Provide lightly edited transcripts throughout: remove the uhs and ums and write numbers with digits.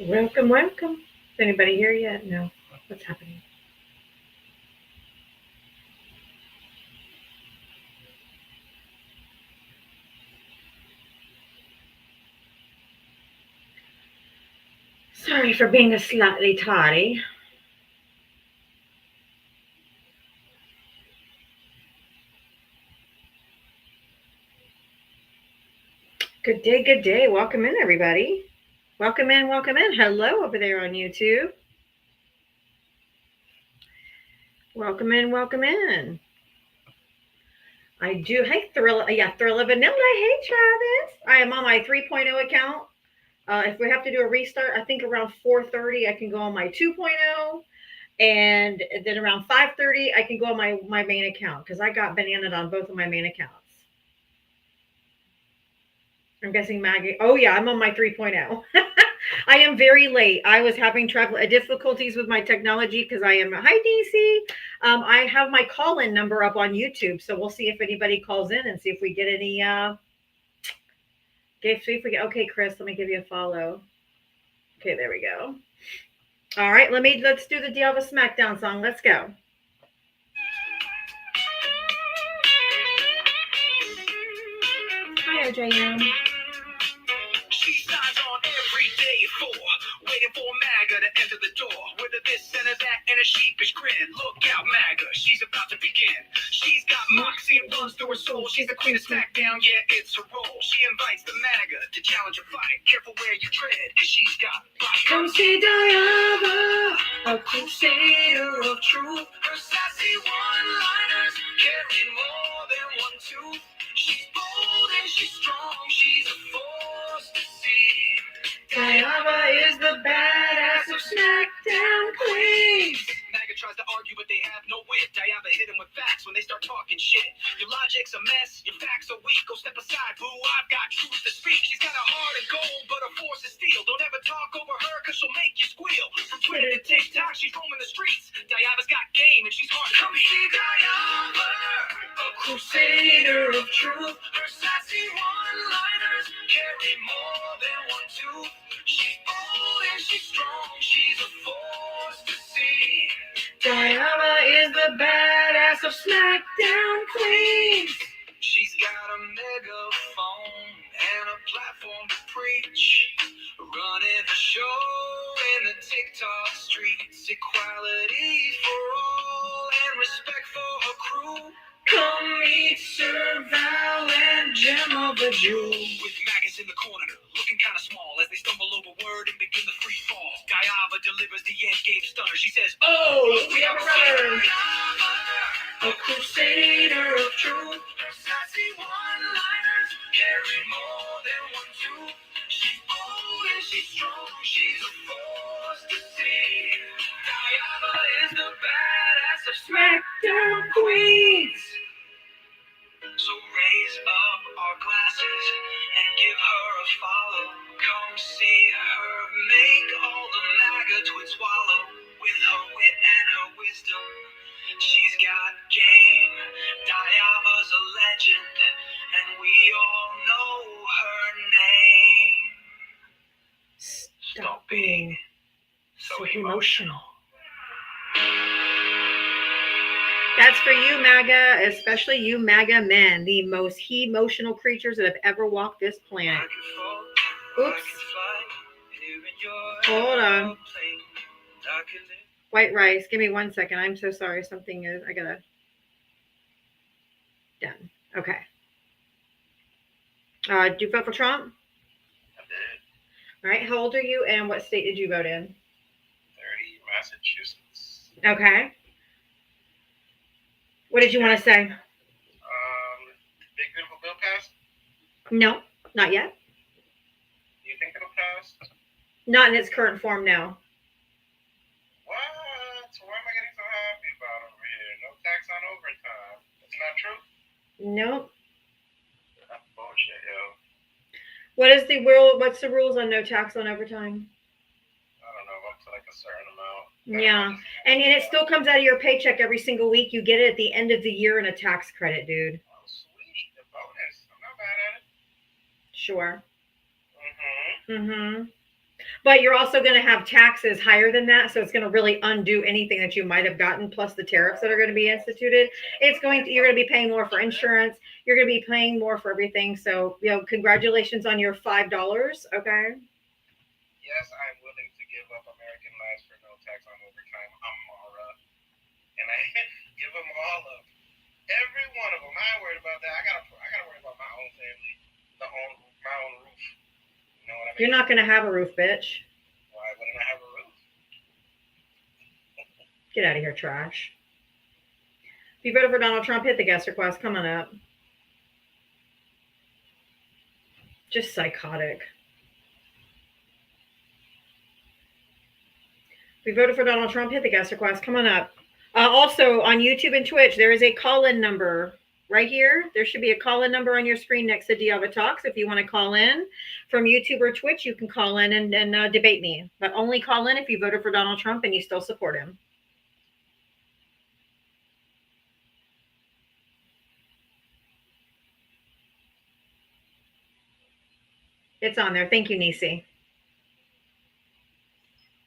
Welcome, welcome. Is anybody here yet? No. What's happening? Sorry for being a slightly tardy. Good day, good day. Welcome in, everybody. Welcome in, welcome in. Hello over there on YouTube. Welcome in, welcome in. I do. Hey, Thrill of Vanilla. Hey, Travis. I am on my 3.0 account. If we have to do a restart, I think around 4:30 I can go on my 2.0, and then around 5:30 I can go on my main account because I got bananaed on both of my main accounts. I'm guessing Maggie. Oh yeah, I'm on my 3.0. I am very late. I was having travel difficulties with my technology because I am. Hi, DC. I have my call-in number up on YouTube, so we'll see if anybody calls in and see if we get any. See if we get. Okay, Chris, let me give you a follow. Okay, there we go. All right, let's do the Diava SmackDown song. Let's go. Hi, OJM. She signs on every day for waiting for MAGA to enter the door with a this and a that and a sheepish grin. Look out, MAGA, she's about to begin. She's got moxie and buzz through her soul. She's the queen of SmackDown, yeah, it's her role. She invites the MAGA to challenge a fight. Careful where you tread, cause she's got bite. Come see Diava, a crusader of truth. Her sassy one-liners carry more than one tooth. She's bold and she's strong, she's a force to see. Diava is the badass of SmackDown Queens. MAGA tries to argue, but they have no wit. Diava hit him with facts when they start talking shit. Your logic's a mess, your facts are weak. Go step aside, boo, I've got truth to speak. She's got a heart of gold, but her force is steel. Don't ever talk over her, cause she'll make you squeal. From Twitter to TikTok, she's roaming the streets. Diava's got game, and she's hard to beat. Come see Diava, a crusader of truth. Her sassy one-liners carry more than one tooth. She's bold and she's strong, she's a force to see. Diava is the badass of SmackDown Queens. She's got a megaphone and a platform to preach. Running the show in the TikTok streets. Equality for all and respect for her crew. Come meet Sir Val and Gemma the Jew. With maggots in the corner, looking kind of small as they stumble over word and begin the free fall. Diava delivers the end game stunner. She says, "Oh, we have a runner, a crusader of truth." Her sassy one-liners carry more than one tooth. She's bold and she's strong. She's a force to see. Diava is the badass of SmackDown Queens. So raise up our glasses and give her a follow. Come see her make all the MAGA twits swallow. With her wit and her wisdom, she's got game. Diava's a legend, and we all know her name. Stop being so emotional. That's for you, MAGA, especially you MAGA men, the most emotional creatures that have ever walked this planet. Oops. Hold on. White rice. Give me 1 second. I'm so sorry. Something is, I gotta. Done. Okay. Do you vote for Trump? I did. All right. How old are you and what state did you vote in? 30, Massachusetts. Okay. What did you want to say? Big beautiful bill passed? No, not yet. Do you think it'll pass? Not in its current form now. What? So why am I getting so happy about over here? No tax on overtime. That's not true? Nope. That's bullshit, yo. What is the rule? What's the rules on no tax on overtime? I don't know, up to like a certain amount. Yeah, and it still comes out of your paycheck every single week. You get it at the end of the year in a tax credit, dude. Oh, sweet. The bonus. I'm not bad at it. Sure. Mm-hmm. Mm-hmm. But you're also going to have taxes higher than that, so it's going to really undo anything that you might have gotten, plus the tariffs that are going to be instituted. You're going to be paying more for insurance. You're going to be paying more for everything. So, congratulations on your $5. Okay. Yes, I'm willing to give up American lives for no tax on overtime, Amara. And I give them all up. Every one of them. I ain't worried about that. I gotta worry about my own family, my own roof. You know what I mean? You're not going to have a roof, bitch. Why wouldn't I have a roof? Get out of here, trash. If you voted for Donald Trump, hit the guest request. Come on up. Just psychotic. If you voted for Donald Trump, hit the guest request. Come on up. Also, on YouTube and Twitch, there is a call-in number right here. There should be a call-in number on your screen next to Diavatalks. If you want to call in from YouTube or Twitch, you can call in and debate me. But only call in if you voted for Donald Trump and you still support him. It's on there. Thank you, Nisi.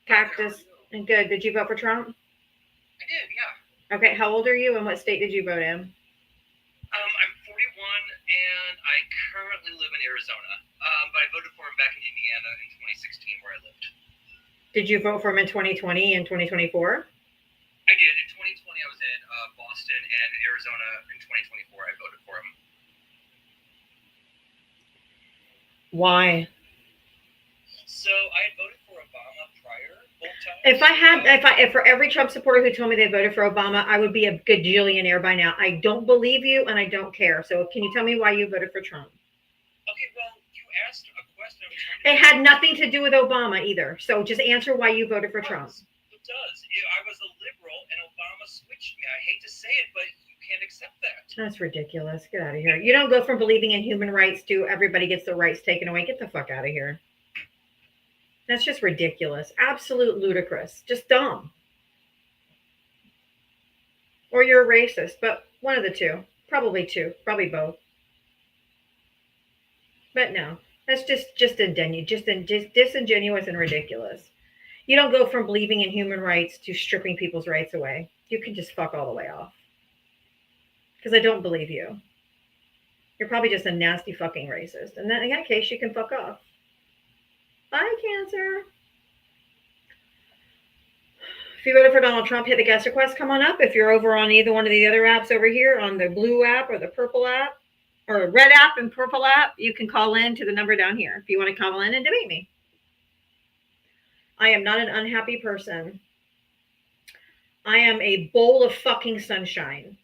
Cactus. And good. Did you vote for Trump? I did, yeah. Okay. How old are you and what state did you vote in? I'm 41 and I currently live in Arizona. But I voted for him back in Indiana in 2016 where I lived. Did you vote for him in 2020 and 2024? I did. In 2020 I was in Boston, and in Arizona in 2024 I voted for him. Why? So I had voted for Obama prior both times. If for every Trump supporter who told me they voted for Obama, I would be a gajillionaire by now. I don't believe you and I don't care. So can you tell me why you voted for Trump? Okay, well, you asked a question. It had nothing to do with Obama either. So just answer why you voted for Trump. It does. I was a liberal and Obama switched me. I hate to say it, but you can't accept that. That's ridiculous. Get out of here. You don't go from believing in human rights to everybody gets their rights taken away. Get the fuck out of here. That's just ridiculous. Absolute ludicrous. Just dumb. Or you're a racist, but one of the two. Probably two. Probably both. But no. That's just disingenuous and ridiculous. You don't go from believing in human rights to stripping people's rights away. You can just fuck all the way off. Because I don't believe you. You're probably just a nasty fucking racist. And then in that case, you can fuck off. Bye, Cancer. If you voted for Donald Trump, hit the guest request. Come on up. If you're over on either one of the other apps over here, on the blue app or the purple app, or red app and purple app, you can call in to the number down here if you want to call in and debate me. I am not an unhappy person. I am a bowl of fucking sunshine.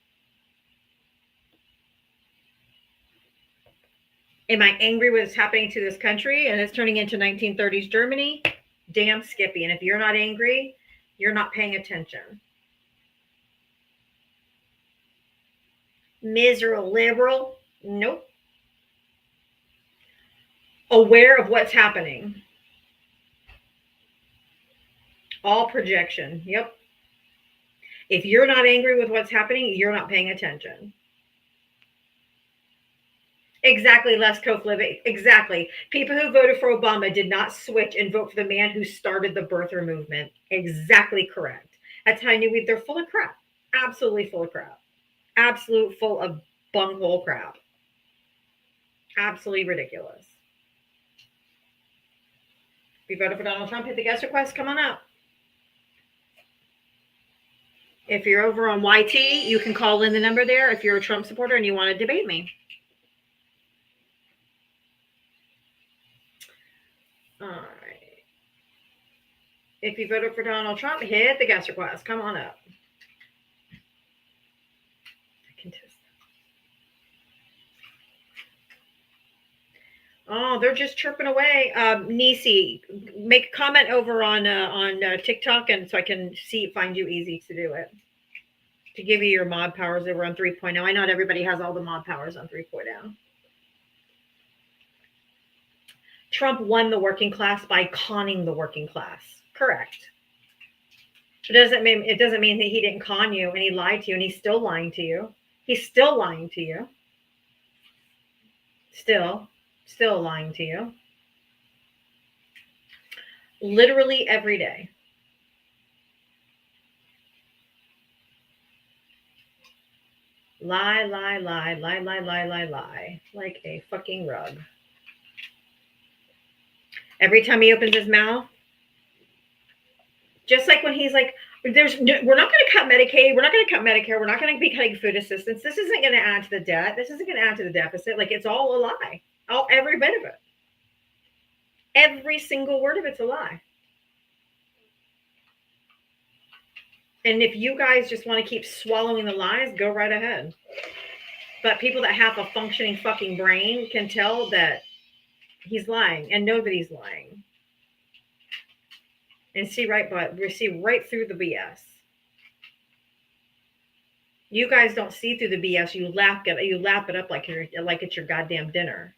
Am I angry with what's happening to this country and it's turning into 1930s Germany? Damn Skippy. And if you're not angry, you're not paying attention. Miserable liberal? Nope. Aware of what's happening. All projection. Yep. If you're not angry with what's happening, you're not paying attention. Exactly, Les Living. Exactly. People who voted for Obama did not switch and vote for the man who started the birther movement. Exactly correct. That's how I knew they're full of crap. Absolutely full of crap. Absolute full of bunghole crap. Absolutely ridiculous. If you voted for Donald Trump, hit the guest request. Come on up. If you're over on YT, you can call in the number there if you're a Trump supporter and you want to debate me. All right. If you voted for Donald Trump, hit the guest request. Come on up. I can test. Oh, they're just chirping away. Nisi, make a comment over on TikTok, and so I can find you easy to do it. To give you your mod powers over on 3.0. I know not everybody has all the mod powers on 3.0. Trump won the working class by conning the working class. Correct. It doesn't mean that he didn't con you and he lied to you, and he's still lying to you. He's still lying to you. Still lying to you. Literally every day. Lie, lie, lie, lie, lie, lie, lie, lie. Like a fucking rug. Every time he opens his mouth, just like when he's like, we're not going to cut Medicaid, we're not going to cut Medicare, we're not going to be cutting food assistance. This isn't going to add to the debt. This isn't going to add to the deficit. Like, it's all a lie. Every bit of it. Every single word of it's a lie. And if you guys just want to keep swallowing the lies, go right ahead. But people that have a functioning fucking brain can tell that he's lying and know that he's lying. And see right through the BS. You guys don't see through the BS. You lap it up like it's your goddamn dinner.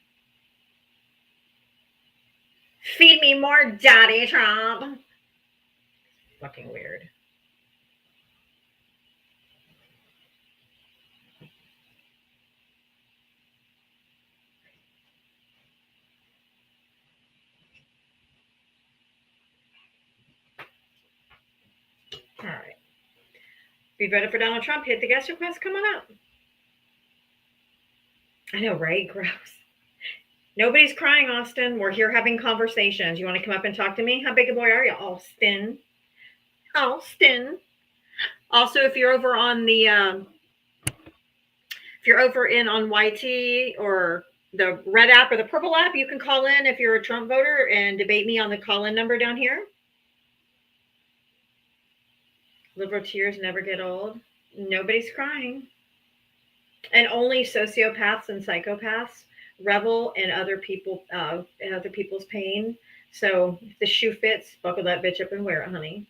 Feed me more, Daddy Trump. Fucking weird. All right. Be voted for Donald Trump. Hit the guest request. Come on up. I know, right? Gross. Nobody's crying, Austin. We're here having conversations. You want to come up and talk to me? How big a boy are you, Austin? Austin. Also, if you're over on the, if you're over on YT or the red app or the purple app, you can call in if you're a Trump voter and debate me on the call-in number down here. Liberal tears never get old. Nobody's crying. And only sociopaths and psychopaths revel in other people's pain. So if the shoe fits, buckle that bitch up and wear it, honey.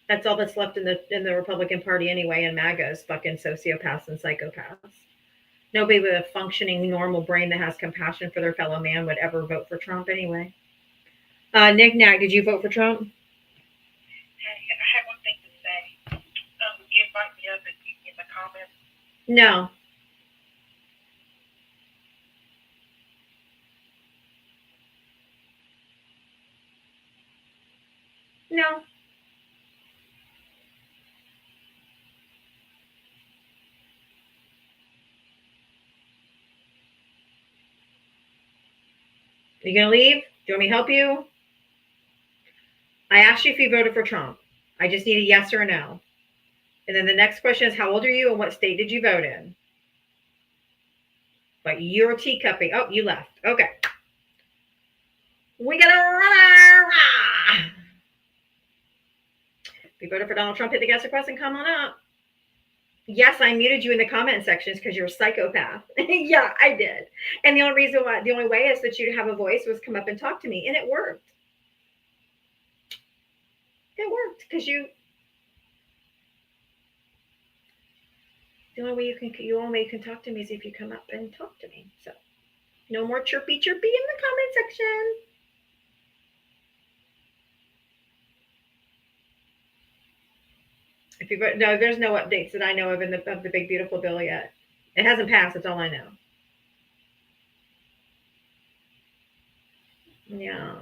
That's all that's left in the Republican Party anyway, and MAGA is fucking sociopaths and psychopaths. Nobody with a functioning normal brain that has compassion for their fellow man would ever vote for Trump anyway. Nick Nack, did you vote for Trump? Hey, I have one thing to say. You invite me up in the comments. No. No. You gonna leave? Do you want me to help you? I asked you if you voted for Trump. I just need a yes or a no. And then the next question is, how old are you and what state did you vote in? But you're teacupping. Oh, you left. Okay. We gotta run. If you voted for Donald Trump, hit the guest request and come on up. Yes, I muted you in the comment sections because you're a psychopath. Yeah, I did. And the only way is that you'd have a voice was come up and talk to me. And it worked. It worked because the only way you can talk to me is if you come up and talk to me. So no more chirpy in the comment section. No, there's no updates that I know of of the big beautiful bill yet. It hasn't passed. That's all I know. Yeah.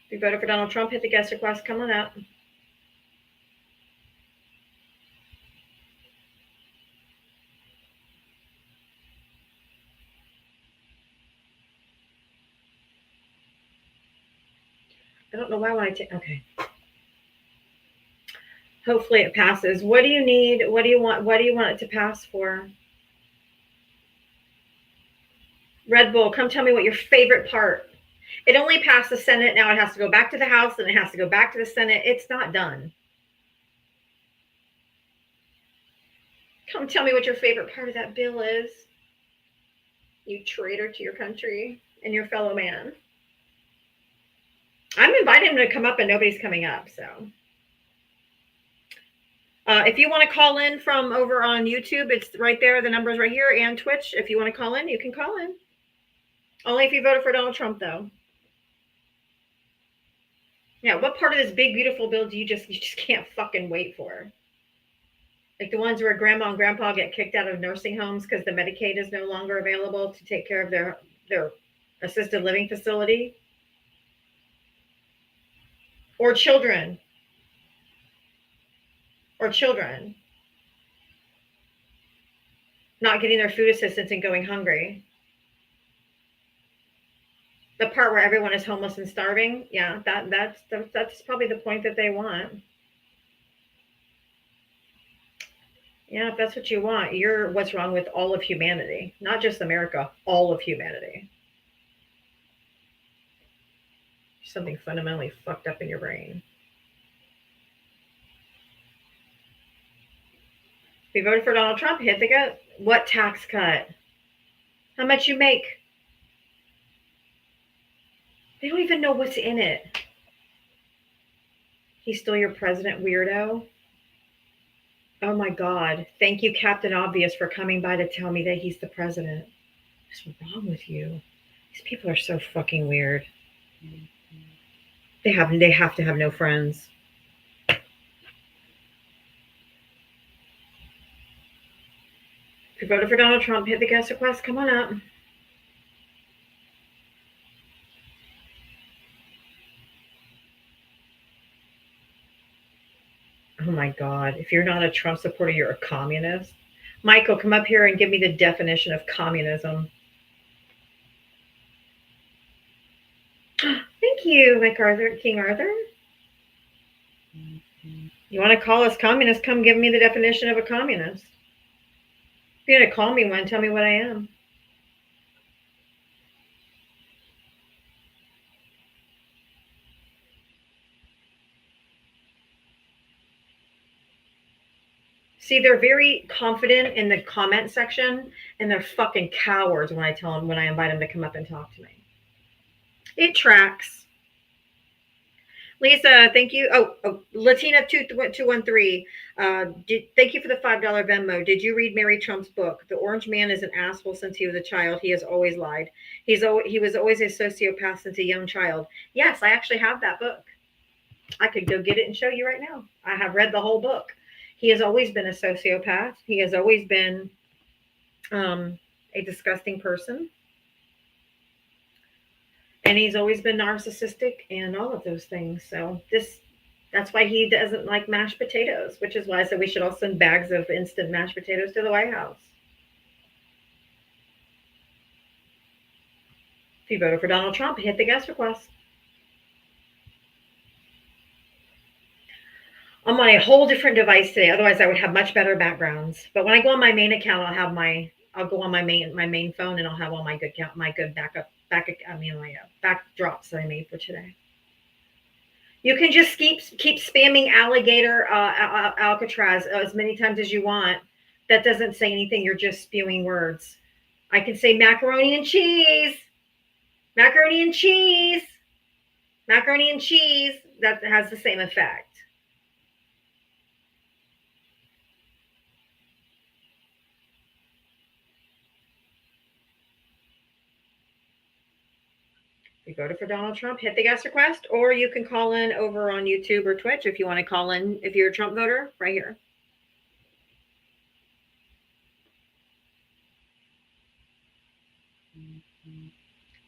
If you voted for Donald Trump, hit the guest request. Come on up. I don't know why when I take. Okay. Hopefully it passes. What do you need? What do you want? What do you want it to pass for? Red Bull, come tell me what your favorite part. It only passed the Senate. Now it has to go back to the House and it has to go back to the Senate. It's not done. Come tell me what your favorite part of that bill is. You traitor to your country and your fellow man. I'm inviting him to come up and nobody's coming up. So if you want to call in from over on YouTube, it's right there. The number's right here, and Twitch. If you want to call in, you can call in. Only if you voted for Donald Trump, though. Yeah, what part of this big, beautiful bill do you just can't fucking wait for? Like the ones where grandma and grandpa get kicked out of nursing homes because the Medicaid is no longer available to take care of their assisted living facility, or children, not getting their food assistance and going hungry. The part where everyone is homeless and starving, yeah, that's probably the point that they want. Yeah, if that's what you want, you're what's wrong with all of humanity, not just America, all of humanity. Something fundamentally fucked up in your brain. If you voted for Donald Trump, hit the go. What tax cut? How much you make? They don't even know what's in it. He's still your president, weirdo. Oh my God. Thank you, Captain Obvious, for coming by to tell me that he's the president. What's wrong with you? These people are so fucking weird. They have to have no friends. If you voted for Donald Trump, hit the guest request. Come on up. Oh my God. If you're not a Trump supporter, you're a communist. Michael, come up here and give me the definition of communism. Thank you, King Arthur. You want to call us communists? Come give me the definition of a communist. If you're going to call me one, tell me what I am. See, they're very confident in the comment section, and they're fucking cowards when I invite them to come up and talk to me. It tracks. Lisa, thank you. Latina 2213. Thank you for the $5 Venmo. Did you read Mary Trump's book? The Orange Man is an asshole since he was a child. He has always lied. He was always a sociopath since a young child. Yes, I actually have that book. I could go get it and show you right now. I have read the whole book. He has always been a sociopath. He has always been a disgusting person. And he's always been narcissistic and all of those things. So that's why he doesn't like mashed potatoes, which is why I said we should all send bags of instant mashed potatoes to the White House. If you voted for Donald Trump, hit the guest request. I'm on a whole different device today. Otherwise, I would have much better backgrounds. But when I go on my main account, I'll go on my main phone, and I'll have all my good backdrops that I made for today. You can just keep spamming alligator Alcatraz as many times as you want. That doesn't say anything. You're just spewing words. I can say macaroni and cheese. Macaroni and cheese. Macaroni and cheese. That has the same effect. You voted for Donald Trump, hit the guest request, or you can call in over on YouTube or Twitch if you want to call in if you're a Trump voter, right here.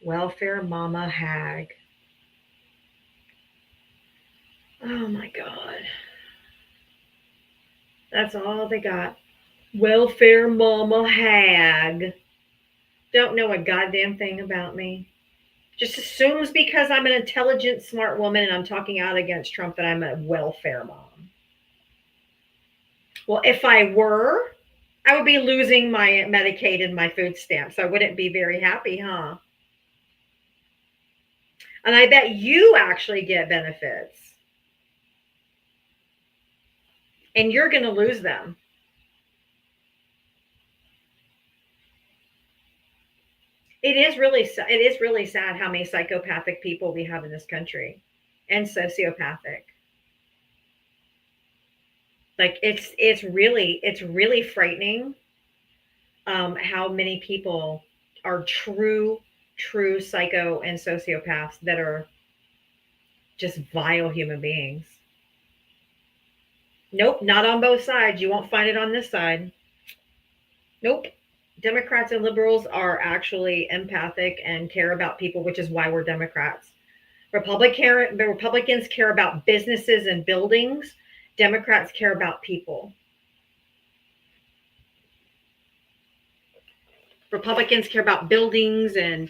Welfare Mama Hag. Oh my God. That's all they got. Welfare Mama Hag. Don't know a goddamn thing about me. Just assumes because I'm an intelligent, smart woman and I'm talking out against Trump that I'm a welfare mom. Well, if I were, I would be losing my Medicaid and my food stamps. I wouldn't be very happy, huh? And I bet you actually get benefits. And you're going to lose them. It is really sad how many psychopathic people we have in this country, and sociopathic. Like it's really frightening how many people are true psycho and sociopaths that are just vile human beings. Nope, not on both sides. You won't find it on this side. Nope. Democrats and liberals are actually empathic and care about people, which is why we're Democrats. The Republicans care about businesses and buildings. Democrats care about people. Republicans care about buildings and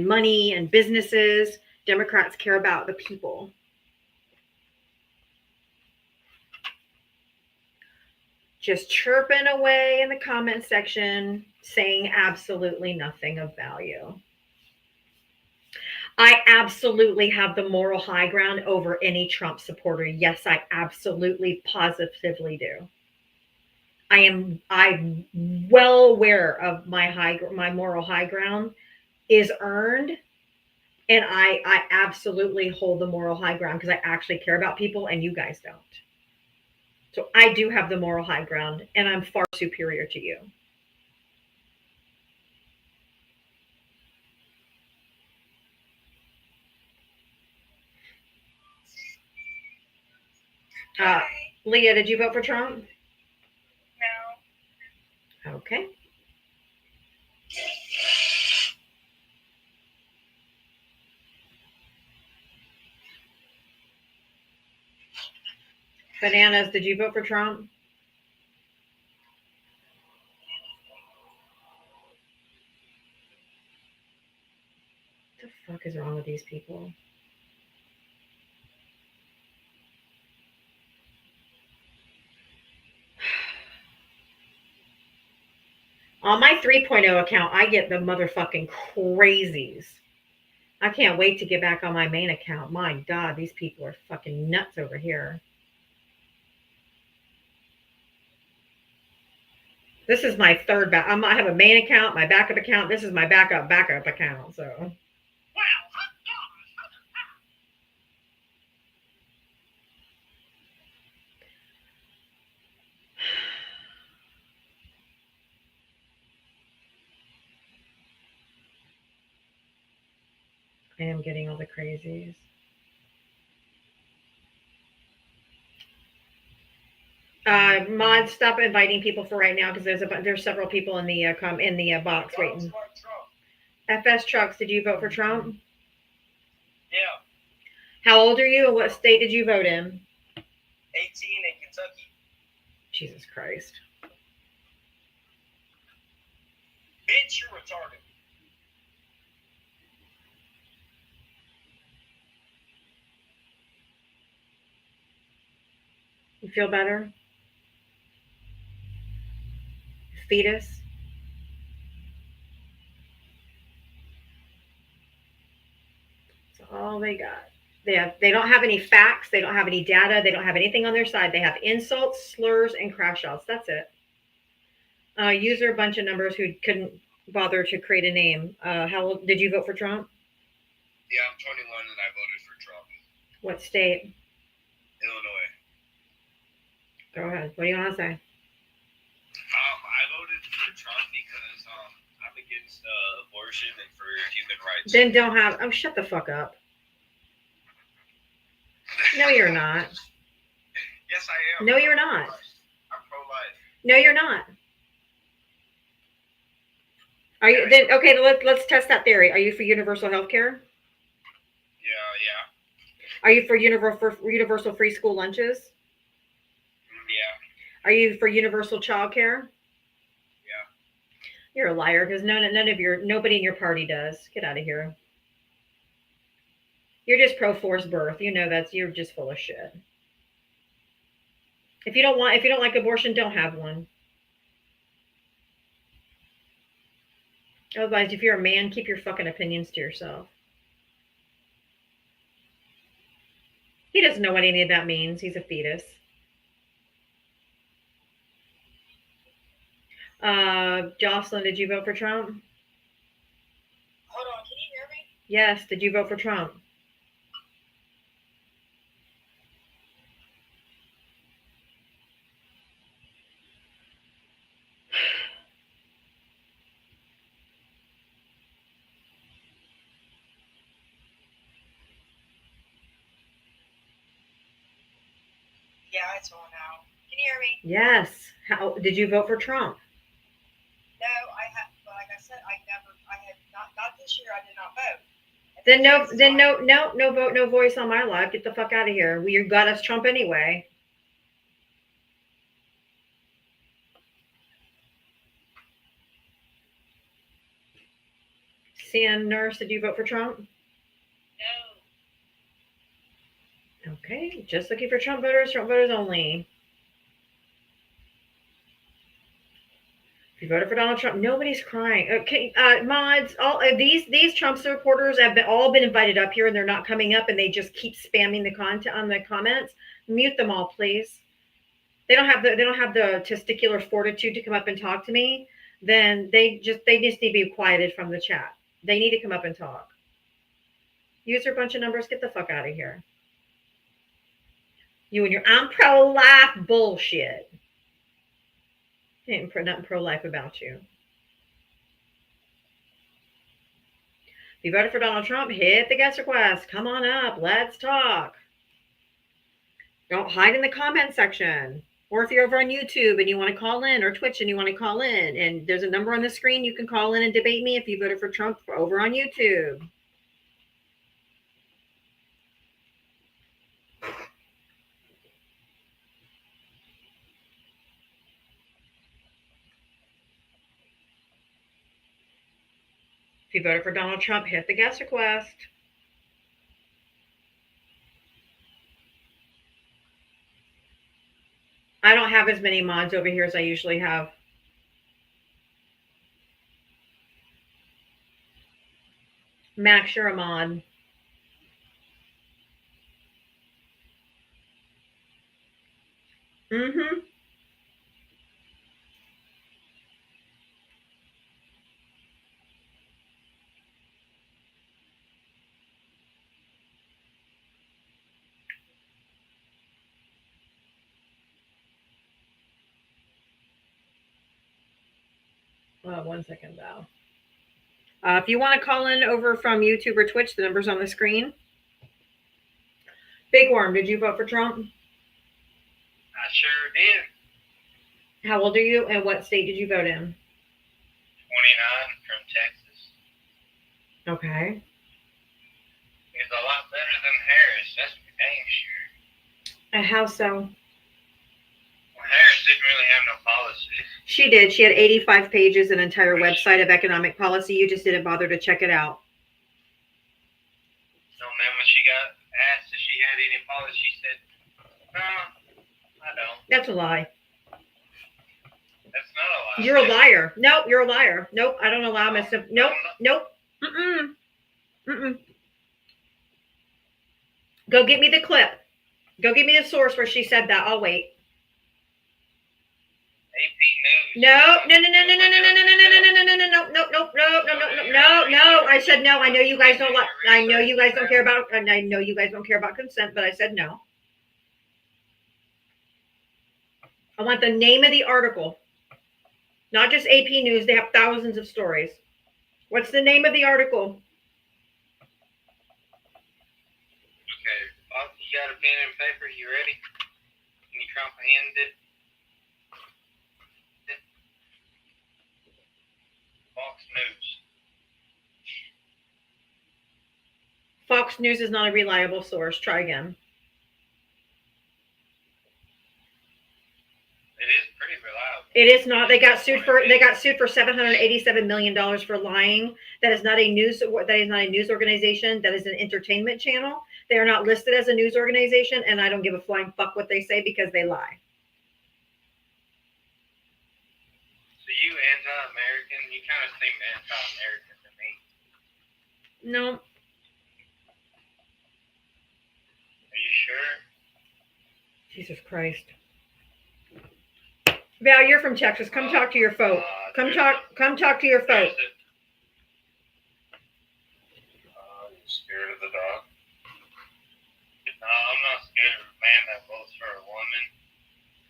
money and businesses. Democrats care about the people. Just chirping away in the comment section, saying absolutely nothing of value. I absolutely have the moral high ground over any Trump supporter. Yes, I absolutely positively do. I'm well aware of my moral high ground is earned, and I absolutely hold the moral high ground because I actually care about people and you guys don't. So I do have the moral high ground, and I'm far superior to you. Leah, did you vote for Trump? No. Okay. Bananas, did you vote for Trump? What the fuck is wrong with these people? On my 3.0 account, I get the motherfucking crazies. I can't wait to get back on my main account. My God, these people are fucking nuts over here. This is my third back. I have a main account, my backup account. This is my backup account. So. Wow. I am getting all the crazies. Mod, stop inviting people for right now because there's several people in the box waiting. FS Trucks, did you vote for Trump? Yeah, How old are you and what state did you vote in? 18 in Kentucky. Jesus Christ. Bitch, you're retarded. You feel better? Fetus? That's all they got. They don't have any facts. They don't have any data. They don't have anything on their side. They have insults, slurs, and crash outs. That's it. User a bunch of numbers who couldn't bother to create a name. How old did you vote for Trump? Yeah, I'm 21 and I voted for Trump. What state? Illinois. Go ahead. What do you want to say? I voted for Trump because I'm against abortion and for human rights. Then don't have. Oh, shut the fuck up. No, you're not. Yes, I am. No, you're not. I'm pro-life. No, you're not. Are you then? Okay, let's test that theory. Are you for universal health care? Yeah. Are you for universal free school lunches? Yeah. Are you for universal child care? Yeah. You're a liar because nobody in your party does. Get out of here. You're just pro forced birth. You know you're just full of shit. If you don't like abortion, don't have one. Otherwise, if you're a man, keep your fucking opinions to yourself. He doesn't know what any of that means. He's a fetus. Jocelyn, did you vote for Trump? Hold on, can you hear me? Yes. Did you vote for Trump? Yeah, it's on now. Can you hear me? Yes. How did you vote for Trump? No, I have. this year I did not vote. Then no vote, no voice on my live. Get the fuck out of here. You got us Trump anyway. CN Nurse, did you vote for Trump? No. Okay, just looking for Trump voters only. If you voted for Donald Trump, nobody's crying. Okay, mods, all these Trump supporters have all been invited up here, and they're not coming up, and they just keep spamming the content on the comments. Mute them all, please. They don't have the testicular fortitude to come up and talk to me. Then they just need to be quieted from the chat. They need to come up and talk. Use your bunch of numbers. Get the fuck out of here. You and your I'm pro-life bullshit. Ain't nothing pro-life about you. If you voted for Donald Trump, hit the guest request. Come on up. Let's talk. Don't hide in the comment section. Or if you're over on YouTube and you want to call in, or Twitch and you want to call in, and there's a number on the screen, you can call in and debate me if you voted for Trump over on YouTube. If you voted for Donald Trump, hit the guest request. I don't have as many mods over here as I usually have. Max, you're a mod. Mm-hmm. One second, Val. If you want to call in over from YouTube or Twitch, the number's on the screen. Big Worm, did you vote for Trump? I sure did. How old are you, and what state did you vote in? 29 from Texas. Okay. He's a lot better than Harris, that's for dang sure. How so? Well, Harris didn't really have no policies. She did. She had 85 pages, an entire website of economic policy. You just didn't bother to check it out. So then when she got asked if she had any policy, she said, no, I don't. That's a lie. That's not a lie. You're a liar. Nope, you're a liar. Nope, I don't allow myself. Nope, nope. Mm-mm. Mm-mm. Go get me the clip. Go get me the source where she said that. I'll wait. AP News. No. I said no. I know you guys don't like. I know you guys don't care about. And I know you guys don't care about consent. But I said no. I want the name of the article, not just AP News. They have thousands of stories. What's the name of the article? Okay, you got a pen and paper? You ready? Can you comprehend it? Fox News. Fox News is not a reliable source. Try again. It is pretty reliable. It is not. They got sued for $787 million for lying. That is not a news organization. That is an entertainment channel. They are not listed as a news organization, and I don't give a flying fuck what they say because they lie. So you anti-American? You kind of seem anti-American to me. No. Are you sure? Jesus Christ. Val, you're from Texas. Come talk to your folk. Come talk to your folk. You scared of the dog? No, I'm not scared of a man that votes for a woman.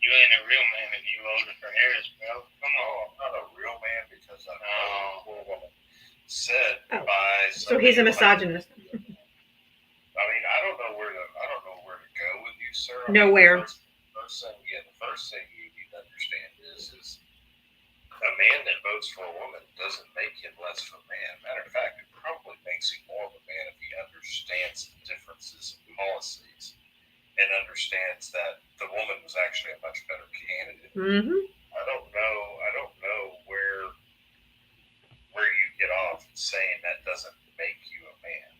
You ain't a real man if you voted for Harris, bro. Come on. I'm not a real man because I know what a woman said Oh. by. So he's a misogynist. I mean, I don't know where to go with you, sir. Nowhere. The first thing you need to understand is a man that votes for a woman doesn't make him less of a man. Matter of fact, it probably makes him more of a man if he understands the differences in policies and understands that the woman was actually a much better candidate. Mm-hmm. I don't know where you get off saying that doesn't make you a man.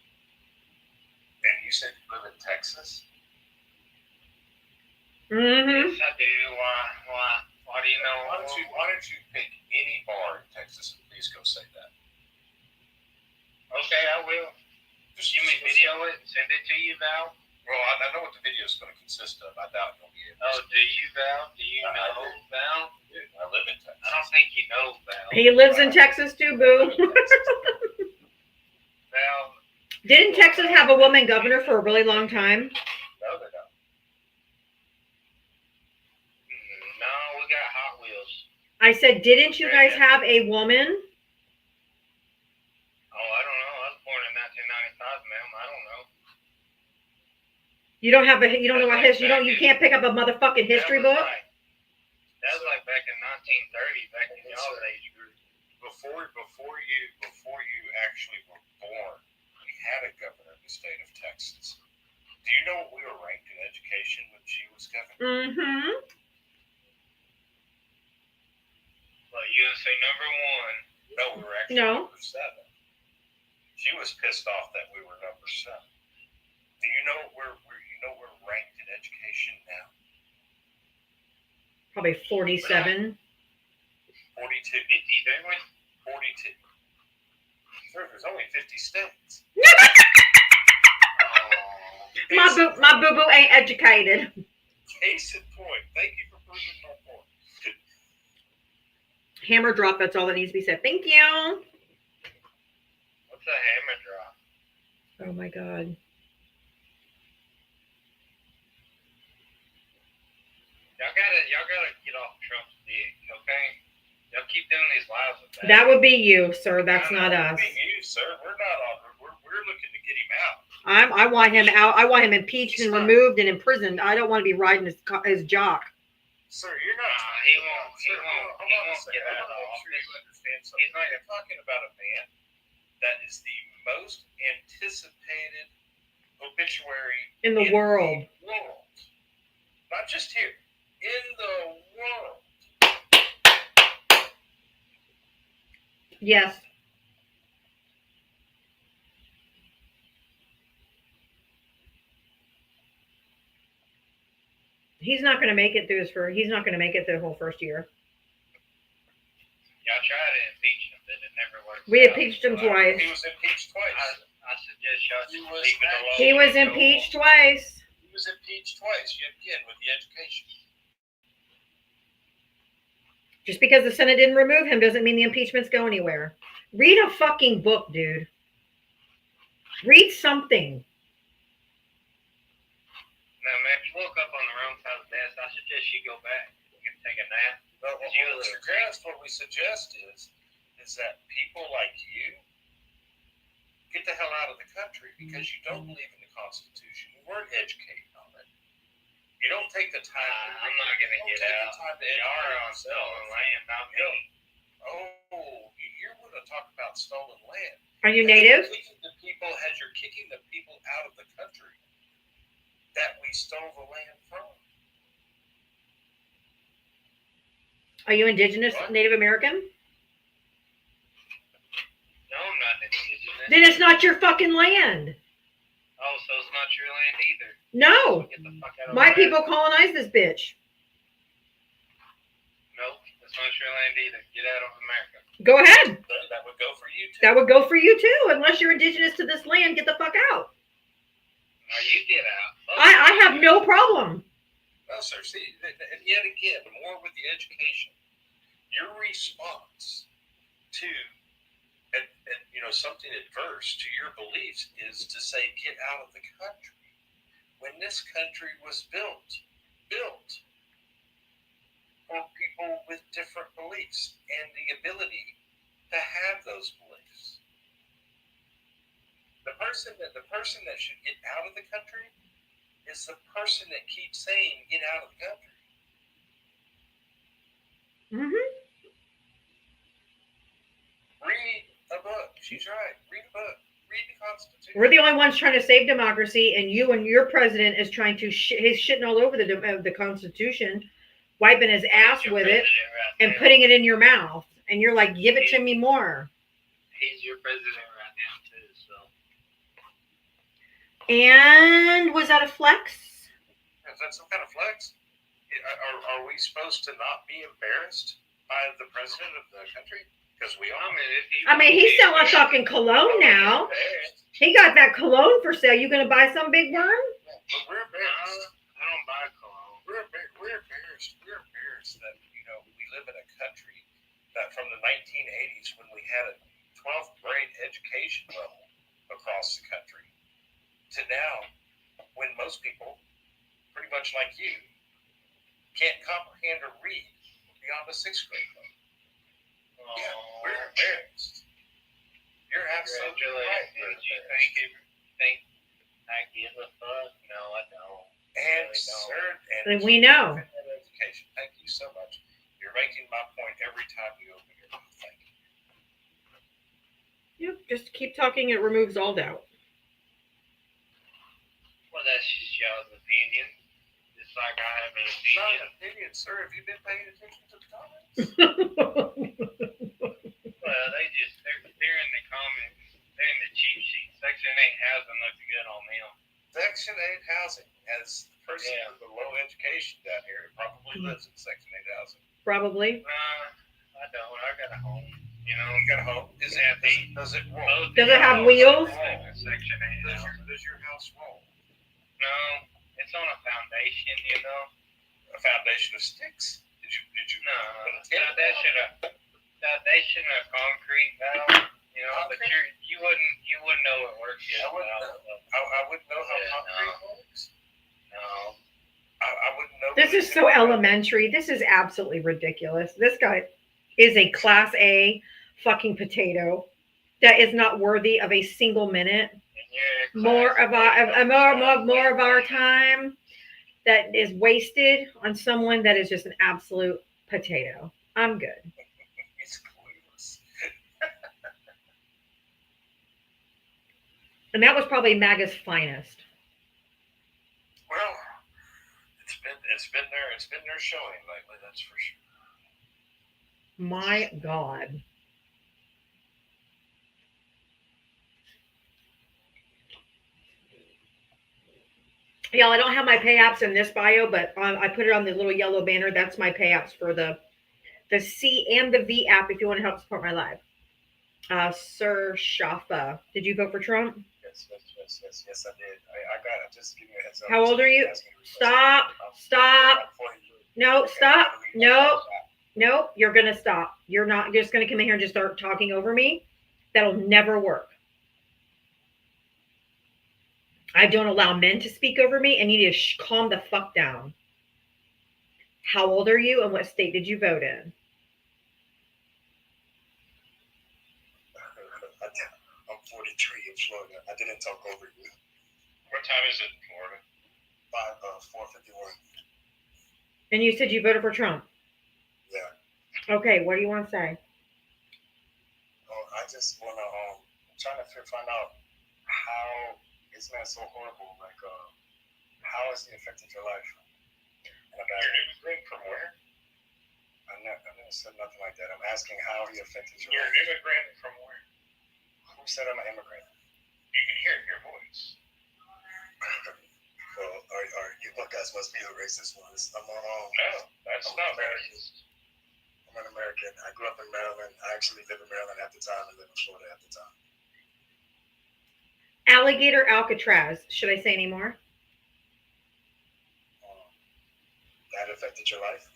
And you said you live in Texas? Mm-hmm. Yes, I do. Why do you know? Why don't you pick any bar in Texas and please go say that? Okay, I will. Just You may video it and send it to you, Val? Well, I know what the video is going to consist of. I doubt you'll be able to. Oh, do you, Val? Do you I know do. Val? I live in Texas. I don't think you know Val. He lives in Texas too, boo. Val, Didn't Texas have a woman governor for a really long time? No, they don't. no, we got Hot Wheels. I said, didn't you guys have a woman? Oh, I don't know. I was born in 1995, ma'am. I don't know. You don't have a, you don't know what history, you can't pick up a motherfucking history book? That was like back in 1930, back in y'all's age group. Before you actually were born, we had a governor in the state of Texas. Do you know what we were ranked in education when she was governor? Mm-hmm. Well, you gonna say number one? No, we were actually No. number 7. She was pissed off that we were number 7. Do you know where we're ranked in education now? Probably 47. 42. 50, didn't we? 42. Sir, there's only 50 states. Oh, My boo-boo ain't educated. Case in point. Thank you for proving my point. Hammer drop, that's all that needs to be said. Thank you. what's a hammer drop? Oh my God. Y'all gotta get off Trump's dick, okay? Y'all keep doing these lives with that. That would be you, sir. That's not us. Being you, sir. We're not on. We're looking to get him out. I want him out. I want him impeached and removed and imprisoned. I don't want to be riding his jock. Sir, you're not. He won't. He Sir, won't. hold He on a won't second. get I out want to of make sure you office. understand something. You're talking about a man that is the most anticipated obituary In the world. world. Not just here. In the world. Yes. He's not going to make it through he's not going to make it through the whole first year. Y'all tried to impeach him, but it never worked. We impeached him twice. He was impeached twice. I suggest y'all He just was leave it alone. He was impeached twice. He was impeached twice. Yet again with the education. Just because the Senate didn't remove him doesn't mean the impeachments go anywhere. Read a fucking book, dude. Read something. Now, man, if you woke up on the wrong side of the desk, I suggest you go back. You can take a nap. No, what we suggest is that people like you get the hell out of the country because you don't believe in the Constitution. You weren't educated on it. You don't take the time. I'm not going to get out. Y'all are on stolen land, not me. Oh, you're going to talk about stolen land. Are you native? You're kicking the people out of the country that we stole the land from. Are you indigenous, What? Native American? No, I'm not indigenous. Then it's not your fucking land. Oh, so it's not your land either. No. Get the fuck out of My land. people colonized this bitch. Nope, it's not your land either. Get out of America. Go ahead. That would go for you too. That would go for you too. Unless you're indigenous to this land, get the fuck out. Now you get out. I have no problem. No, sir. See, and yet again, more with the education, your response to and something adverse to your beliefs is to say get out of the country when this country was built for people with different beliefs and the ability to have those beliefs. The person that should get out of the country is the person that keeps saying get out of the country. Mm-hmm. She's right. Read a book. Read the Constitution. We're the only ones trying to save democracy, and you and your president is trying to he's shitting all over the Constitution, wiping his ass Your with it, president right and now. putting it in your mouth, and you're like, give it to me more. He's your president right now too. So And was that a flex? Is that some kind of flex? Are we supposed to not be embarrassed by the president of the country? Because we are. I mean, he's selling fucking cologne now. He got that cologne for sale. You gonna buy some, Big Worm? But we're embarrassed. I don't buy cologne. We're embarrassed. We're embarrassed that we live in a country that from the 1980s when we had a 12th grade education level across the country to now when most people, pretty much like you, can't comprehend or read beyond the 6th grade level. Yeah, we're embarrassed. You're absolutely right. Congratulations. You think I give a fuck? No, I don't. And Really don't. sir, And we know. Education. Thank you so much. You're making my point every time you open your mouth. Thank you. Yep, just keep talking. It removes all doubt. Well, that's just y'all's opinion. Just like I have an It's not opinion. an opinion, sir. Have you been paying attention to the comments? Well, they're in the comments. They're in the cheat sheet. Section 8 housing looks good on them. Section 8 housing, as the person Yeah. with a low education down here who probably lives in Section 8 housing. Probably. I don't. I got a home. You know, You got a home? Does it roll? both Does of it have y'all wheels? live in Section 8 housing. Does your house roll? No, it's on a foundation. You know. A foundation of sticks? Did you No, put a tin? foundation of concrete valve. You know, but you wouldn't know it works yet. I wouldn't I wouldn't know how Yeah, concrete works. No. I wouldn't know. This is so elementary. This is absolutely ridiculous. This guy is a class A fucking potato that is not worthy of a single minute. And you're a More class of our A, more of our time that is wasted on someone that is just an absolute potato. I'm good. He's clueless. And that was probably MAGA's finest. Well, it's been their showing lately, that's for sure. My God. Y'all, I don't have my pay apps in this bio, but I put it on the little yellow banner. That's my pay apps for the C and the V app if you want to help support my live. Sir Shafa, did you vote for Trump? Yes, I did. I got it. Just give me a heads up. How old are you? Asking a request. Stop. Stop. I'm 43. No, Okay, stop. I'm gonna leave my No. house out. Nope, you're gonna stop. You're not just gonna come in here and just start talking over me. That'll never work. I don't allow men to speak over me, and you need to calm the fuck down. How old are you, and what state did you vote in? I'm 43 in Florida. I didn't talk over you. What time is it in Florida? 4:51. And you said you voted for Trump. Yeah. Okay, what do you want to say? Oh, I just wanna trying to find out how isn't that so horrible? Like, how has he affected your life? And You're an immigrant from where? I never said nothing like that. I'm asking how he affected your You're life. an immigrant from where? Who said I'm an immigrant? You can hear it in your voice. Well, you guys must be the racist ones. I'm No, that's not racist. I'm an American. I grew up in Maryland. I actually live in Maryland at the time and live in Florida at the time. Alligator Alcatraz. Should I say any more? That affected your life?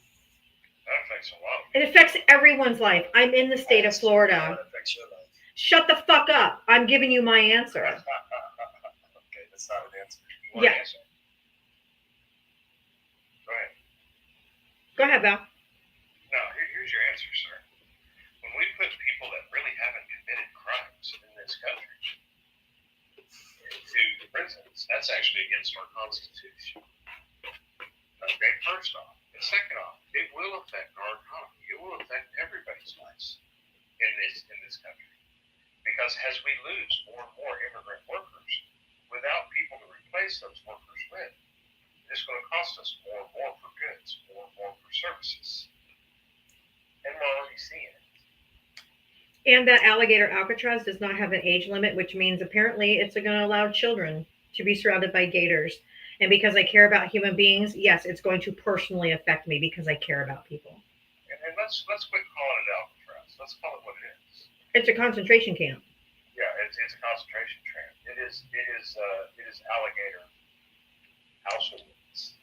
That affects a lot. It affects everyone's life. I'm in the state of Florida. How it affects your life? Shut the fuck up. I'm giving you my answer. Okay, that's not an answer. You want Yeah. to answer? Go ahead. Go ahead, Val. No, here's your answer, sir. When we put people that really haven't committed crimes in this country into prisons, that's actually against our Constitution. Okay, first off. And second off, it will affect our economy. It will affect everybody's lives in this country. Because as we lose more and more immigrant workers, without people to replace those workers with, it's going to cost us more and more for goods, more and more for services. And we're already seeing it. And that alligator Alcatraz does not have an age limit, which means apparently it's going to allow children to be surrounded by gators. And because I care about human beings, yes, it's going to personally affect me because I care about people. And let's quit calling it Alcatraz. Let's call it what it is. It's a concentration camp. Yeah, it's a concentration camp. It is alligator households.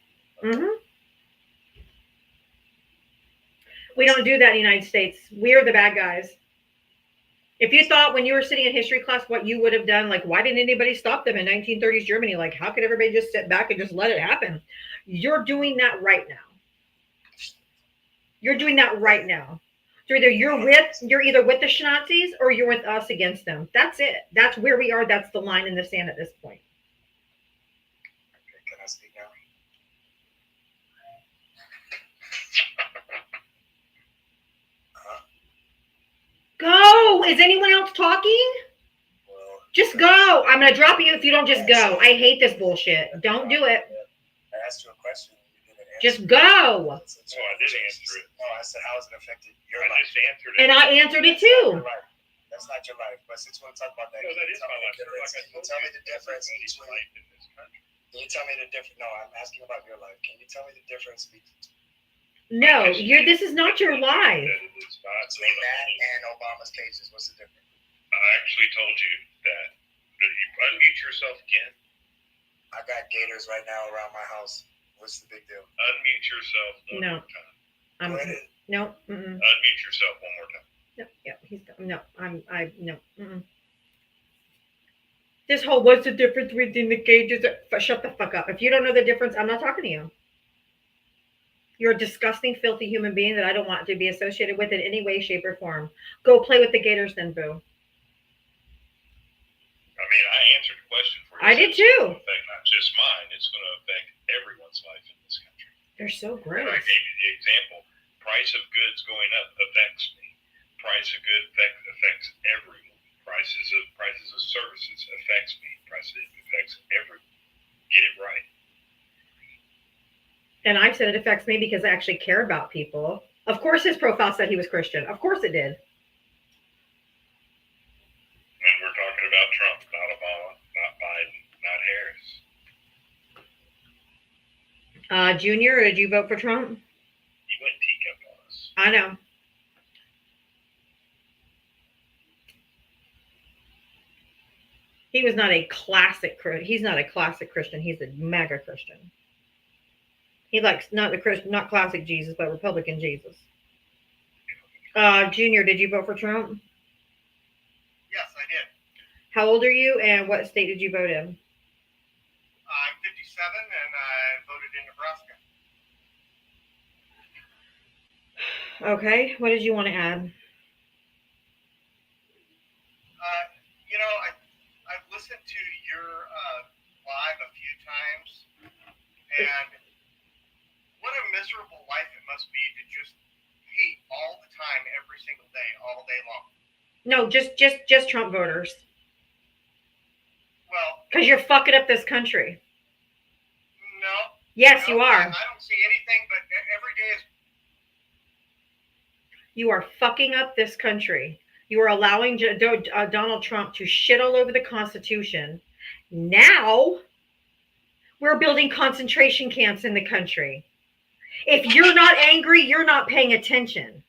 Mm-hmm. We don't do that in the United States. We are the bad guys. If you thought when you were sitting in history class what you would have done, like, why didn't anybody stop them in 1930s Germany? Like, how could everybody just sit back and just let it happen? You're doing that right now. You're doing that right now. So either you're either with the Nazis or you're with us against them. That's it. That's where we are. That's the line in the sand at this point. Okay, can I speak now? Go. Is anyone else talking? Well, Just go. I'm going to drop you if you don't just go. I hate this bullshit. Don't do it. I asked you a question. You didn't answer. Just go. Well, I did answer it. No, I said, how has it affected your life? I just answered it. And I answered it That's not your too. life. That's not your life. But since we're talking about that, No, that is my life. can you tell me the difference Everybody's between? life in this country. Can you tell me the difference? No, I'm asking about your life. Can you tell me the difference between No, this is not your life. That it is not that and Obama's cases? What's the difference? I actually told you that. Did you unmute yourself again? I got gators right now around my house. What's the big deal? Unmute yourself one No. more time. I'm, Go ahead. no. Mm-mm. Unmute yourself one more time. No. Yeah. No. Mm-mm. This whole what's the difference between the cages? Shut the fuck up. If you don't know the difference, I'm not talking to you. You're a disgusting, filthy human being that I don't want to be associated with in any way, shape, or form. Go play with the gators then, boo. I mean, I answered the question for you. I did It's going too. to affect not just mine, it's going to affect everyone's life in this country. They're so And gross. I gave you the example. Price of goods going up affects me. Price of goods affects everyone. Prices of services affects me. Prices affects everyone. Get it right. And I've said it affects me because I actually care about people. Of course, his profile said he was Christian. Of course it did. And we're talking about Trump, not Obama, not Biden, not Harris. Junior, did you vote for Trump? He went teacup on us. I know. He was not a classic. He's not a classic Christian. He's a MAGA Christian. He likes not classic Jesus, but Republican Jesus. Junior, did you vote for Trump? Yes, I did. How old are you, and what state did you vote in? I'm 57 and I voted in Nebraska. Okay, what did you want to add? I've listened to your live a few times, and what a miserable life it must be to just hate all the time, every single day, all day long. No, just Trump voters, Well, because you're fucking up this country. no. Yes, no, you are. I don't see anything, but every day is. You are fucking up this country. You are allowing Donald Trump to shit all over the Constitution. Now we're building concentration camps in the country. If you're not angry, you're not paying attention.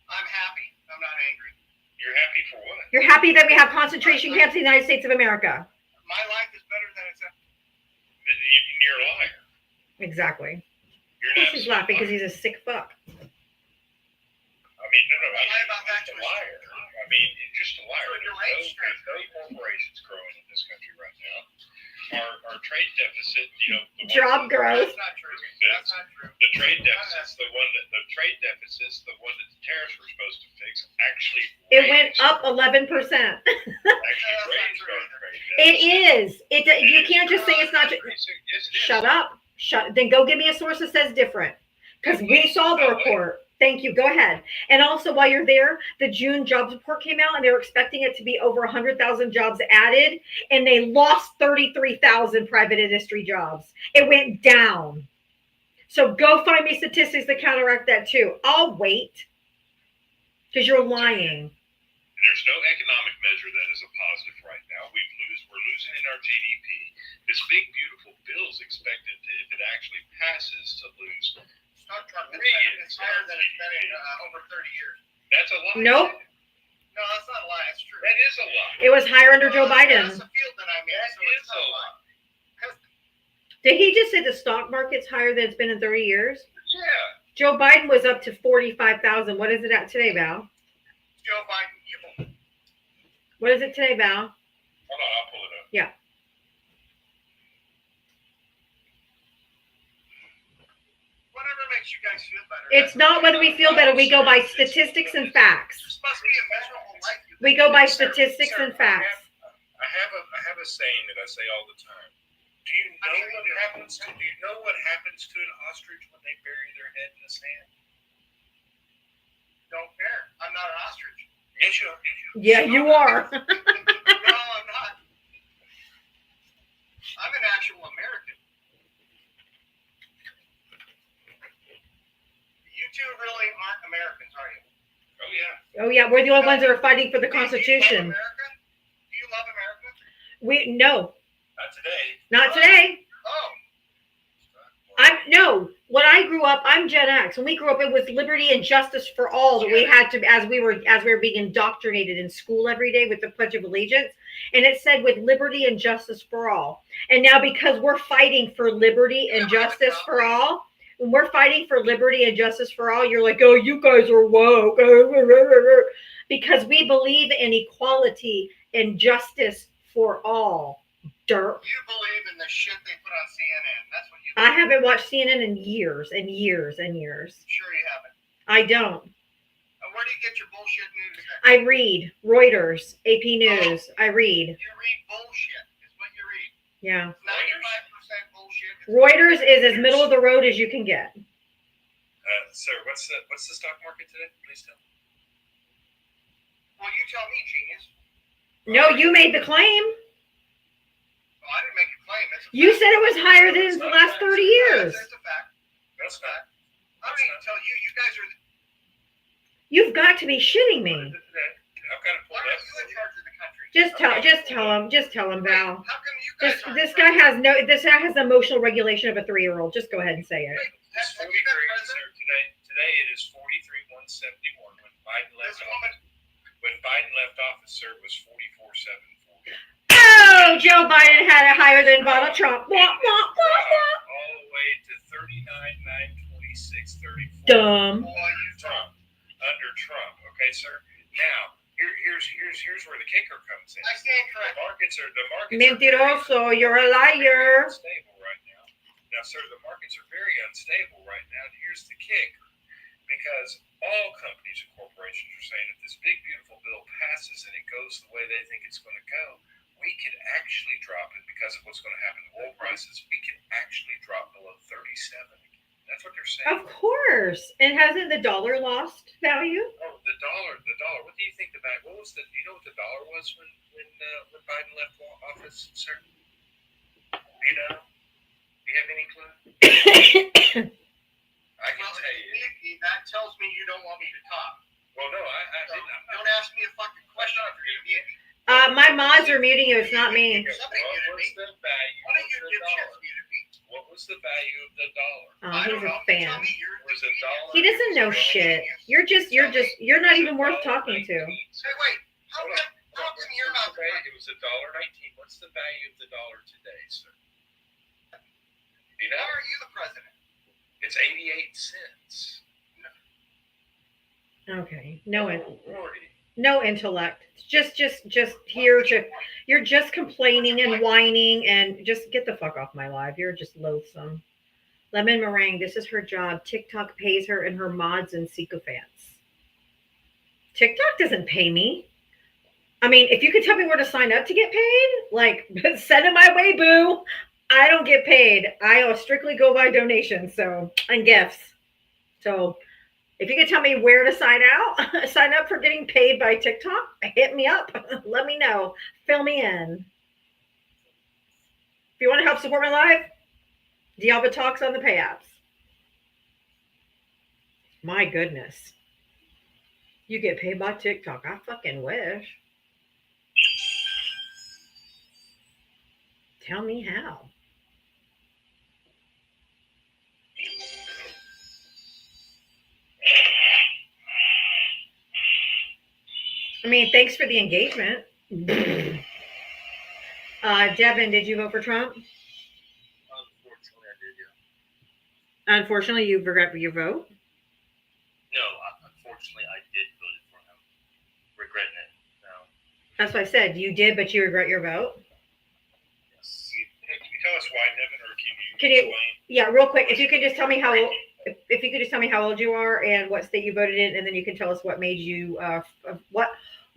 I'm happy. I'm not angry. You're happy for what? You're happy that we have concentration camps in the United States of America. My life is better than it's. You're a liar. Exactly. You're Of course an he's absolute laughing because liar. he's a sick fuck. I mean, no, Lie about that just a to liar. I mean, just a liar. So your There's age no corporations growing in this country right now. Our trade deficit, the one Job growth. That's not true. That's not true. The trade deficit's the one that the tariffs were supposed to fix. Actually, It went raised- up 11%. Actually, raised our trade It deficit. is. You can't just say it's not. Yes, it is. Shut up. Then go give me a source that says different. Because we saw the report. Thank you. Go ahead. And also, while you're there, the June jobs report came out, and they were expecting it to be over 100,000 jobs added, and they lost 33,000 private industry jobs. It went down. So go find me statistics that counteract that too. I'll wait because you're lying. There's no economic measure that is a positive right now. We're losing in our GDP. This big beautiful bill is expected to, if it actually passes, to lose. It's higher than it's been in over 30 years. That's a lie. Nope. No, that's not a lie. It's true. That is a lie. It was higher under Joe Biden. That's the field that I'm in. That So is it's not a a lie. Did he just say the stock market's higher than it's been in 30 years? Yeah. Joe Biden was up to 45,000. What is it at today, Val? Joe Biden, What is it today, Val? Hold on, I'll pull it up. Yeah. whatever makes you guys feel better. It's not whether we feel better. We go by statistics and facts. This must be a miserable life. We go by statistics and facts. I have a saying that I say all the time. Do you know what happens to an ostrich when they bury their head in the sand? Don't care. I'm not an ostrich. Yes, you are. Yeah, you are. No, I'm not. I'm an actual American. You two really aren't Americans, are you? Oh yeah. Oh yeah, we're the only ones that are fighting for the Do you love Constitution. America? Do you love America? No, Not today. not today. Oh, When I grew up, I'm Gen X. When we grew up, it was liberty and justice for all that we had to, as we were being indoctrinated in school every day with the Pledge of Allegiance, and it said with liberty and justice for all. And now because we're fighting for liberty and justice for all, when we're fighting for liberty and justice for all, you're like, oh, you guys are woke, because we believe in equality and justice for all. Dirt. you believe in the shit they put on CNN. That's what you I haven't watched CNN in years and years and years. Sure you haven't. I don't. Where do you get your bullshit news at? I read Reuters, AP News. I read. You read bullshit is what you read. Yeah. 95% bullshit. Reuters is as middle of the road as you can get. Sir, what's the stock market today? Please tell me. Well, you tell me, genius. No, you made the claim. Well, I didn't make a claim. It's a You fact. said it was higher than in the last 30 years. It's a fact. That's not. I don't even tell you. You guys are. You've got to be shitting me. I've got to pull Why it are up. you in charge of the country? Just tell him, Val. How come you guys aren't This in guy charge? this guy has the emotional regulation of a 3-year-old. Just go ahead and say it. Wait, It's have 43, you been sir. president? Today it is 43,171. When Biden This left woman. office, sir, it was 44,740. Oh, Joe Biden had it higher than Donald Trump. Wah, wah, wah, wah. All the way to 39,926.34. Dumb. Boy, you Trump, under Trump. Okay, sir. Now, here's where the kicker comes in. I stand corrected. The markets Mentiroso, you're a liar. unstable right now. Now, sir, the markets are very unstable right now. And here's the kicker. Because all companies and corporations are saying if this big, beautiful bill passes and it goes the way they think it's going to go, we could actually drop it because of what's going to happen to oil prices. We can actually drop below 37. That's what they're saying. Of course. And hasn't the dollar lost value? Oh, the dollar. What do you think the value? What was the? Do you know what the dollar was when Biden left office, sir? Do you know? Do you have any clue? I can Well, tell you. that tells me you don't want me to talk. Well, no, I So didn't. don't ask me a fucking question. My mods are muting you. It's not me. Somebody muted me. What's the value One of of you the dipshits dollar? muted me. What was the value of the dollar? Oh, I don't he's know. a You fan. tell me you're Was it dollar? He doesn't know shit. You're not even worth talking to. Say, wait. How come you're not the It was $1.19. What's the value of the dollar today, sir? You Why know, are you the president? it's 88 cents. Okay. 40. No intellect. Just here to, you're just complaining and whining and just get the fuck off my live. You're just loathsome. Lemon Meringue, this is her job. TikTok pays her and her mods and sycophants. TikTok doesn't pay me. I mean, if you could tell me where to sign up to get paid, like send it my way, boo. I don't get paid. I strictly go by donations, and gifts. So If you could tell me where to sign out, sign up for getting paid by TikTok, hit me up. Let me know. Fill me in. If you want to help support my life, Diavatalks on the pay apps. My goodness. You get paid by TikTok. I fucking wish. Tell me how. I mean, thanks for the engagement. Devin, did you vote for Trump? Unfortunately, I did, yeah. Unfortunately, you regret your vote. No, unfortunately, I did vote for him. Regretting it now. That's what I said. You did, but you regret your vote. Yes. Can you tell us why, Devin, or Can you- explain? Yeah, real quick. If you could just tell me how old, if you could just tell me how old you are and what state you voted in, and then you can tell us what made you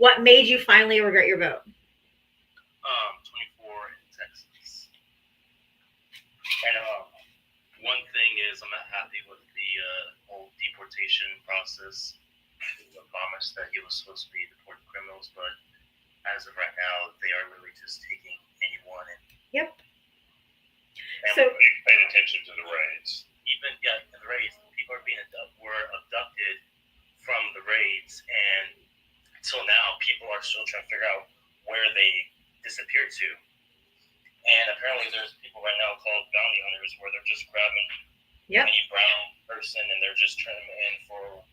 what made you finally regret your vote. 24 in Texas. And one thing is, I'm not happy with the whole deportation process. The promise that he was supposed to be deporting criminals, but as of right now, they are really just taking anyone. And Yep. and So- We paid attention to the raids. even in the raids, people are being abducted from the raids, and until now, people are still trying to figure out where they disappeared to. And apparently, there's people right now called bounty hunters, where they're just grabbing Yep. any brown person, and they're just turning them in for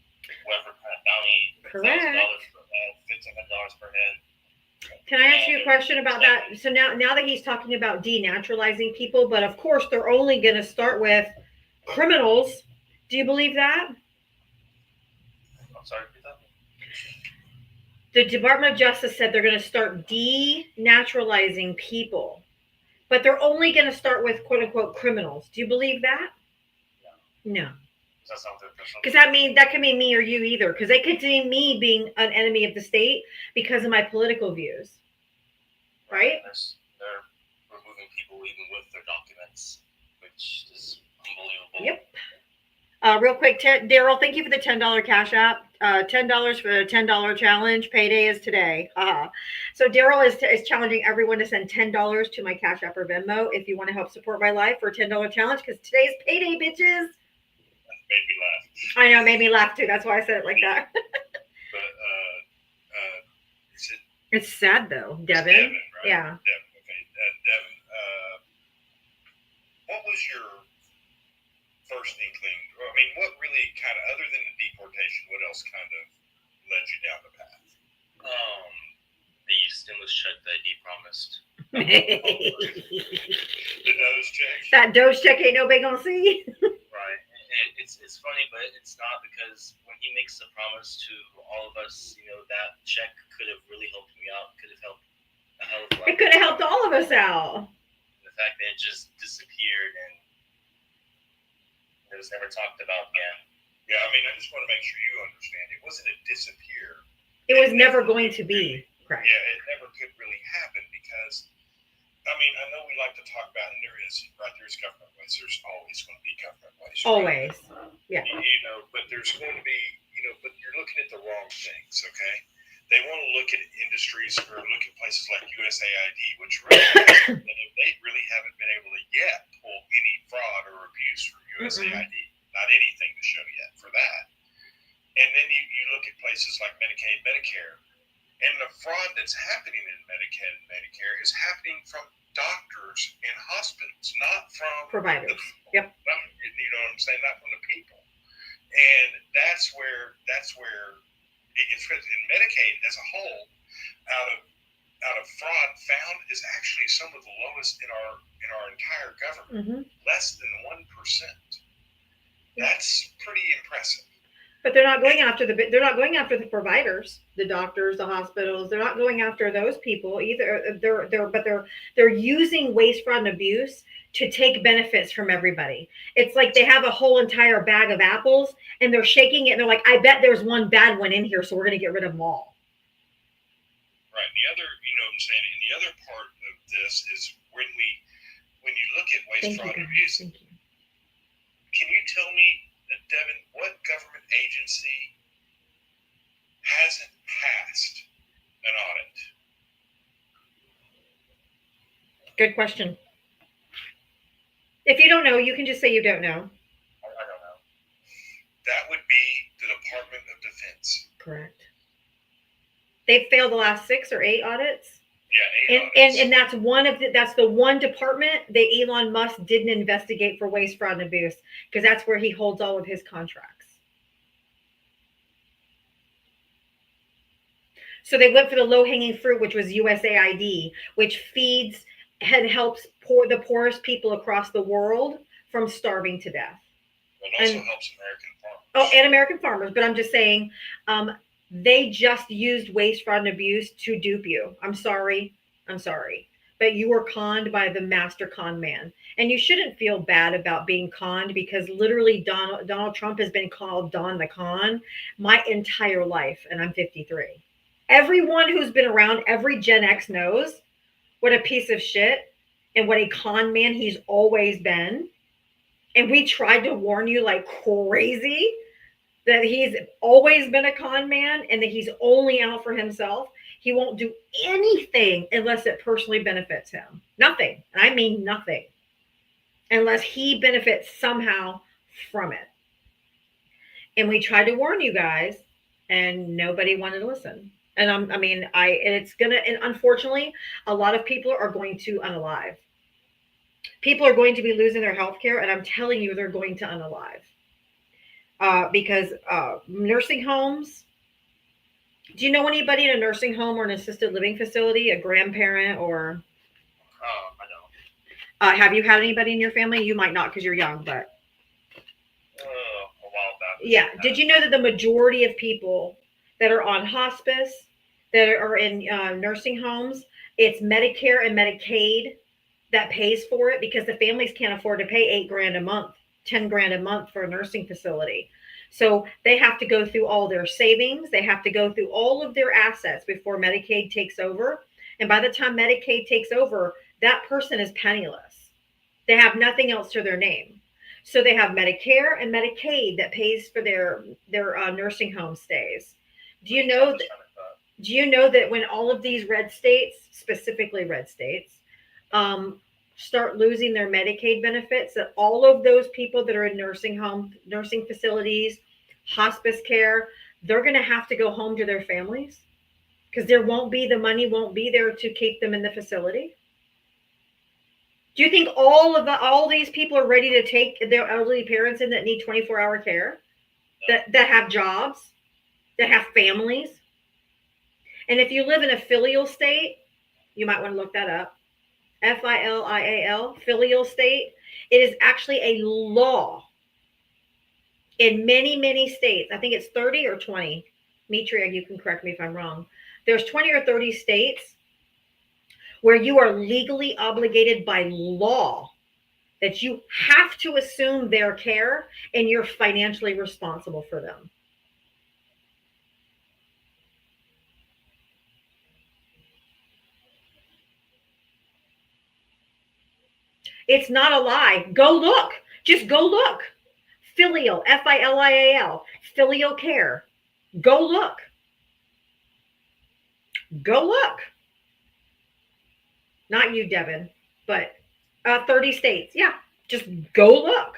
whatever kind of bounty. Correct. $1,000 per head, $1,500 per head. Can I ask you a question about that? So now that he's talking about denaturalizing people, but of course they're only going to start with criminals. Do you believe that? I'm sorry, repeat that. The Department of Justice said they're going to start denaturalizing people, but they're only going to start with quote unquote criminals. Do you believe that? No. That's not the official. Because that could mean me or you either. Because they could deem me being an enemy of the state because of my political views. Right? They're removing people even with their documents, which is unbelievable. Yep. Real quick, Daryl, thank you for the $10 cash app. $10 for the $10 challenge. Payday is today. So Daryl is challenging everyone to send $10 to my cash app or Venmo if you want to help support my life for a $10 challenge. Because today's payday, bitches. Made me laugh. I know, it made me laugh too. That's why I said it like that. But is it It's sad though, Devin. Devin, right? Yeah. Devin. Okay. Devin, what was your first inkling? I mean, what really kind of, other than the deportation, what else kind of led you down the path? The stimulus check that he promised. The nose check. That Doge check ain't nobody gonna see. Right. And it's funny, but it's not, because when he makes a promise to all of us, that check could have really helped me out. Could have helped a hell of a lot. It could have helped all of us out. The fact that it just disappeared and it was never talked about again. Yeah, I mean, I just want to make sure you understand. It wasn't a disappear. It was never going to be. Correct. Yeah, it never could really happen because, I mean, I know we like to talk about, and there's government ways. There's always going to be government ways. Right? Always. Yeah. But there's going to be, but you're looking at the wrong things, okay? They want to look at industries or look at places like USAID, which really, they really haven't been able to yet pull any fraud or abuse from USAID. Not anything to show yet for that. And then you look at places like Medicaid, Medicare, and the fraud that's happening in Medicaid and Medicare is happening from doctors and hospitals, not from Providers. Yep. You know what I'm saying? Not from the people. And that's where it gets fixed. And Medicaid as a whole, out of fraud found, is actually some of the lowest in our entire government. Less than 1%. That's pretty impressive. But they're not going after the providers, the doctors, the hospitals. They're not going after those people either. They're using waste, fraud, and abuse to take benefits from everybody. It's like they have a whole entire bag of apples and they're shaking it and they're like, I bet there's one bad one in here, so we're going to get rid of them all. Right. The other, you know what I'm saying, and the other part of this is when you look at waste, fraud, and abuse, can you tell me that Devin, what government agency hasn't passed an audit? Good question. If you don't know, you can just say you don't know. I don't know. That would be the Department of Defense. Correct. They've failed the last 6 or 8 audits. Yeah, And that's that's the one department that Elon Musk didn't investigate for waste, fraud, and abuse, because that's where he holds all of his contracts. So they went for the low-hanging fruit, which was USAID, which feeds and helps the poorest people across the world from starving to death. It also And- helps American farmers. Oh, and American farmers, but I'm just saying, they just used waste, fraud, and abuse to dupe you. I'm sorry. But you were conned by the master con man. And you shouldn't feel bad about being conned, because literally Donald Trump has been called Don the Con my entire life, and I'm 53. Everyone who's been around, every Gen X knows what a piece of shit and what a con man he's always been. And we tried to warn you like crazy that he's always been a con man and that he's only out for himself. He won't do anything unless it personally benefits him. Nothing. And I mean nothing. Unless he benefits somehow from it. And we tried to warn you guys, and nobody wanted to listen. And and unfortunately, a lot of people are going to unalive. People are going to be losing their health care, and I'm telling you, they're going to unalive. Because nursing homes, do you know anybody in a nursing home or an assisted living facility, a grandparent, or I don't. have you had anybody in your family? You might not because you're young, but A while back. yeah. Did you know that the majority of people that are on hospice, that are in nursing homes, it's Medicare and Medicaid that pays for it, because the families can't afford to pay $8,000 a month, $10,000 a month for a nursing facility. So they have to go through all their savings. They have to go through all of their assets before Medicaid takes over. And by the time Medicaid takes over, that person is penniless. They have nothing else to their name. So they have Medicare and Medicaid that pays for their nursing home stays. Do you know that when all of these red states, specifically red states, start losing their Medicaid benefits, that all of those people that are in nursing facilities, hospice care, they're going to have to go home to their families, because the money won't be there to keep them in the facility. Do you think all these people are ready to take their elderly parents in that need 24-hour care, that have jobs, that have families? And if you live in a filial state, you might want to look that up. FILIAL, filial state. It is actually a law in many, many states. I think it's 30 or 20. Mitria, you can correct me if I'm wrong. There's 20 or 30 states where you are legally obligated by law that you have to assume their care, and you're financially responsible for them. It's not a lie. Go look. Just go look. Filial, FILIAL, filial care. Go look. Go look. Not you, Devin, but 30 states. Yeah, just go look.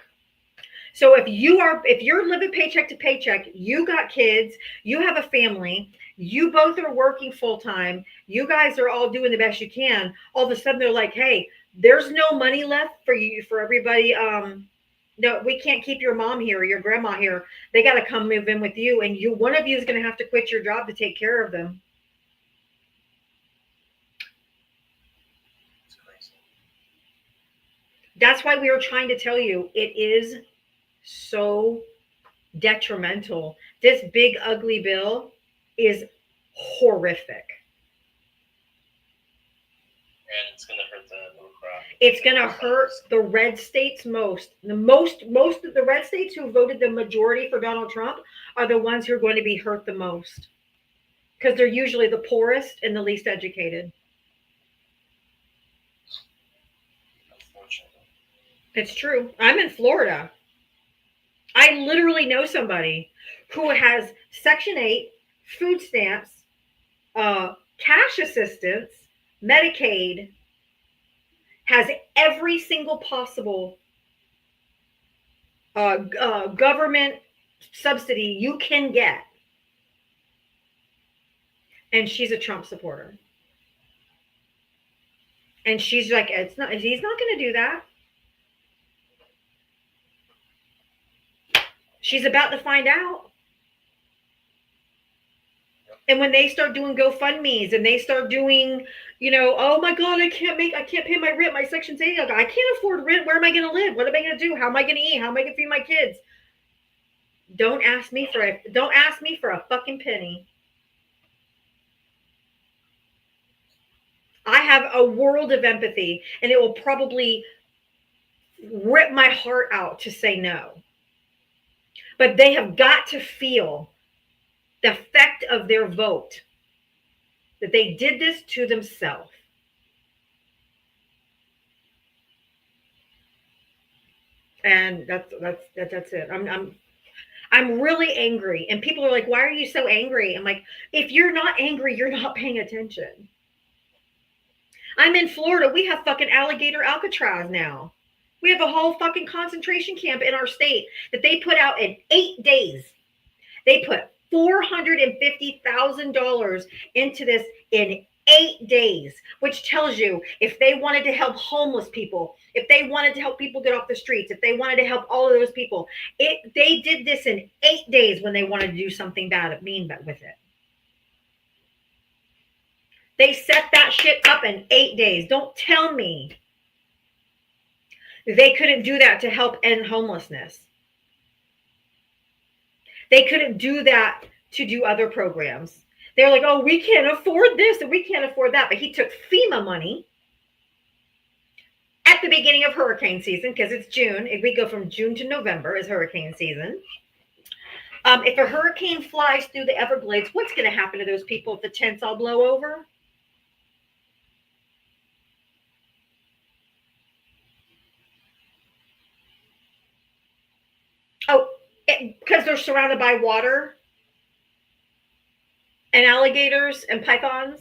So if you're living paycheck to paycheck, you got kids, you have a family, you both are working full time, you guys are all doing the best you can. All of a sudden they're like, hey, there's no money left for everybody. No, we can't keep your mom here or your grandma here. They got to come move in with you, and one of you is going to have to quit your job to take care of them. That's why we were trying to tell you, it is so detrimental. This big ugly bill is horrific. And it's going to hurt the little crowd. It's going to hurt the red states most. Most of the red states who voted the majority for Donald Trump are the ones who are going to be hurt the most, because they're usually the poorest and the least educated. Unfortunately. It's true. I'm in Florida. I literally know somebody who has Section 8, food stamps, cash assistance, Medicaid, has every single possible government subsidy you can get. And she's a Trump supporter. And she's like, he's not going to do that. She's about to find out. And when they start doing GoFundMe's and they start doing, oh my God, I can't pay my rent, my Section 8, I can't afford rent. Where am I going to live? What am I going to do? How am I going to eat? How am I going to feed my kids? Don't ask me for a fucking penny. I have a world of empathy, and it will probably rip my heart out to say no. But they have got to feel the effect of their vote, that they did this to themselves. And that's it. I'm really angry, and people are like, "Why are you so angry?" I'm like, if you're not angry, you're not paying attention. I'm in Florida. We have fucking alligator Alcatraz now. We have a whole fucking concentration camp in our state that they put out in 8 days. They put $450,000 into this in 8 days, which tells you if they wanted to help homeless people, if they wanted to help people get off the streets, if they wanted to help all of those people, they did this in 8 days when they wanted to do something mean with it. They set that shit up in 8 days. Don't tell me they couldn't do that to help end homelessness. They couldn't do that to do other programs. They're like, oh, we can't afford this and we can't afford that. But he took FEMA money at the beginning of hurricane season, because it's June. If we go from June to November is hurricane season. If a hurricane flies through the Everglades, what's going to happen to those people if the tents all blow over? Oh, because they're surrounded by water and alligators and pythons.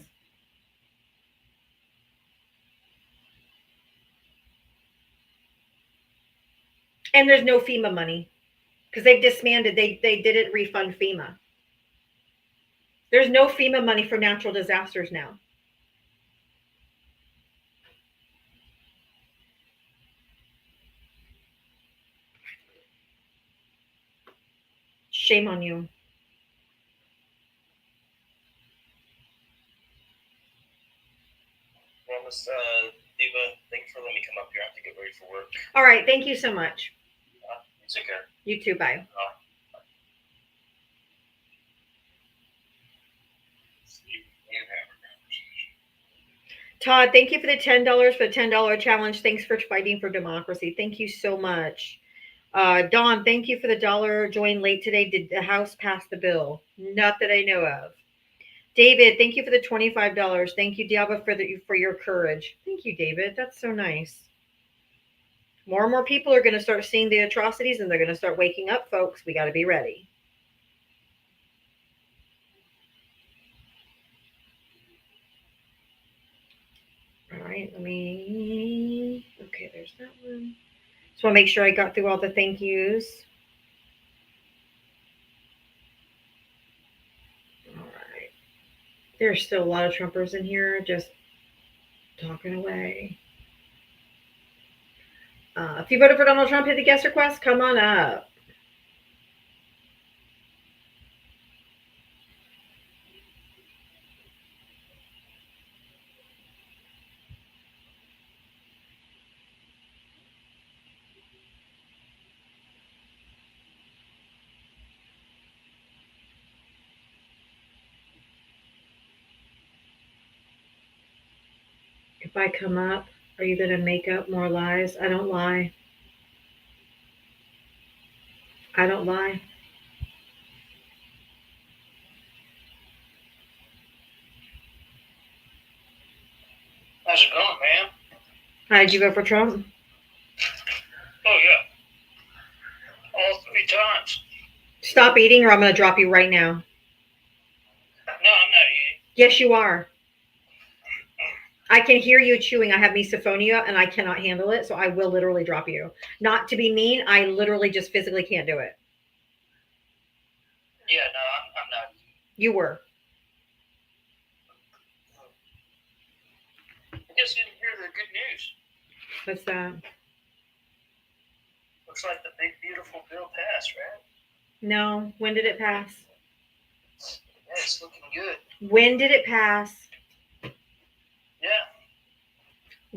And there's no FEMA money because they've disbanded. They didn't refund FEMA. There's no FEMA money for natural disasters now. Shame on you. Well, Miss Diva, thanks for letting me come up here. I have to get ready for work. All right. Thank you so much. You take care. You too. Bye. Todd, thank you for the $10 for the $10 challenge. Thanks for fighting for democracy. Thank you so much. Dawn, thank you for the $1. Joined late today. Did the House pass the bill? Not that I know of. David, thank you for the $25. Thank you, Diava, for your courage. Thank you, David. That's so nice. More and more people are going to start seeing the atrocities, and they're going to start waking up, folks. We got to be ready. All right, okay, there's that one. Just want to make sure I got through all the thank yous. All right. There's still a lot of Trumpers in here just talking away. If you voted for Donald Trump, hit the guest request. Come on up. If I come up, are you going to make up more lies? I don't lie. I don't lie. How's it going, man? How did you vote for Trump? Oh, yeah. All 3 times. Stop eating or I'm going to drop you right now. No, I'm not eating. Yes, you are. I can hear you chewing. I have misophonia and I cannot handle it, so I will literally drop you. Not to be mean, I literally just physically can't do it. Yeah, no, I'm not. You were. I guess you didn't hear the good news. What's that? Looks like the big beautiful bill passed, right? No. When did it pass? Yeah, it's looking good. When did it pass? Yeah,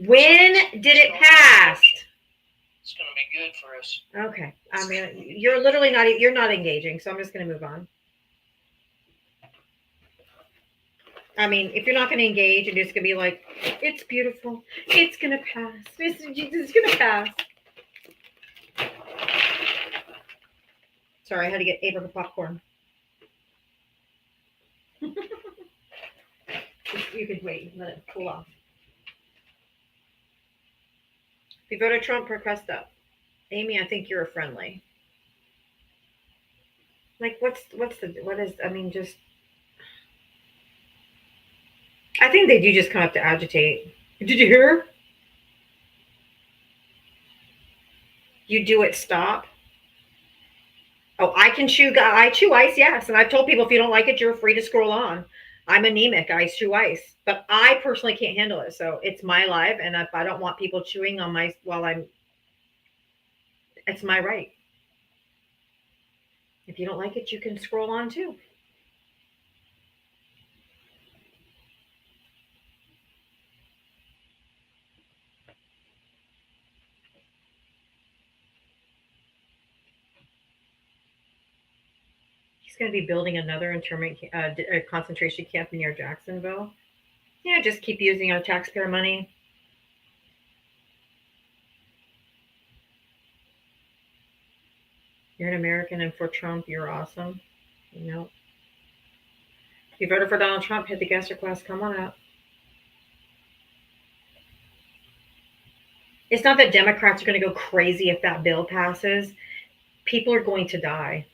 When did it pass? it's gonna be good for us. Okay. I mean, you're literally not, you're not engaging, so I'm just going to move on. I mean, if you're not going to engage and just going to be like, it's beautiful, it's going to pass, it's going to pass. Sorry, I had to get Ava popcorn. You could wait, let it cool off. If you voted Trump, press up. Amy, I think you're a friendly. Like, I mean, just, I think they do just come up to agitate. Did you hear? You do it, stop. Oh, I chew ice, yes. And I've told people if you don't like it, you're free to scroll on. I'm anemic, I chew ice. But I personally can't handle it. So it's my life. And if I don't want people chewing on my, it's my right. If you don't like it, you can scroll on too. He's going to be building another internment concentration camp near Jacksonville. Yeah, just keep using our taxpayer money. You're an American, and for Trump, you're awesome. No. If you voted for Donald Trump, hit the guest request. Come on up. It's not that Democrats are going to go crazy if that bill passes. People are going to die.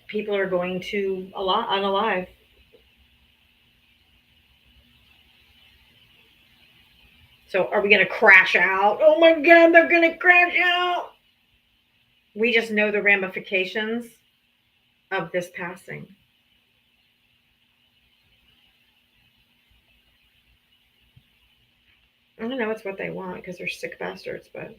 People are going to unalive. So are we going to crash out? Oh my God, they're going to crash out. We just know the ramifications of this passing. I don't know it's what they want because they're sick bastards, but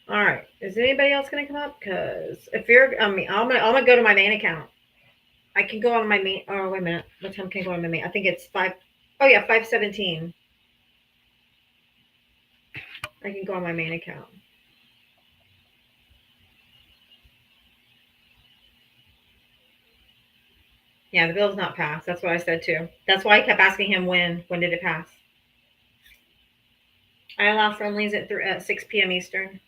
all right. Is anybody else gonna come up? Because if you're, I mean, I'm gonna go to my main account. I can go on my main. Oh wait a minute. What time can I go on my main? I think it's 5. Oh yeah, 5:17. I can go on my main account. Yeah, the bill's not passed. That's what I said too. That's why I kept asking him when. When did it pass? I allow friendlies at 6 p.m. Eastern.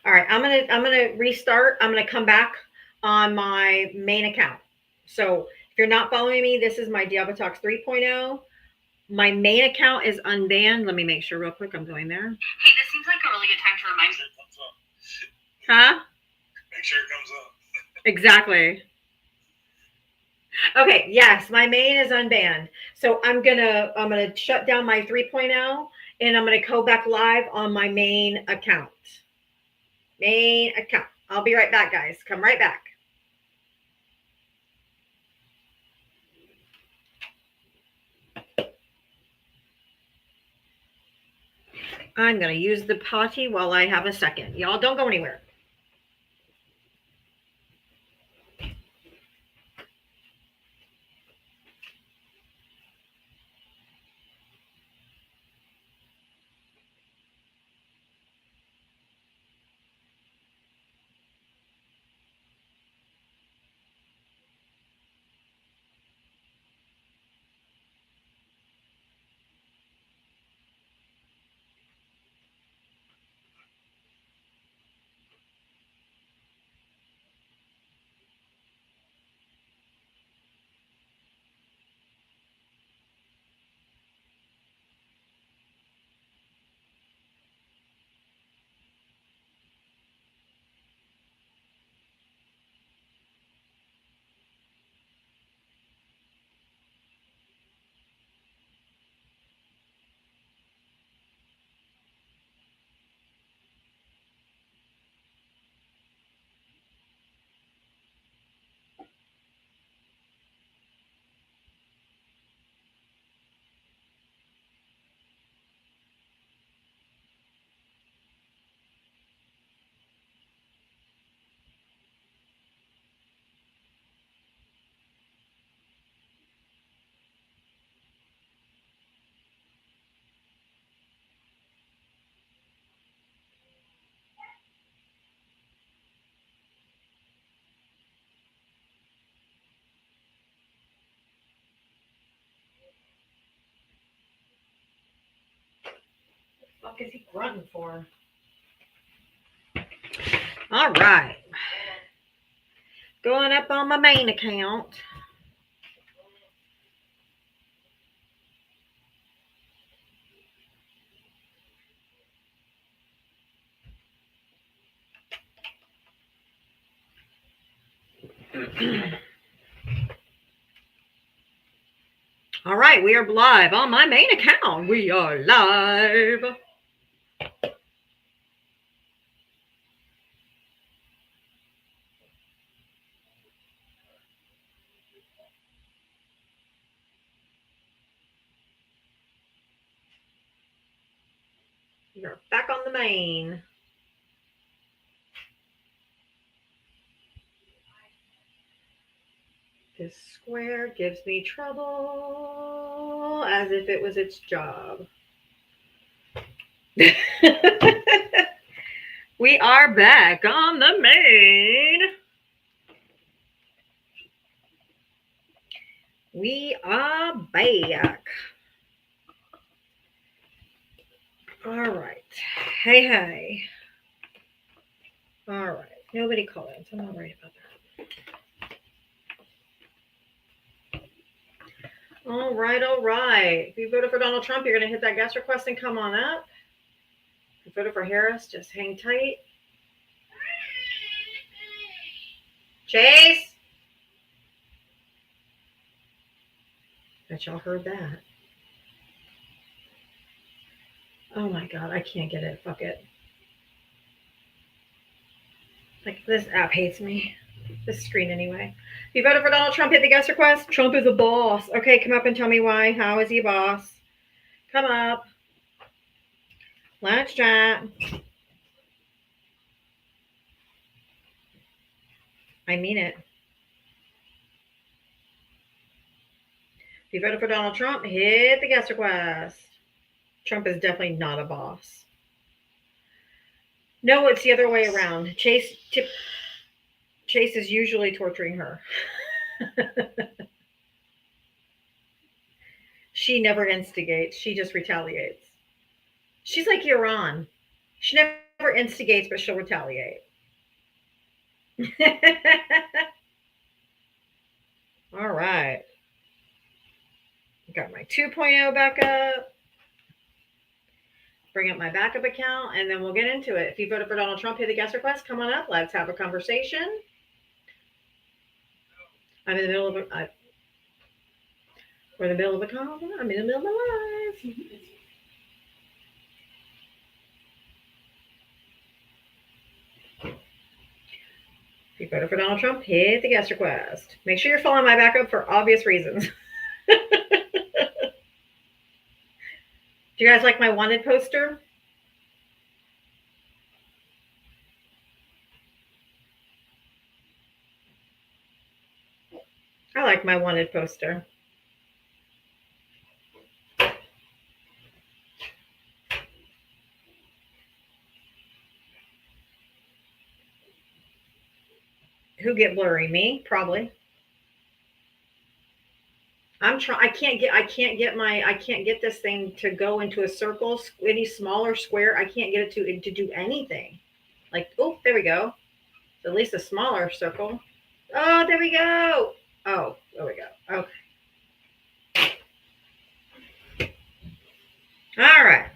All right, I'm gonna restart. I'm gonna come back on my main account. So if you're not following me, this is my Diavatalks 3.0. My main account is unbanned. Let me make sure real quick. I'm going there. Hey, this seems like a really good time to remind Make sure it comes up. Huh? Make sure it comes up. Exactly. Okay, yes, my main is unbanned. So I'm gonna shut down my 3.0 and I'm gonna go back live on my main account. Main account. I'll be right back, guys. Come right back. I'm gonna use the potty while I have a second. Y'all don't go anywhere. fuck is he grunting for? All right. Going up on my main account. All right, we are live on my main account. We are live. We are back on the main. This square gives me trouble as if it was its job. We are back on the main. We are back. All right. Hey. All right. Nobody call in, so I'm not worried about that. All right. If you voted for Donald Trump, you're going to hit that guest request and come on up. If you voted for Harris, just hang tight. Chase? Bet y'all heard that. Oh my God, I can't get it. Fuck it. Like, this app hates me. This screen anyway. If you voted for Donald Trump, hit the guest request. Trump is a boss. Okay, come up and tell me why. How is he a boss? Come up. Let's chat. I mean it. If you voted for Donald Trump, hit the guest request. Trump is definitely not a boss. No, it's the other way around. Chase is usually torturing her. She never instigates. She just retaliates. She's like Iran. She never instigates, but she'll retaliate. All right. Got my 2.0 back up. Bring up my backup account, and then we'll get into it. If you voted for Donald Trump, hit the guest request. Come on up. Let's have a conversation. I'm in the middle of we're in the middle of a call. I'm in the middle of my life. If you voted for Donald Trump, hit the guest request. Make sure you're following my backup for obvious reasons. Do you guys like my wanted poster? I like my wanted poster. Who get blurry? Me? Probably. I can't get this thing to go into a circle, any smaller square. I can't get it to do anything. Like, oh, there we go. At least a smaller circle. Oh, there we go. Oh, there we go. Okay. All right.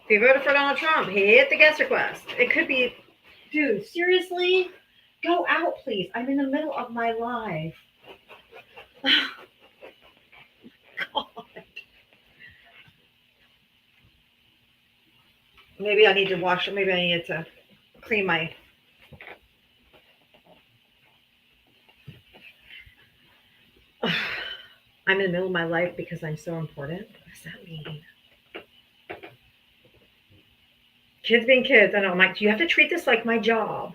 If you voted for Donald Trump, hit the guest request. It could be, dude, seriously? Go out, please. I'm in the middle of my live. God. Maybe I need to wash it. Maybe I need to clean my. I'm in the middle of my life because I'm so important. What does that mean? Kids being kids. I know. I'm like, you have to treat this like my job.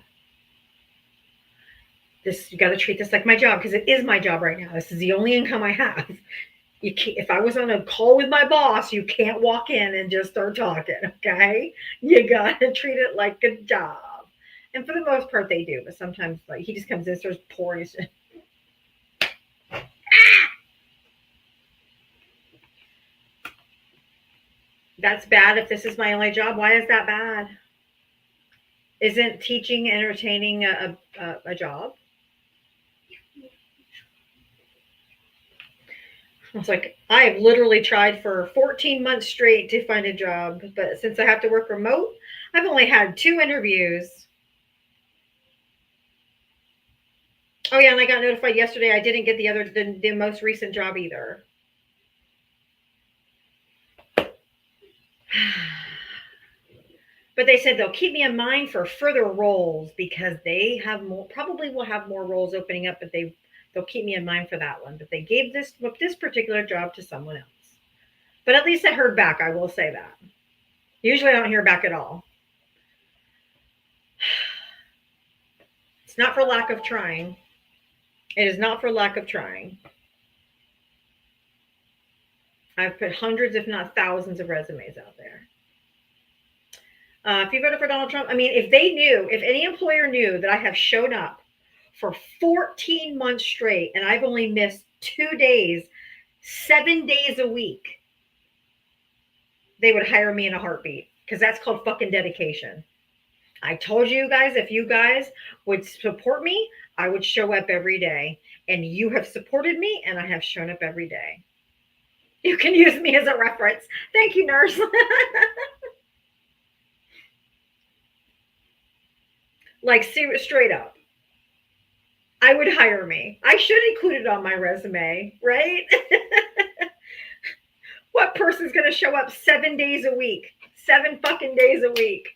You got to treat this like my job because it is my job right now. This is the only income I have. You can't, if I was on a call with my boss, you can't walk in and just start talking, okay? You got to treat it like a job. And for the most part, they do. But sometimes, like, he just comes in and starts pouring his... That's bad if this is my only job. Why is that bad? Isn't teaching, entertaining a job? I was like, I have literally tried for 14 months straight to find a job, but since I have to work remote, I've only had 2 interviews. Oh yeah, and I got notified yesterday I didn't get the most recent job either. But they said they'll keep me in mind for further roles because they have more, probably will have more roles opening up, but they'll keep me in mind for that one. But they gave this particular job to someone else. But at least I heard back, I will say that. Usually I don't hear back at all. It's not for lack of trying. It is not for lack of trying. I've put hundreds, if not thousands, of resumes out there. If you voted for Donald Trump, I mean, if any employer knew that I have shown up for 14 months straight and I've only missed 2 days, 7 days a week, they would hire me in a heartbeat because that's called fucking dedication. I told you guys, if you guys would support me, I would show up every day. And you have supported me, and I have shown up every day. You can use me as a reference. Thank you, nurse. Like, straight up. I would hire me. I should include it on my resume, right? What person's going to show up 7 days a week? 7 fucking days a week.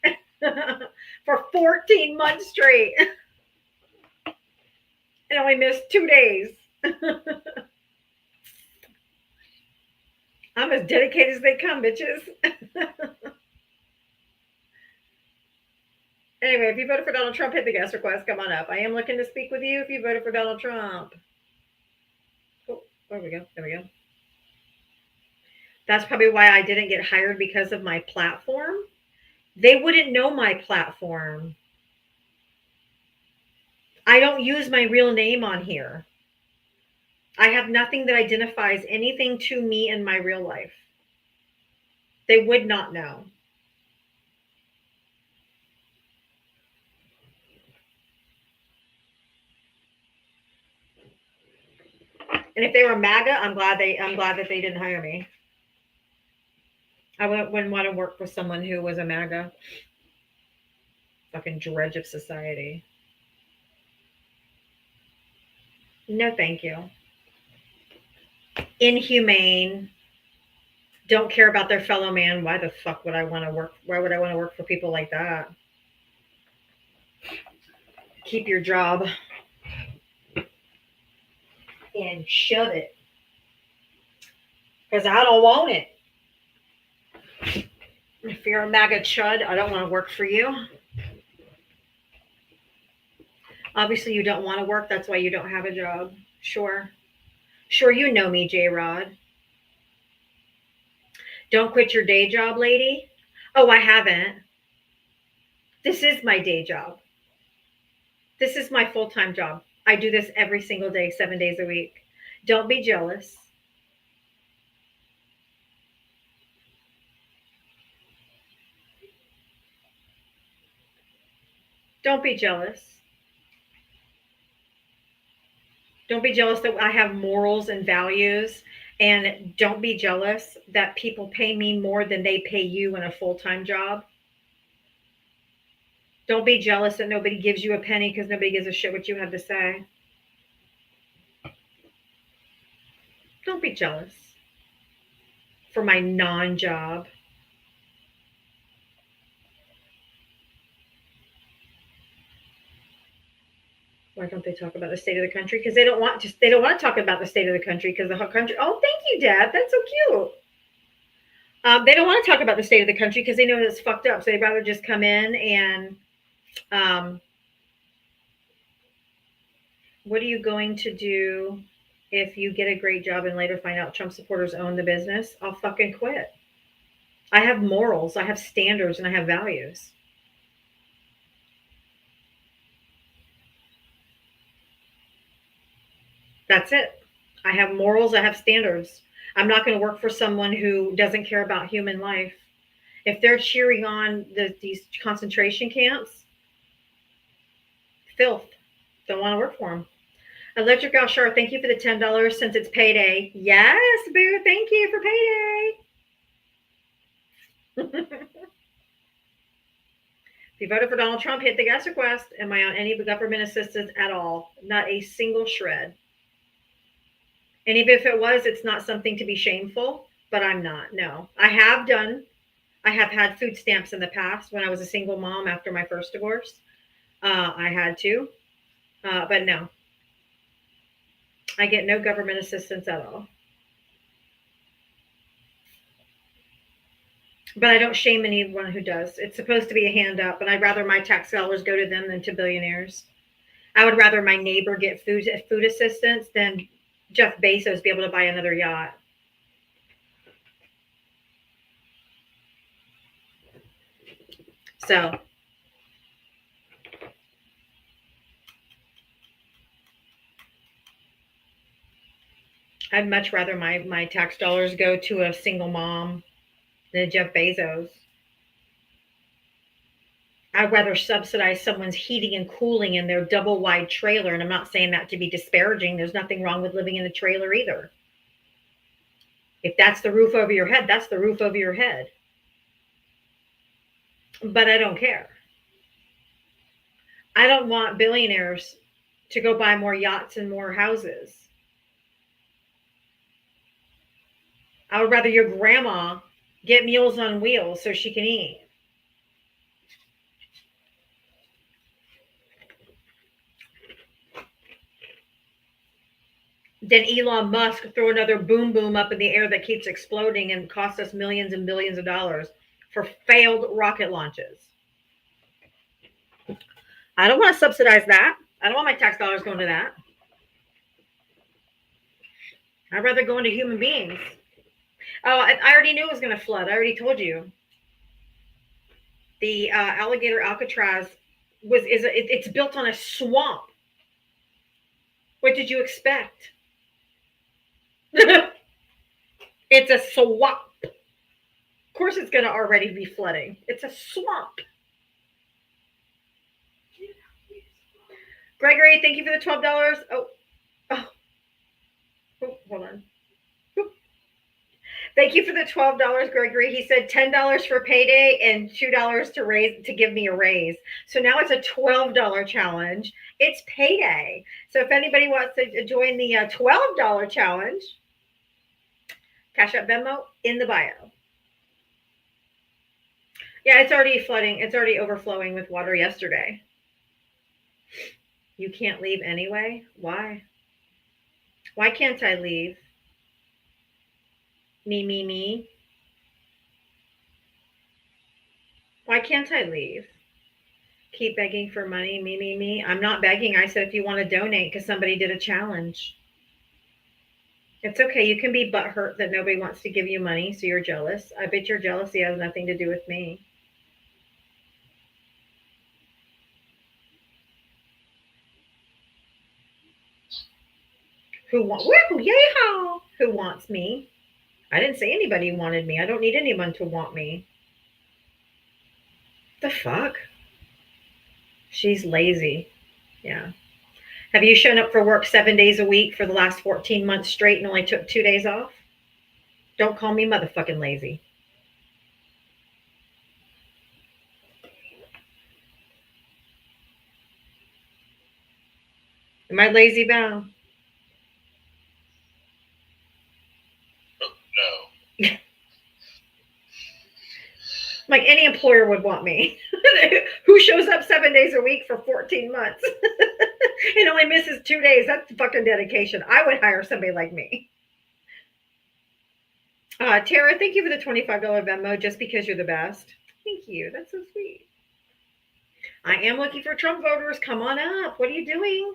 For 14 months straight. And only missed 2 days. I'm as dedicated as they come, bitches. Anyway, if you voted for Donald Trump, hit the guest request. Come on up. I am looking to speak with you if you voted for Donald Trump. Oh, there we go. There we go. That's probably why I didn't get hired, because of my platform. They wouldn't know my platform. I don't use my real name on here. I have nothing that identifies anything to me in my real life. They would not know. And if they were MAGA, I'm glad that they didn't hire me. I wouldn't want to work for someone who was a MAGA. Fucking dredge of society. No, thank you. Inhumane. Don't care about their fellow man. Why the fuck would I want to work? Why would I want to work for people like that? Keep your job and shove it. Because I don't want it. If you're a MAGA chud, I don't want to work for you. Obviously, you don't want to work. That's why you don't have a job. Sure. Sure, you know me, J-Rod. Don't quit your day job, lady. Oh, I haven't. This is my day job. This is my full-time job. I do this every single day, 7 days a week. Don't be jealous. Don't be jealous. Don't be jealous that I have morals and values. And don't be jealous that people pay me more than they pay you in a full-time job. Don't be jealous that nobody gives you a penny because nobody gives a shit what you have to say. Don't be jealous for my non-job. Why don't they talk about the state of the country? Because they don't want to talk about the state of the country because the whole country. Oh, thank you, Dad. That's so cute. They don't want to talk about the state of the country because they know it's fucked up. So they'd rather just come in and, what are you going to do if you get a great job and later find out Trump supporters own the business? I'll fucking quit. I have morals, I have standards, and I have values. That's it. I have morals, I have standards. I'm not going to work for someone who doesn't care about human life. If they're cheering on these concentration camps, filth. Don't want to work for them. Electric Alshar, thank you for the $10 since it's payday. Yes, boo. Thank you for payday. If you voted for Donald Trump, hit the guest request. Am I on any government assistance at all? Not a single shred. And even if it was, it's not something to be shameful, but I'm not. No. I have had food stamps in the past when I was a single mom after my first divorce. I had to, but no. I get no government assistance at all. But I don't shame anyone who does. It's supposed to be a hand up, and I'd rather my tax dollars go to them than to billionaires. I would rather my neighbor get food assistance than Jeff Bezos be able to buy another yacht. So I'd much rather my tax dollars go to a single mom than Jeff Bezos. I'd rather subsidize someone's heating and cooling in their double wide trailer. And I'm not saying that to be disparaging. There's nothing wrong with living in a trailer either. If that's the roof over your head, that's the roof over your head. But I don't care. I don't want billionaires to go buy more yachts and more houses. I would rather your grandma get Meals on Wheels so she can eat. Then Elon Musk throw another boom boom up in the air that keeps exploding and costs us millions and billions of dollars for failed rocket launches. I don't want to subsidize that. I don't want my tax dollars going to that. I'd rather go into human beings. Oh, I already knew it was going to flood. I already told you. The alligator Alcatraz it's built on a swamp. What did you expect? It's a swamp. Of course it's going to already be flooding. It's a swamp. Gregory, thank you for the $12. Oh, hold on. Thank you for the $12, Gregory. He said $10 for payday and $2 to give me a raise. So now it's a $12 challenge. It's payday. So if anybody wants to join the $12 challenge, Cash App Venmo in the bio. Yeah, it's already flooding. It's already overflowing with water yesterday. You can't leave anyway? Why? Why can't I leave? Me. Why can't I leave? Keep begging for money, me. I'm not begging. I said if you want to donate because somebody did a challenge. It's okay. You can be butthurt that nobody wants to give you money, so you're jealous. I bet your jealousy has nothing to do with me. Who wants me? I didn't say anybody wanted me. I don't need anyone to want me. The fuck? She's lazy. Yeah. Have you shown up for work 7 days a week for the last 14 months straight and only took 2 days off? Don't call me motherfucking lazy. Am I lazy, Val? No. Like any employer would want me. Who shows up 7 days a week for 14 months and only misses 2 days? That's fucking dedication. I would hire somebody like me. Tara, thank you for the $25 Venmo just because you're the best. Thank you. That's so sweet. I am looking for Trump voters. Come on up. What are you doing?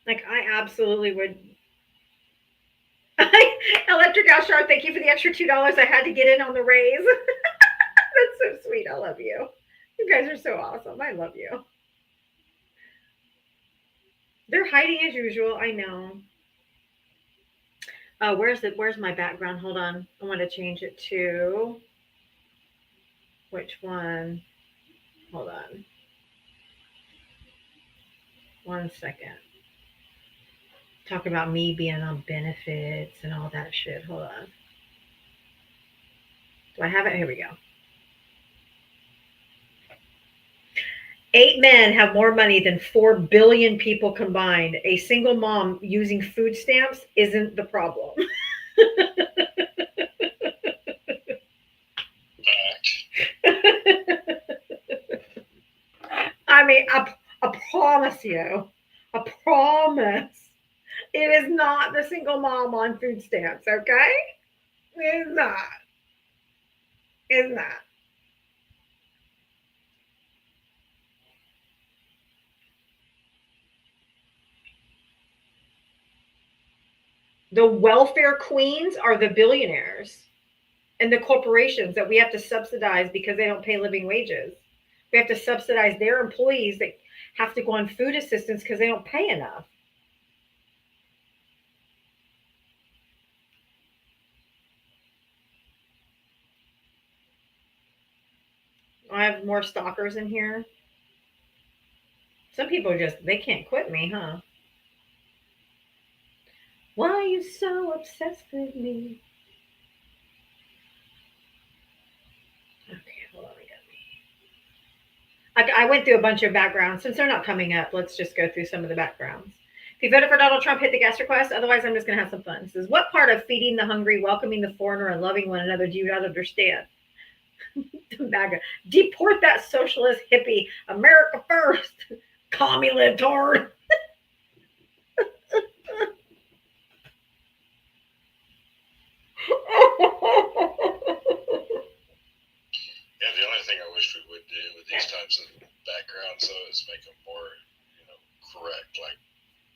Like, I absolutely would. Electric Alshar, thank you for the extra $2. I had to get in on the raise. That's so sweet. I love you. You guys are so awesome. I love you. They're hiding as usual. I know. Oh, where's my background? Hold on. I want to change it to which one? Hold on. 1 second. Talk about me being on benefits and all that shit. Hold on. Do I have it? Here we go. 8 men have more money than 4 billion people combined. A single mom using food stamps isn't the problem. I mean, I promise you, I promise, it is not the single mom on food stamps, okay? It's not. It's not. The welfare queens are the billionaires and the corporations that we have to subsidize because they don't pay living wages. We have to subsidize their employees that have to go on food assistance because they don't pay enough. I have more stalkers in here. Some people they can't quit me, huh? Why are you so obsessed with me? Okay, hold on. I went through a bunch of backgrounds. Since they're not coming up, let's just go through some of the backgrounds. If you voted for Donald Trump, hit the guest request. Otherwise, I'm just going to have some fun. It says, what part of feeding the hungry, welcoming the foreigner, and loving one another do you not understand? MAGA. Deport that socialist hippie. America first. Commie libtard. Yeah, the only thing I wish we would do with these types of backgrounds, though, is make them more, correct. Like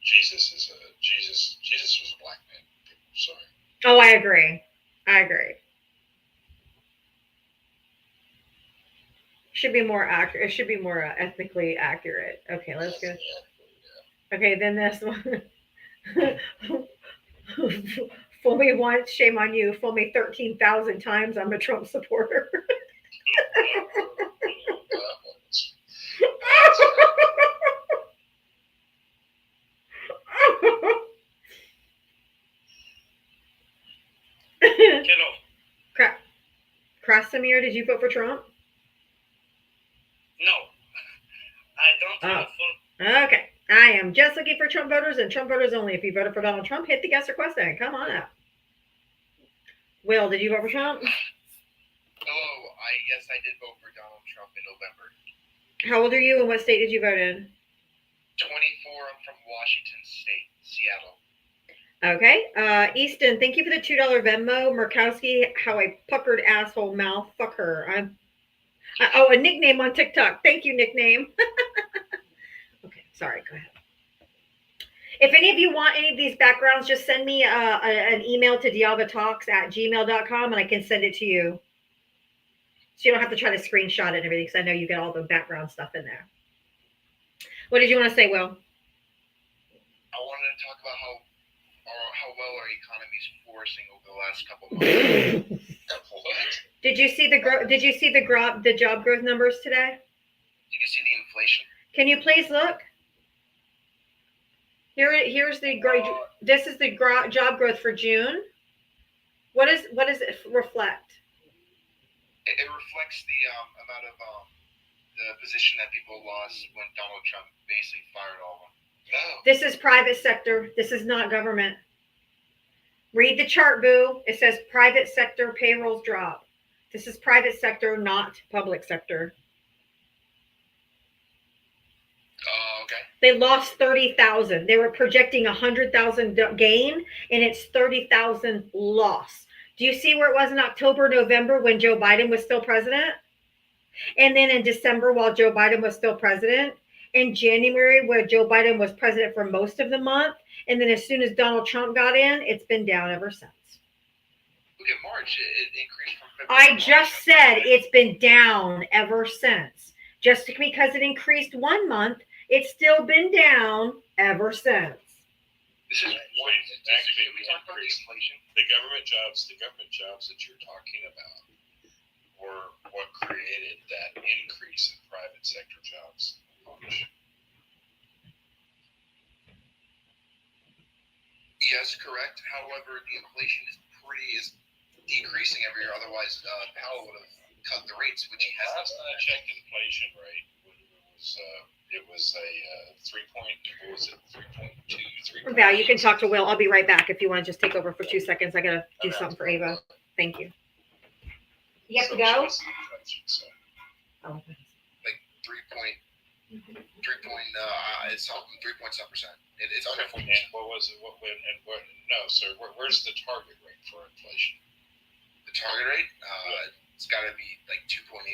Jesus was a black man. People, sorry. Oh, I agree. Should be more accurate. It should be more ethnically accurate. Okay, let's go. Okay, then this one. Fool me once, shame on you. Fool me 13,000 times, I'm a Trump supporter. Krasimir, did you vote for Trump? No, I don't have a full. Okay. I am just looking for Trump voters and Trump voters only. If you voted for Donald Trump, hit the guest request and come on up. Will, did you vote for Trump? Hello, yes, I did vote for Donald Trump in November. How old are you and what state did you vote in? 24, I'm from Washington State, Seattle. Okay. Easton, thank you for the $2 Venmo. Murkowski, how a puckered asshole mouth. Fuck her. A nickname on TikTok. Thank you, nickname. Okay, sorry. Go ahead. If any of you want any of these backgrounds, just send me an email to diavatalks@gmail.com and I can send it to you. So you don't have to try to screenshot it and everything because I know you get all the background stuff in there. What did you want to say, Will? I wanted to talk about how well our economy is flourishing over the last couple months. What? Did you see the job growth numbers today? Did you see the inflation? Can you please look? Here's the this is the job growth for June. What does it reflect? It reflects the amount of the position that people lost when Donald Trump basically fired all of them. Oh. This is private sector. This is not government. Read the chart, boo. It says private sector payrolls drop. This is private sector, not public sector. Okay. They lost 30,000. They were projecting 100,000 gain, and it's 30,000 loss. Do you see where it was in October, November when Joe Biden was still president? And then in December while Joe Biden was still president? In January where Joe Biden was president for most of the month? And then as soon as Donald Trump got in, it's been down ever since. Look at March. It increased from February. I just said it's been down ever since. Just because it increased 1 month, it's still been down ever since. This is one statistic. Can we talk about the inflation? The government jobs that you're talking about were what created that increase in private sector jobs. Yes, correct. However, the inflation is decreasing every year. Otherwise, Powell would have cut the rates, which he hasn't. Last time I checked inflation rate, it was a 3.2. Val, you can talk to Will. I'll be right back if you want to just take over for 2 seconds. I gotta do something for Ava. Thank you. You have to go? Oh. Like 3.3 it's something 3.7%. It's under 4%. What was it? No, sir. Where's the target rate for inflation? The target rate, it's got to be like 2.8%.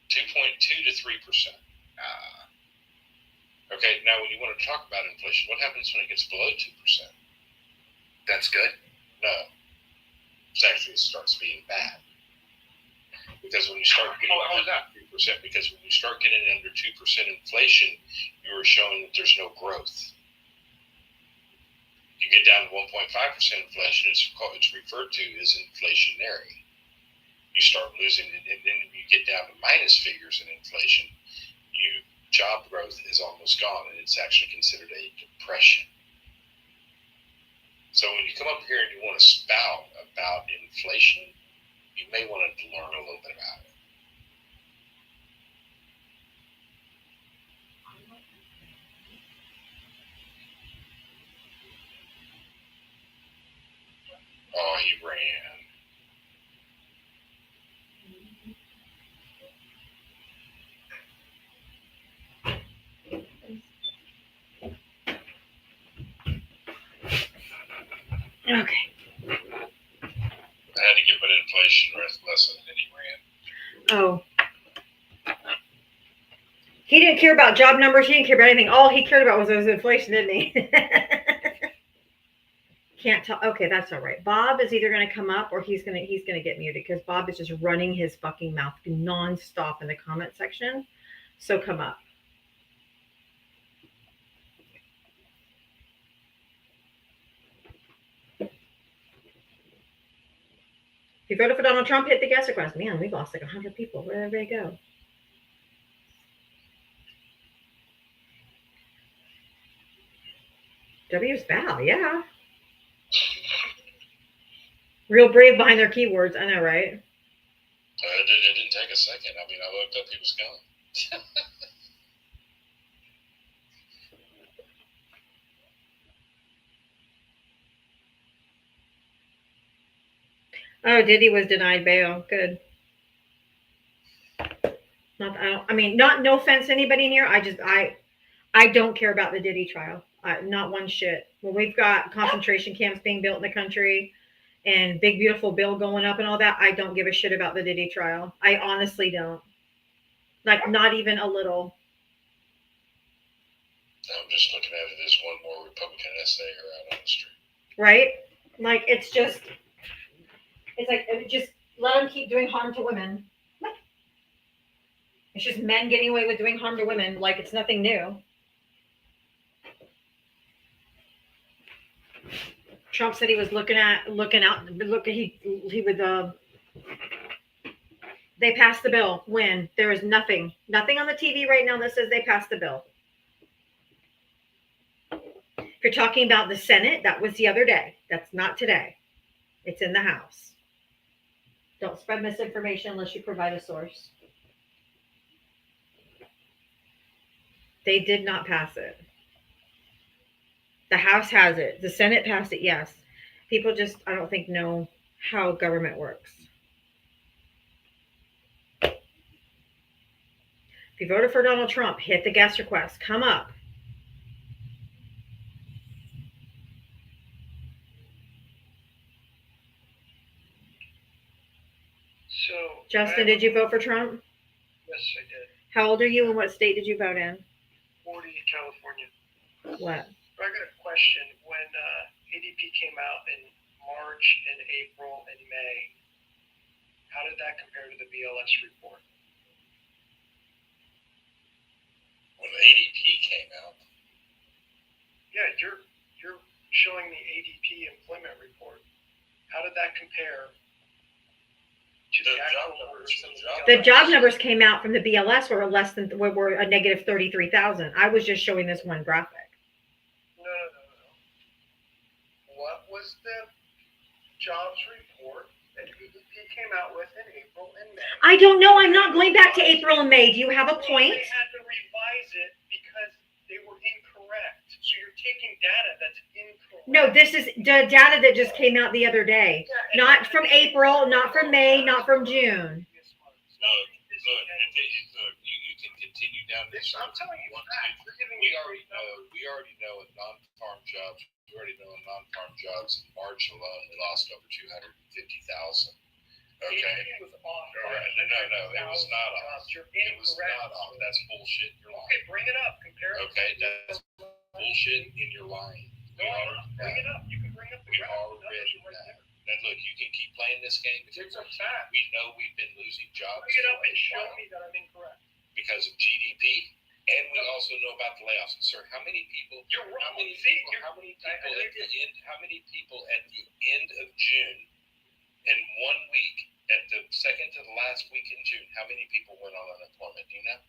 2.2 to 3%. Okay, now when you want to talk about inflation, what happens when it gets below 2%? That's good. No, it starts being bad. Because when you start getting under 2%, because when you start getting under 2% inflation, you are showing that there's no growth. You get down to 1.5% inflation, it's referred to as inflationary. You start losing it, and then you get down to minus figures in inflation. Job growth is almost gone, and it's actually considered a depression. So when you come up here and you want to spout about inflation, you may want to learn a little bit about it. Oh, he ran. Okay. I had to give an inflation lesson, and he ran. Oh. He didn't care about job numbers. He didn't care about anything. All he cared about was inflation, didn't he? Can't tell. Okay, that's all right. Bob is either going to come up or he's going to get muted because Bob is just running his fucking mouth nonstop in the comment section. So come up. If you voted for Donald Trump, hit the guest request. Man, we've lost like 100 people. Where did everybody go? W's Val, yeah. Real brave behind their keywords. I know, right? It didn't take a second. I mean, I looked up, he was gone. Oh, Diddy was denied bail. Good. Not no offense to anybody in here. I don't care about the Diddy trial. Not one shit. When we've got concentration camps being built in the country and big beautiful bill going up and all that, I don't give a shit about the Diddy trial. I honestly don't. Like, not even a little. I'm just looking at it as one more Republican essay out on the street. Right? Like, it's like, just let them keep doing harm to women. It's just men getting away with doing harm to women like it's nothing new. Trump said he was they passed the bill when there is nothing on the TV right now that says they passed the bill. If you're talking about the Senate, that was the other day. That's not today. It's in the House. Don't spread misinformation unless you provide a source. They did not pass it. The House has it. The Senate passed it, yes. People just, I don't think, know how government works. If you voted for Donald Trump, hit the guest request. Come up. So, Justin, did you vote for Trump? Yes, I did. How old are you and what state did you vote in? 40, California. What? I got a question. When ADP came out in March and April and May, how did that compare to the BLS report? When the ADP came out. Yeah, your showing the ADP employment report, how did that compare to the The job actual numbers, numbers? in the job The job numbers came out from the BLS were were a negative 33,000. I was just showing this one graphic. No. What was the jobs report that ADP came out with in April and May? I don't know. I'm not going back to April and May. Do you have a point? They had to revise it because they were incorrect. So you're taking data that's incorrect. No, this is the data that just came out the other day. Not from April, not from May, not from June. Look, you can continue down this. I'm telling you road if facts. want to. You're giving We me already straight numbers. know in non-farm jobs. We already know in non-farm jobs in March alone we lost over 250,000. Okay. ADP was off. No, it was not off. You're It was incorrect. not off. That's bullshit. You're Okay, lying. bring it up. Compare it. Okay, that's bullshit and you're lying. No, I'm not. Bring it up. You can bring up the We graph. already Numbers are right know. there. And look, you can keep playing this game. If you It's a want. fact. We know we've been losing jobs Bring it up for a and show while me that I'm incorrect. because of GDP, and we also know about the layoffs. And sir, how many people? You're How wrong. many See, people? you're- How many I people know at the end? How many people at the end of June, in 1 week, at the second to the last week in June, how many people went on unemployment? Do you know?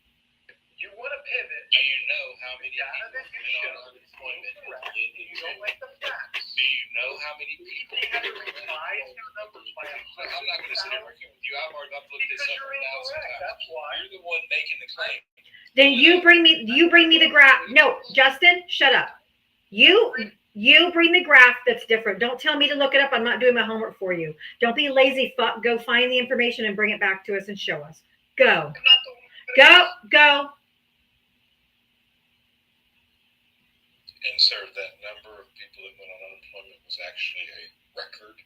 You want to pivot. Do you know how many Data people that you went on show is unemployment at incorrect. the end of You don't June? like the facts. Do you know how many people? You had to revise your numbers by I'm not going to sit here and argue with you. I've already looked this because up you're 1,000 incorrect. times. That's why. You're the one making the claim. Then you bring me the graph. No, Justin, shut up. You bring the graph that's different. Don't tell me to look it up. I'm not doing my homework for you. Don't be lazy fuck. Go find the information and bring it back to us and show us. Go. I'm not the one. Go. And sir, that number of people that went on unemployment was actually a record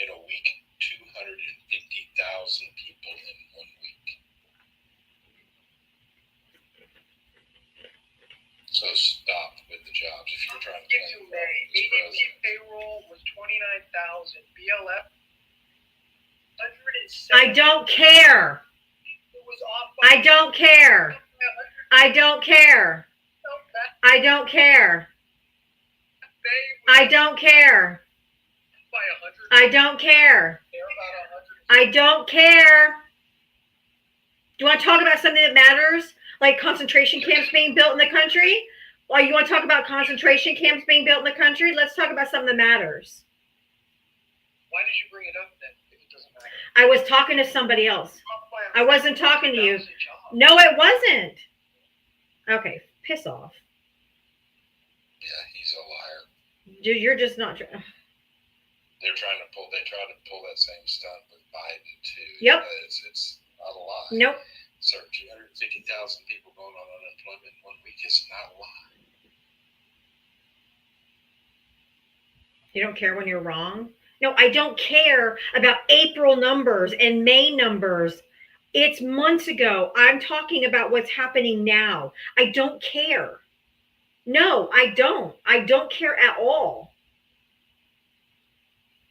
in a week. 250,000 people in 1 week. So stop with the jobs if you're trying to Get claim to May. it's ADP president. payroll was 29,000. BLF 107. I don't care. It was off by I don't care. I don't care. I don't care. I don't care. By 100. I don't care. They're about 100. I don't care. Do you want to talk about something that matters? Like concentration camps being built in the country? Or you want to talk about concentration camps being built in the country? Let's talk about something that matters. Why did you bring it up then if it doesn't matter? I was talking to somebody else. Off by I wasn't talking to you. 100,000 jobs. No, it wasn't. Okay, piss off. Yeah, he's a liar. Dude, you're just not. They try to pull that same stunt with Biden too. Yep. It's not a lie. Nope. Sir, 250,000 people going on unemployment in 1 week is not a lie. You don't care when you're wrong? No, I don't care about April numbers and May numbers. It's months ago. I'm talking about what's happening now. I don't care. No, I don't. I don't care at all.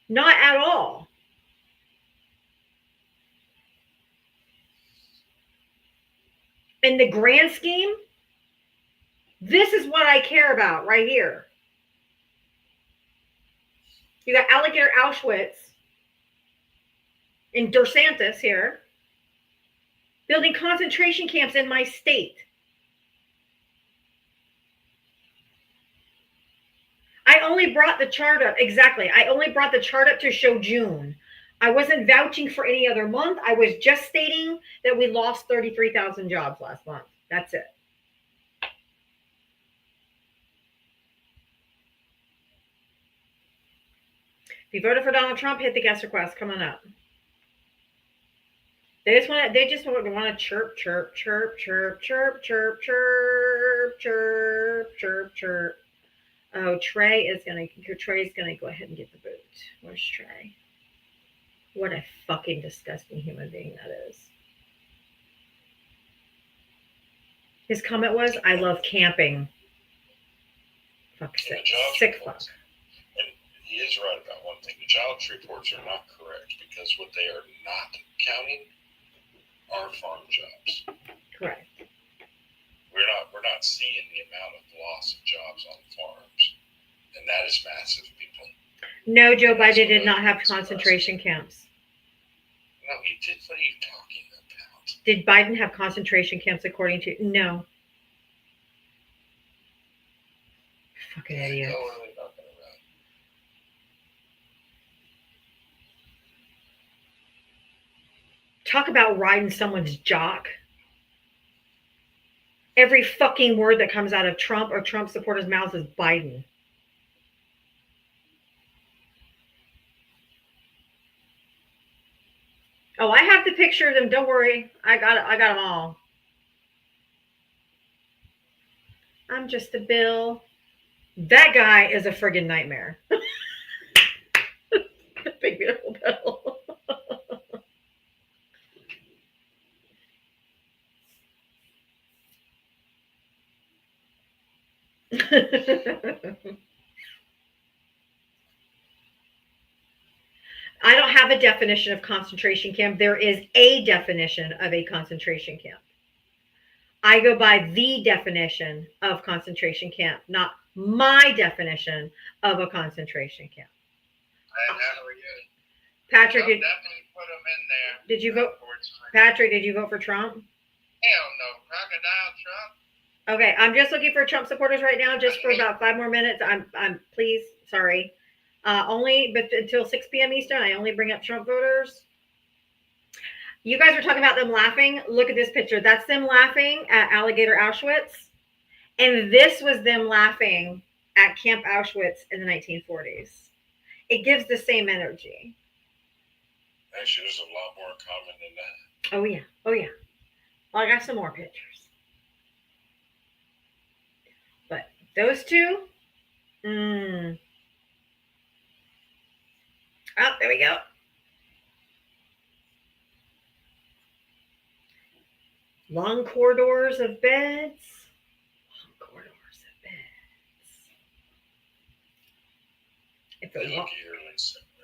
Not at all. In the grand scheme, this is what I care about right here. You got Alligator Auschwitz in DeSantis here, building concentration camps in my state. I only brought the chart up, exactly. I only brought the chart up to show June. I wasn't vouching for any other month. I was just stating that we lost 33,000 jobs last month. That's it. If you voted for Donald Trump, hit the guest request. Come on up. They just want to chirp, chirp, chirp, chirp, chirp, chirp, chirp, chirp, chirp, chirp. Oh, Trey's gonna go ahead and get the boot. Where's Trey? What a fucking disgusting human being that is. His comment was, "I love camping." Fuck And the sick, jobs sick reports- fuck. And he is right about one thing. The jobs reports are not correct because what they are not counting are farm jobs. Correct. We're not seeing the amount of loss of jobs on farms And that is massive, people. No, Joe Biden did not have concentration camps. No, he did. What are you talking about? Did Biden have concentration camps according to? No. Fucking idiot. Go early, not gonna run. Talk about riding someone's jock. Every fucking word that comes out of Trump or Trump supporters' mouths is Biden. Oh, I have the picture of them. Don't worry. I got it. I got them all. I'm just a Bill. That guy is a friggin' nightmare. Big beautiful Bill. I don't have a definition of concentration camp. There is a definition of a concentration camp. I go by the definition of concentration camp, not my definition of a concentration camp. I never did. Patrick, They'll definitely put them in there. did you vote? Unfortunately. Patrick, did you vote for Trump? Hell no. Crocodile Trump. Okay, I'm just looking for Trump supporters right now, just for about 5 more minutes. I'm please, sorry. Only, but until 6 p.m. Eastern, I only bring up Trump voters. You guys were talking about them laughing. Look at this picture. That's them laughing at Alligator Auschwitz. And this was them laughing at Camp Auschwitz in the 1940s. It gives the same energy. Actually, there's a lot more common than that. Oh, yeah. Oh, yeah. Well, I got some more pictures. But those two, oh, there we go. Long corridors of beds. Long corridors of beds.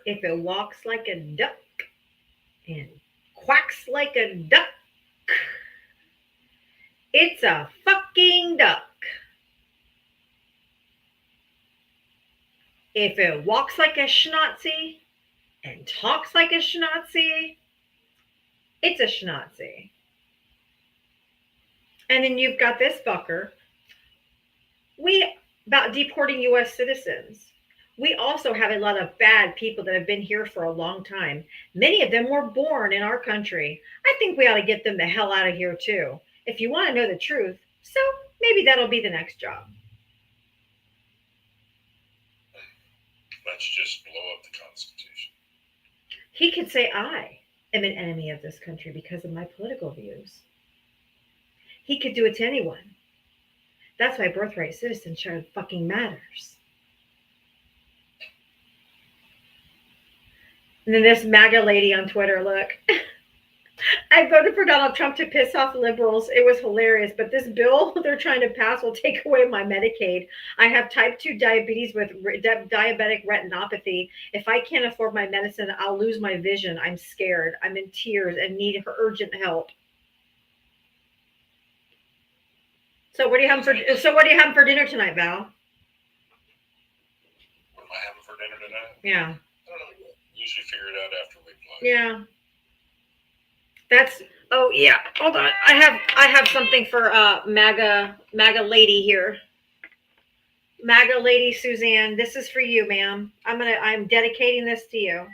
If it walks like a duck and quacks like a duck, it's a fucking duck. If it walks like a schnauzy and talks like a schnauzy, it's a schnauzy. And then you've got this fucker. About deporting U.S. citizens. We also have a lot of bad people that have been here for a long time. Many of them were born in our country. I think we ought to get them the hell out of here too. If you want to know the truth, so maybe that'll be the next job. Let's just blow up the Constitution. He could say, I am an enemy of this country because of my political views. He could do it to anyone. That's why birthright citizenship fucking matters. And then this MAGA lady on Twitter, look. I voted for Donald Trump to piss off liberals. It was hilarious. But this bill they're trying to pass will take away my Medicaid. I have type 2 diabetes with diabetic retinopathy. If I can't afford my medicine, I'll lose my vision. I'm scared. I'm in tears and need urgent help. So what do you have for dinner tonight, Val? What am I having for dinner tonight? Yeah. I don't know. Usually figure it out after we play. Yeah. Oh yeah. Hold on. I have something for MAGA lady here. MAGA lady Suzanne, this is for you, ma'am. I'm dedicating this to you.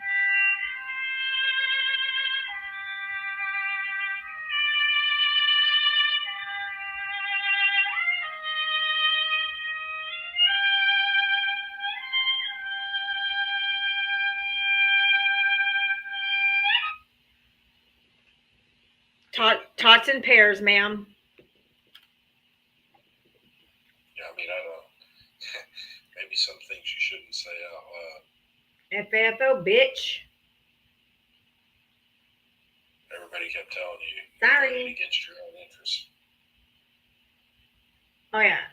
Tots and pears, ma'am. Yeah, I mean, I don't. Maybe some things you shouldn't say out loud. FFO, bitch. Everybody kept telling you. Sorry. You're fighting against your own interests. Oh yeah.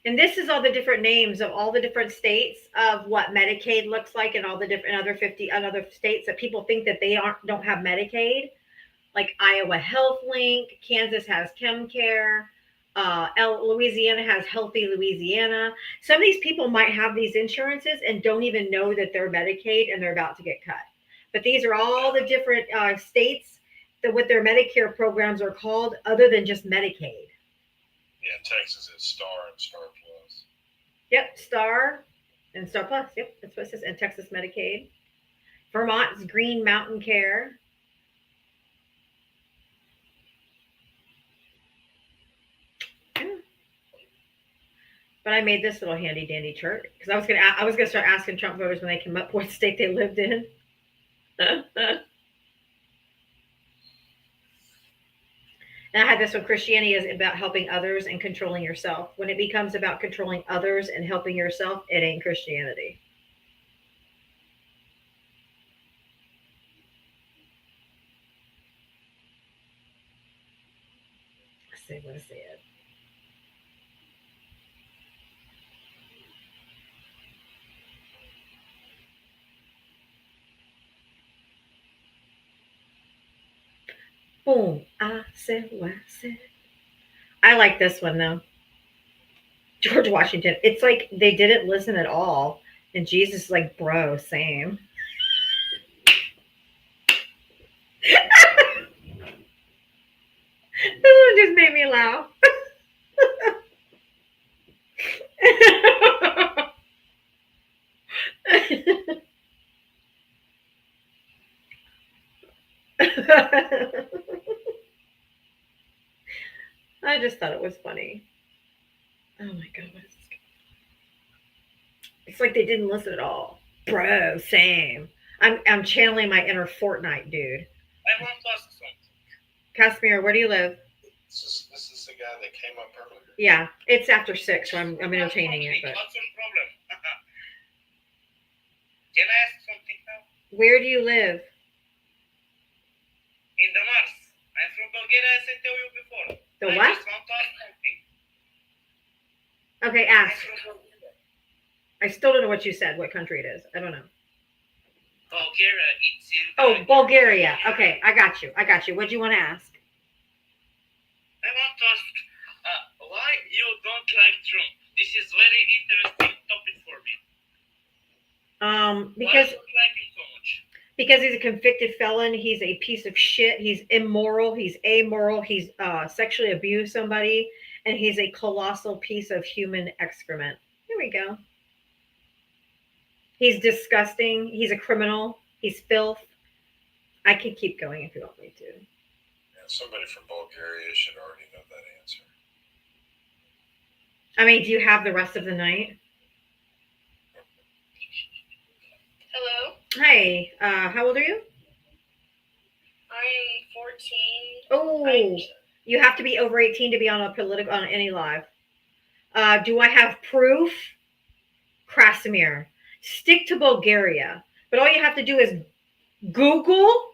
And this is all the different names of all the different states of what Medicaid looks like, and all the different other 50 other states that people think that they don't have Medicaid. Like Iowa Health Link, Kansas has ChemCare, Louisiana has Healthy Louisiana. Some of these people might have these insurances and don't even know that they're Medicaid and they're about to get cut. But these are all the different states that what their Medicare programs are called, other than just Medicaid. Yeah, Texas is Star and Star Plus. Yep, Star and Star Plus. Yep, that's what it says. And Texas Medicaid. Vermont is Green Mountain Care. Yeah. But I made this little handy dandy chart because I was gonna start asking Trump voters when they came up what state they lived in. And I had this one: Christianity is about helping others and controlling yourself. When it becomes about controlling others and helping yourself, it ain't Christianity. Let's see, what is it? Boom. I said what I said. I like this one though. George Washington. It's like they didn't listen at all. And Jesus is like, bro, same. This one just made me laugh. I just thought it was funny. Oh my god, what is this? It's like they didn't listen at all. Bro, same. I'm channeling my inner Fortnite dude. I want to ask something. Casimir, where do you live? This is the guy that came up earlier. Yeah, it's after 6, so I'm entertaining it. But What's your problem? Can I ask something now? where do you live? In the Mars. I'm from Bulgaria, as I tell you before. The I what? just want to ask something. Okay, I'm ask. from Bulgaria. I still don't know what you said. What country it is? I don't know. Bulgaria, it's in... Oh, Bulgaria. Okay, I got you. What do you want to ask? I want to ask, why you don't like Trump? This is very interesting topic for me. Because Why you don't like him so much? because he's a convicted felon. He's a piece of shit. He's immoral. He's amoral. He's sexually abused somebody, and he's a colossal piece of human excrement. Here we go. He's disgusting. He's a criminal. He's filth. I can keep going if you want me to. Yeah, somebody from Bulgaria should already know that answer. I mean, do you have the rest of the night? Hello, Hi. How old are you? I'm 14. Oh, you have to be over 18 to be on on any live. Do I have proof? Krasimir. Stick to Bulgaria. But all you have to do is Google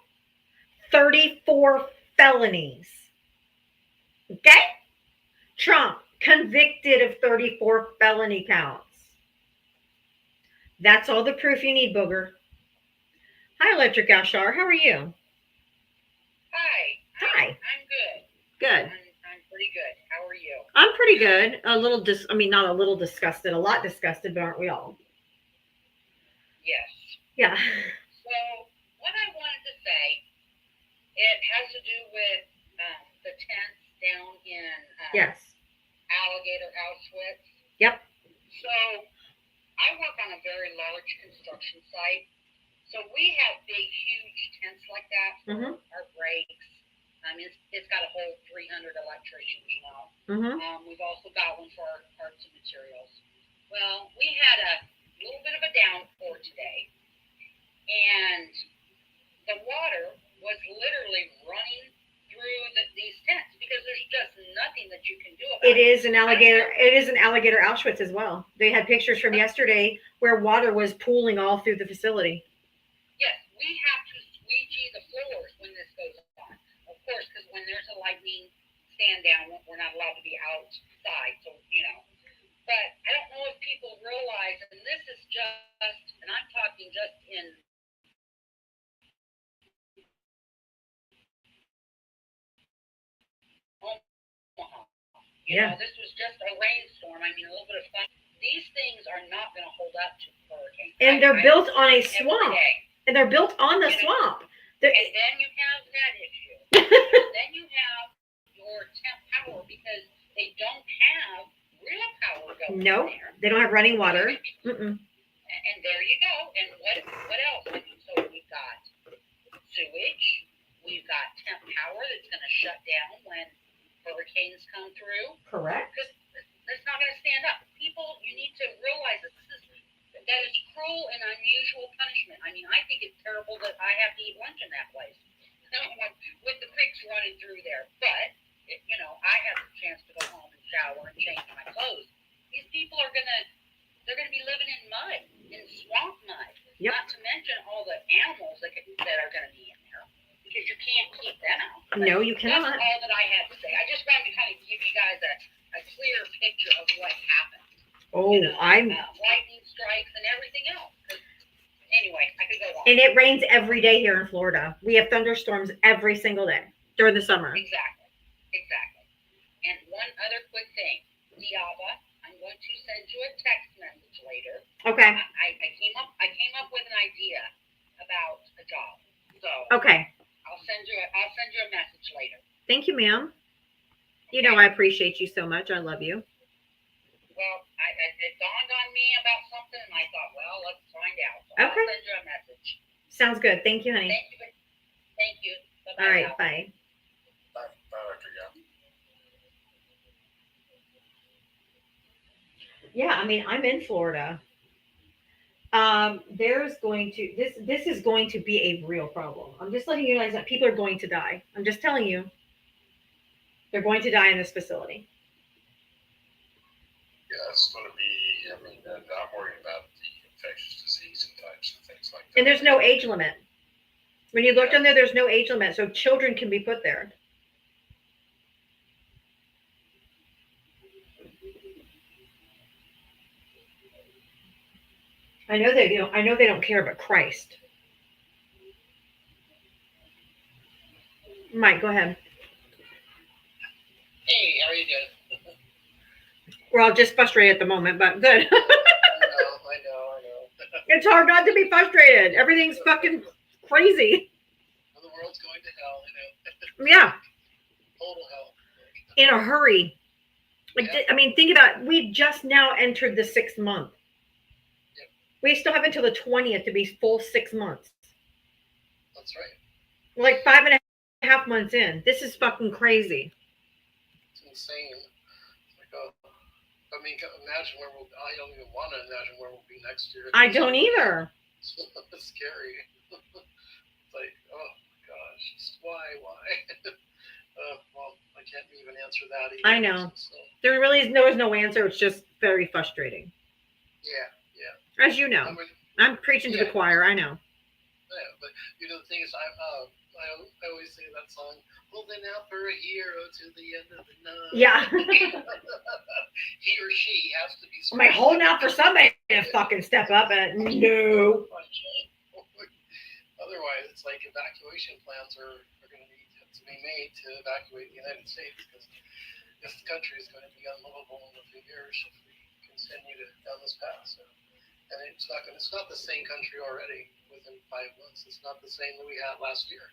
34 felonies. Okay? Trump convicted of 34 felony counts. That's all the proof you need, Booger. Hi, Electric Ashar. How are you? Hi. Hi. I'm good. Good. I'm pretty good. How are you? I'm pretty good. Not a little disgusted, a lot disgusted, but aren't we all? Yes. Yeah. So, what I wanted to say, it has to do with the tents down in Yes. Alligator Auschwitz. Yep. So, I work on a very large construction site. So, we have big, huge tents like that for Mhm. our breaks. It's got a whole 300 electricians, you know. Mm-hmm. We've also got one for our parts and materials. Well, we had a little bit of a downpour today, and the water was literally running through these tents because there's just nothing that you can do about it. It is an alligator Auschwitz as well. They had pictures from yesterday where water was pooling all through the facility. Yes, we have to squeegee the floors when this goes on. Of course, because when there's a lightning stand down, we're not allowed to be outside. So, you know. But I don't know if people realize, and this is just, and I'm talking just in Omaha, You Yeah. know, this was just a rainstorm. I mean, a little bit of fun. These things are not going to hold up to hurricanes. And they're built on a every swamp. day. And they're built on the You know, swamp. And then you have that issue. Then you have your temp power because they don't have real power going Nope. there. They don't have running water. Mm-mm. And there you go. And what else? I mean, so we've got sewage. We've got temp power that's going to shut down when hurricanes come through. Correct. Because it's not going to stand up. People, you need to realize that is cruel and unusual punishment. I mean, I think it's terrible that I have to eat lunch in that place with the creeks running through there. But you know, I have the chance to go home and shower and change my clothes. These people are they're gonna be living in mud, in swamp mud. Yep. Not to mention all the animals that are gonna be in there because you can't keep them out. But No, you that's cannot. all that I had to say. I just wanted to kind of give you guys a clear picture of what happened. Oh, You know, I'm. lightning strikes and everything else. 'Cause anyway, I could go on. And it rains every day here in Florida. We have thunderstorms every single day during the summer. Exactly. And one other quick thing, Diava, I'm going to send you a text message later. Okay. I came up with an idea about a job. So Okay. I'll send you a message later. Thank you, ma'am. You know I appreciate you so much. I love you. Well, it dawned on me about something, and I thought, well, let's find out. So Okay. I'll send you a message. Sounds good. Thank you, honey. Thank you. Bye-bye. All right. now. Bye. Bye, Dr. Young. Yeah, I mean, I'm in Florida. There's going to this is going to be a real problem. I'm just letting you guys know people are going to die. I'm just telling you, they're going to die in this facility. Yeah, it's going to be, I mean, I'm worried about the infectious disease and types of things like that. And there's no age limit. When you looked on there, there's no age limit, so children can be put there. I know they don't. I know they don't care about Christ. Mike, go ahead. Hey, how are you doing? We're all just frustrated at the moment, but good. I know. It's hard not to be frustrated. Everything's fucking crazy. Well, the world's going to hell, Yeah, total hell. in a hurry. Like, Yeah. I mean, think about it. We just now entered the 6th month. Yep. We still have until the 20th to be full 6 months. That's right. We're like 5.5 months in. This is fucking crazy. It's insane. It's like, oh, I mean, imagine where I don't even want to imagine where we'll be next year. I don't either. It's scary. It's like, oh gosh, just why? Well, I can't even answer that either. I know. So, There really is no answer. It's just very frustrating. yeah. As you know, I mean, I'm preaching to the Yeah. choir. I know. yeah, but you know the thing is, I always sing that song, "Holding out for a hero to the end of the night." Yeah. He or she has to be. I'm like holding out for somebody to fucking step up, and no. Otherwise, it's like evacuation plans are going to need to be made to evacuate the United States because this country is going to be unlivable in a few years if we continue down this path. So, and it's not the same country already within 5 months. It's not the same that we had last year.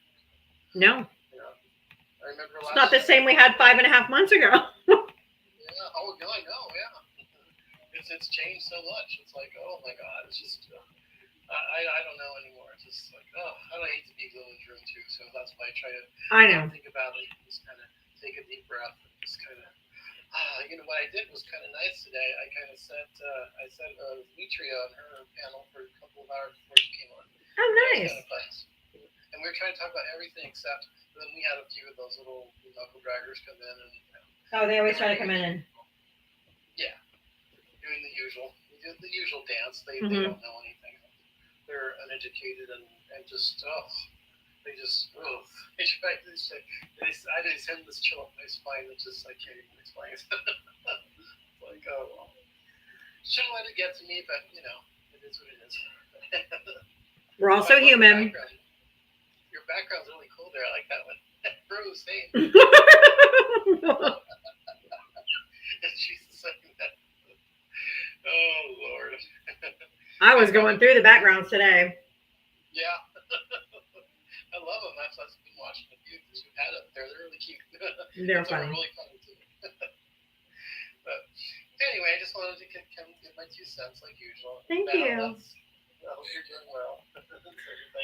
No, You know, I remember it's last not the year. same we had 5.5 months ago. Yeah. Oh no, I know. Yeah. It's changed so much. It's like, oh my God, it's just. I don't know anymore. It's just like, oh, I hate to be gloom and doom too. So that's why I try to I know. think about it. Just kind of take a deep breath and just kind of. You know what I did was kind of nice today. I kind of sent Demetria on her panel for a couple of hours before she came on. Oh, That was nice. kind of nice. And we were trying to talk about everything except. Then we had a few of those little knuckle draggers come in and. Oh, they always try to come in. Doing the usual dance. They Mhm. don't know anything. They're uneducated and just they just they try to say I just have this chill up my spine that just I can't even explain. It's like, oh well. Shouldn't let it get to me, but you know, it is what it is. We're also I love your human. background. Your background's really cool there. I like that one. Bruce, hey. Oh Lord. I was going through the backgrounds today. Yeah. I love them. I've been watching a few that you've had up there. They're really cute. They're Some are funny. really funny too. But anyway, I just wanted to come give my 2 cents like usual. Thank Val, you. I hope you're doing well.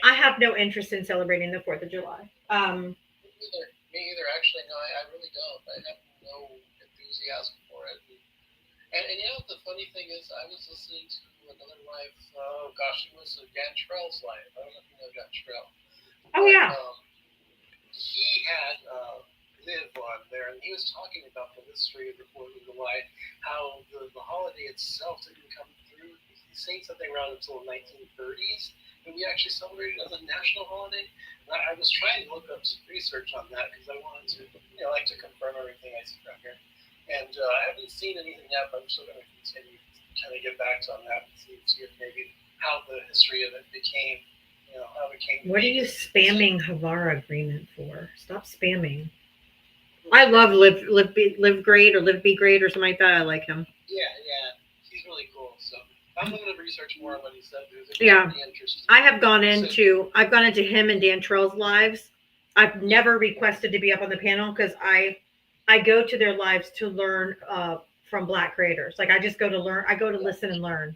I have no interest in celebrating the 4th of July. Me either. Actually, no, I really don't. I have no enthusiasm for it. And you know, the funny thing is, I was listening to another live, it was Dan Trell's live. I don't know if you know Dan Trell. Oh, yeah. He had Liv on there, and he was talking about the history of the 4th of July, how the holiday itself didn't come through. He's saying something around until the 1930s, and we actually celebrated it as a national holiday. And I was trying to look up some research on that because I wanted to, I like to confirm everything I see around here. And I haven't seen anything yet, but I'm still going to continue to kind of get back on that and see if maybe how the history of it became, how it came. What are you spamming Havara agreement for? Stop spamming. I love Live Great or Live Be Great or something like that. I like him. Yeah, he's really cool. So I'm going to research more on what he said. It was Yeah. really interesting. I've gone into him and Dan Trell's lives. I've never requested to be up on the panel because I go to their lives to learn from Black creators. Like I just go to learn. I go to listen and learn.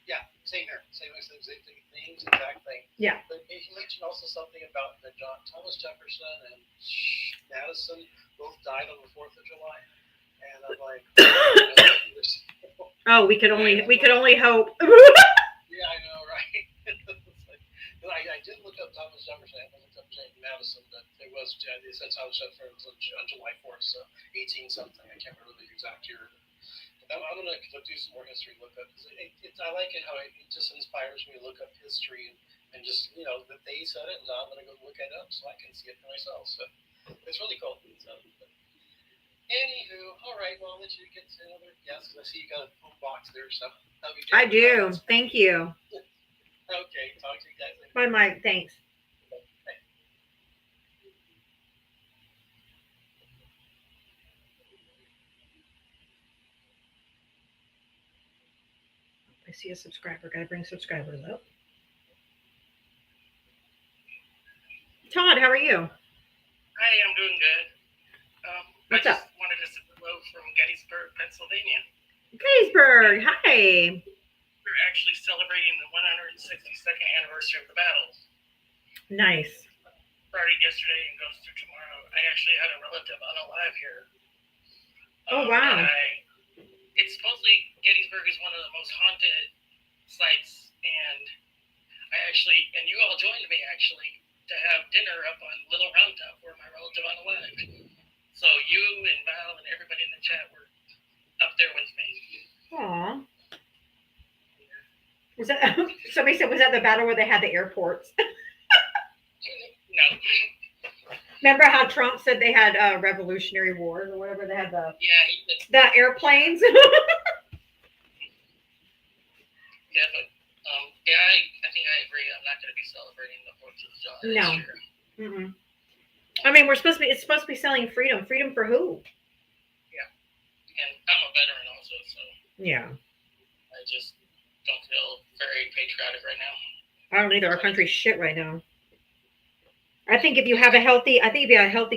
Yeah, same here. Same exact thing. Yeah. But he mentioned also something about that Thomas Jefferson and Madison both died on the 4th of July, and I'm like, oh, we could only hope. Yeah, I know, right? I did look up Thomas Jefferson. I haven't looked up James Madison, but they said Thomas Jefferson was on July 4th, so 18 something. I can't remember the exact year. I'm going to do some more history lookup. I like it how it just inspires me to look up history and just, that they said it, and I'm going to go look it up so I can see it for myself. So it's really cool. So, anywho, all right, well, I'll let you get to another guest because I see you got a full box there. So I do. Thank you. Okay, talk to you guys later. Bye, Mike. Thanks. I see a subscriber. Got to bring subscribers up. Todd, how are you? Hi, I'm doing good. What's I just up? wanted to say hello from Gettysburg, Pennsylvania. Gettysburg. Hi. We're actually celebrating the 162nd anniversary of the battle. Nice. Started yesterday and goes through tomorrow. I actually had a relative unalive here. Oh, wow. It's supposedly Gettysburg is one of the most haunted sites, and and you all joined me actually to have dinner up on Little Round Top where my relative unalive. So you and Val and everybody in the chat were up there with me. Aw. Was that somebody said? Was that the battle where they had the airports? No. Remember how Trump said they had Revolutionary Wars or whatever? They had the airplanes. Yeah, but I think I agree. I'm not going to be celebrating the 4th of July this year. Mm-mm. I mean, it's supposed to be selling freedom. Freedom for who? Yeah, and I'm a veteran also, so yeah. I just don't feel very patriotic right now. I don't either. Our country's shit right now. I think if you have a healthy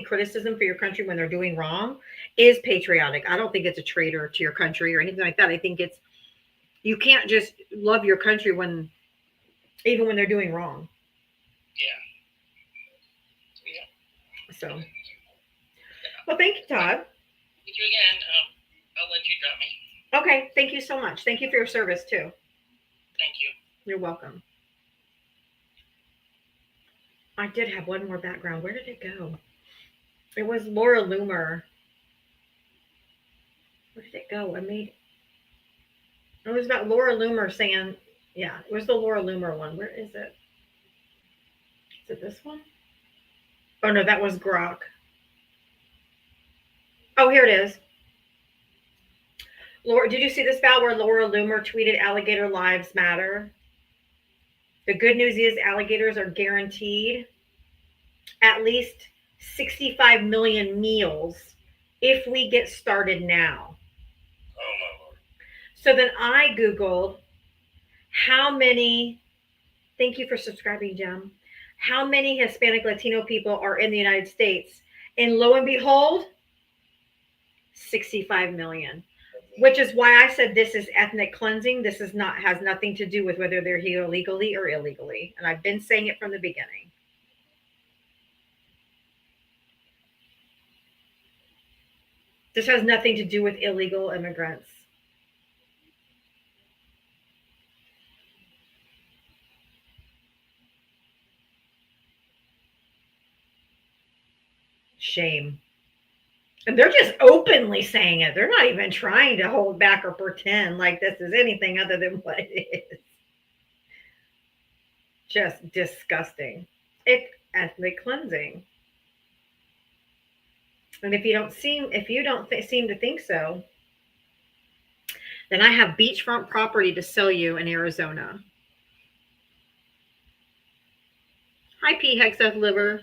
criticism for your country when they're doing wrong, is patriotic. I don't think it's a traitor to your country or anything like that. I think you can't just love your country even when they're doing wrong. Yeah. So, well, thank you, Todd. Thank you again. I'll let you drop me. Okay, thank you so much. Thank you for your service too. Thank you. You're welcome. I did have one more background. Where did it go? It was Laura Loomer. Where did it go? It was about Laura Loomer saying, yeah, it was the Laura Loomer one. Where is it? Is it this one? Oh, no, that was Grok. Oh, here it is. Laura, did you see this, Val, where Laura Loomer tweeted alligator lives matter? The good news is alligators are guaranteed at least 65 million meals if we get started now. Oh, my Lord. So then I Googled how many, thank you for subscribing, Jem. How many Hispanic Latino people are in the United States? And lo and behold, 65 million. Which is why I said this is ethnic cleansing. This is not, has nothing to do with whether they're here legally or illegally. And I've been saying it from the beginning. This has nothing to do with illegal immigrants. Shame. And they're just openly saying it. They're not even trying to hold back or pretend like this is anything other than what it is. Just disgusting. It's ethnic cleansing. And if you don't seem to think so, then I have beachfront property to sell you in Arizona. Hi, P. Hexeth Liver.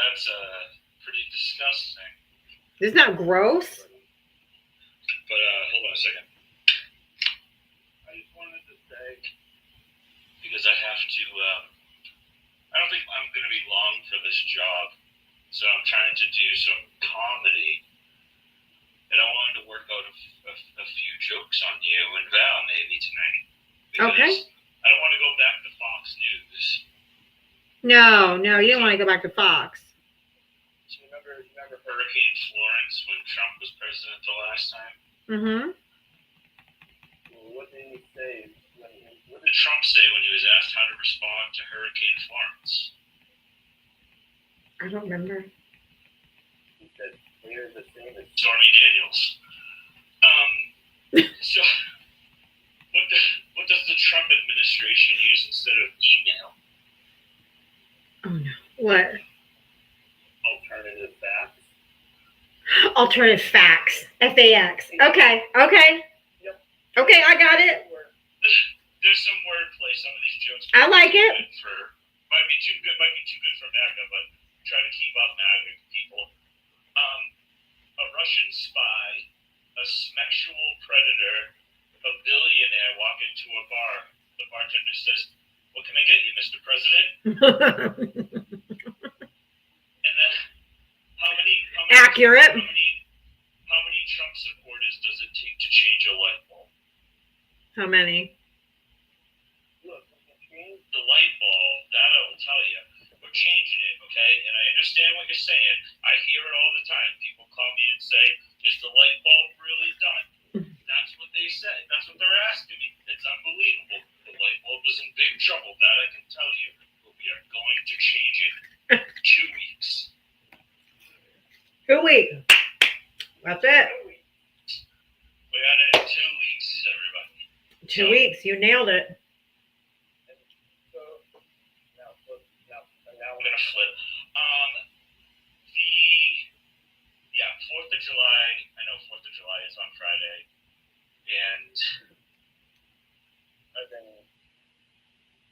That's pretty disgusting. Isn't that gross? But hold on a second. I just wanted to say, because I have to, I don't think I'm going to be long for this job. So I'm trying to do some comedy. And I wanted to work out a few jokes on you and Val maybe tonight. Okay. I don't want to go back to Fox News. No, you don't want to go back to Fox. So remember Hurricane Florence when Trump was president the last time? Mm-hmm. Well, what did he say? What did Trump say when he was asked how to respond to Hurricane Florence? I don't remember. He said, "We're the same as Stormy Daniels." So what does the Trump administration use instead of email? Oh no. What? Alternative facts. Alternative facts. FAX. Okay. Yep. Okay, I got it. There's some wordplay. Some of these jokes I like it. Might be too good for MAGA, but try to keep up MAGA people. A Russian spy, a sexual predator, a billionaire walk into a bar. The bartender says, "What can I get you, Mr. President?" And then Accurate. How many Trump supporters does it take to change a light bulb? How many? Look, change the light bulb, that I will tell you. We're changing it, okay? And I understand what you're saying. I hear it all the time. People call me and say, "Is the light bulb really done?" That's what they say. That's what they're asking me. It's unbelievable. The light bulb is in big trouble. That I can tell you. But we are going to change it in 2 weeks. 2 weeks. That's it. We got it in 2 weeks, everybody. 2 weeks. You nailed it. Now we're gonna flip. 4th of July. I know 4th of July is on Friday, and I've been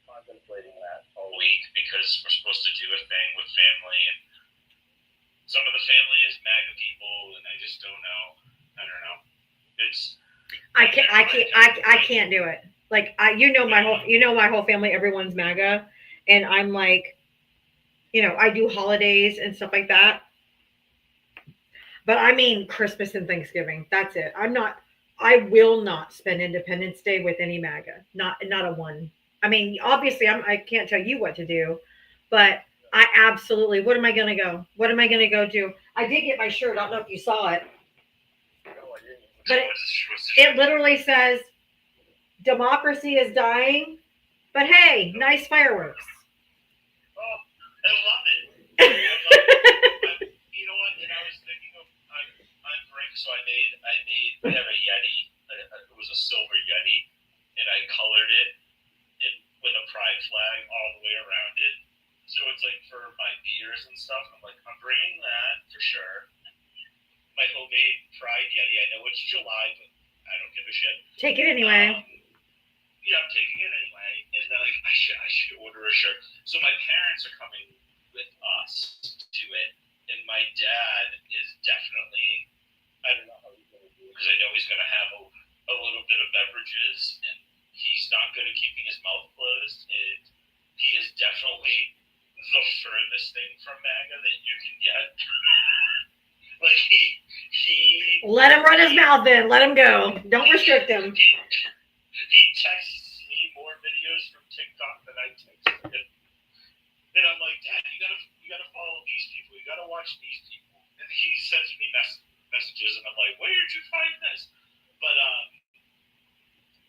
contemplating that all week because we're supposed to do a thing with family, and some of the family is MAGA people, and I just don't know. I don't know. I can't do it. Like my whole family, everyone's MAGA, and I'm like, I do holidays and stuff like that. But I mean Christmas and Thanksgiving. That's it. I will not spend Independence Day with any MAGA. Not a one. I mean, obviously I can't tell you what to do, but I absolutely, what am I going to go? What am I going to go do? I did get my shirt. I don't know if you saw it. But it literally says, "Democracy is dying, but hey, nice fireworks." Oh, I love it. You know what? And I was thinking of, I'm Rick, so we have a Yeti. It was a silver Yeti, and I colored it with a pride flag all the way around it. So it's like for my beers and stuff. I'm like, I'm bringing that for sure. My homemade pride Yeti. I know it's July, but I don't give a shit. Take it anyway. Yeah, I'm taking it anyway. And then like I should order a shirt. So my parents are coming with us to it, And my dad is definitely, I don't know how he's going to do it, because I know he's going to have a little bit of beverages, and he's not good at keeping his mouth closed, and he is definitely the furthest thing from MAGA that you can get. Like he Let him run his mouth then. Let him go. Don't restrict him. He texts me more videos from TikTok than I text him. And I'm like, Dad, you gotta follow these people. You gotta watch these people. And he sends me messages, and I'm like, where did you find this? But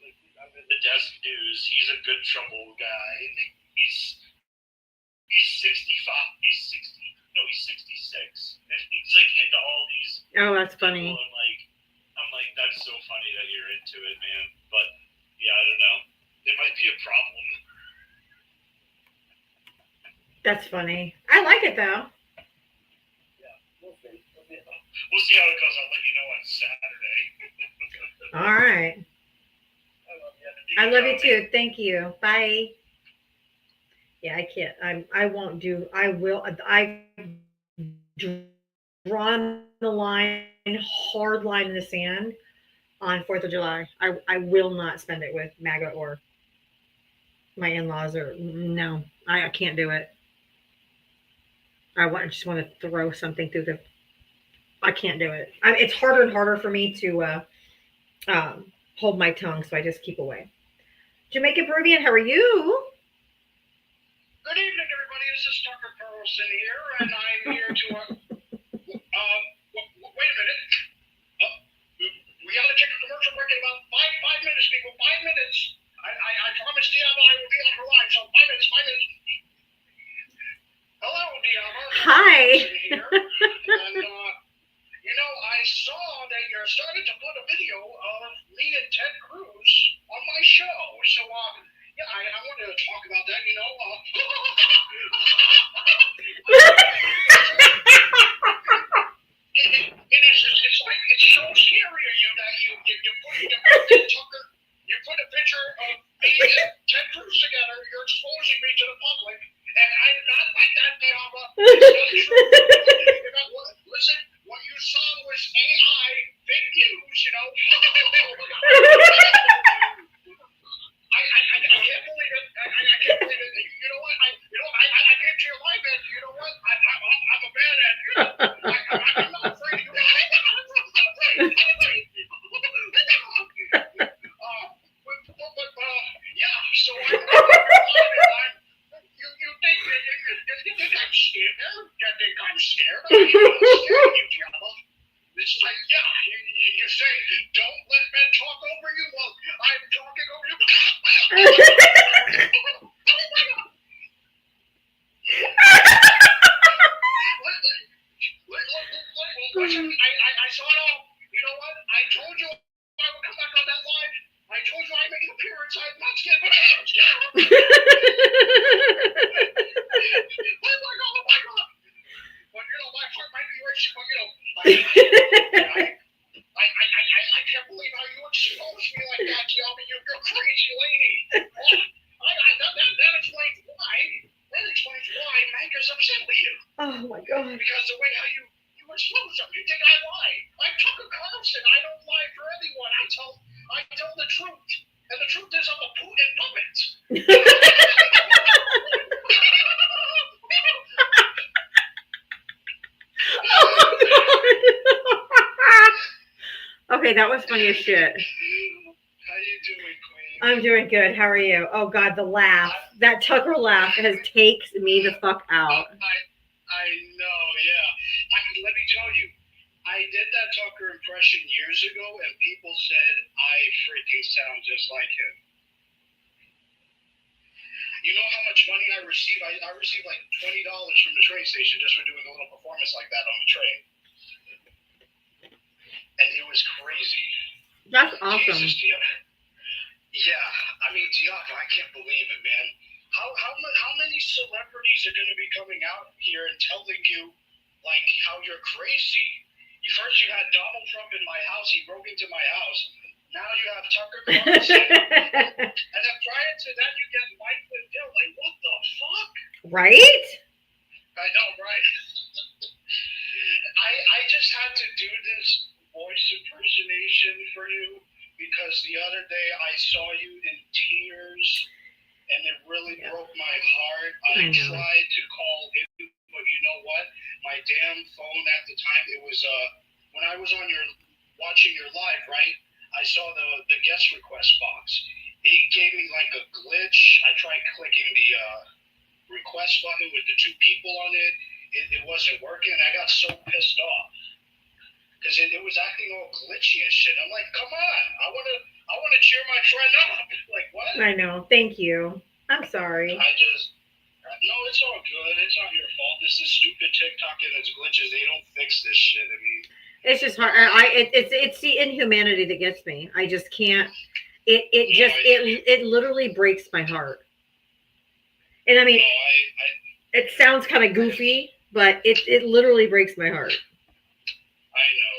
like, I'm in the desk news. He's a good trouble guy. He's 65. He's 60. No, he's 66. And he's like into all these. Oh, that's funny. People, and I'm like, that's so funny that you're into it, man. But yeah, I don't know. It might be a problem. That's funny. I like it though. Yeah, we'll see. We'll see how it goes. I'll let you know on Saturday. All right. I love you too. Thank you. Bye. Yeah, I can't. I won't do. I will. I've drawn the line, hard line in the sand on 4th of July. I will not spend it with MAGA or my in-laws or no. I can't do it. I just want to throw something through the. I can't do it. It's harder and harder for me to hold my tongue, so I just keep away. Jamaica Peruvian, how are you? Good evening, everybody. This is Tucker Carlson here, and I'm here to, wait a minute. We got to take a commercial break in about five minutes, people. 5 minutes. I promised Diava I will be on her line, so 5 minutes. Hello, Diava. Hi. Here. And, I saw that you're starting to put a video of me and Ted Cruz on my show. So, yeah, I wanted to talk about that, It's like, it's so scary of you that you put a picture of me and Ted Cruz together, you're exposing me to the public, and I'm not like that, Diava. It's not true. Listen, what you saw was AI, fake news, I can't believe it. I can't believe it. You know what? I came to your live, and you know what? I'm a bad at it. I'm not afraid of you. Yeah. So you think I'm scared? You think I'm scared? I'm not scared of you, Diava. It's like, yeah, you say, don't let men talk over you. Well, I'm talking over you. Listen, I saw it all. You know what? I told you I would come back on that line. I told you I'd make an appearance. I'm not scared, but I'm scared. Oh my God. But, my heart might be racing, but, I can't believe how you exposed me like that, Diava. You're a crazy lady. That explains why. That explains why MAGA's upset with you. Oh my God. Because the way how you expose them. You think I lie. I'm Tucker Carlson. I don't lie for anyone. I tell the truth. And the truth is I'm a Putin puppet. Okay, that was funny as shit. How you doing, Queen? I'm doing good. How are you? Oh God, the laugh. That Tucker laugh takes me the fuck out. I know, yeah. Let me tell you, I did that Tucker impression years ago, and people said I freaking sound just like him. You know how much money I receive? I received like $20 from the train station just for doing a little performance like that on the train. And it was crazy. That's awesome. Jesus, Diava. Yeah, Diava, I can't believe it, man. How many celebrities are going to be coming out here and telling you, like, how you're crazy? First you had Donald Trump in my house. He broke into my house. Now you have Tucker Carlson. And then prior to that, you get Mike Lindell. Like, what the fuck? Right? I know, right? I saw you in tears, and it really Yeah. broke my heart. I I know. tried to call in, but you know what? My damn phone at the time, it was when I was on watching your live, right? I saw the guest request box. It gave me like a glitch. I tried clicking the request button with the two people on it. It wasn't working. I got so pissed off because it was acting all glitchy and shit. I'm like, come on, I want to cheer my friend up. Like what? I know. Thank you. I'm sorry. No, it's all good. It's not your fault. This is stupid TikTok and its glitches. They don't fix this shit. I mean, It's just hard. It's the inhumanity that gets me. I just can't. It literally breaks my heart. And I mean, it sounds kind of goofy, but it literally breaks my heart. I know.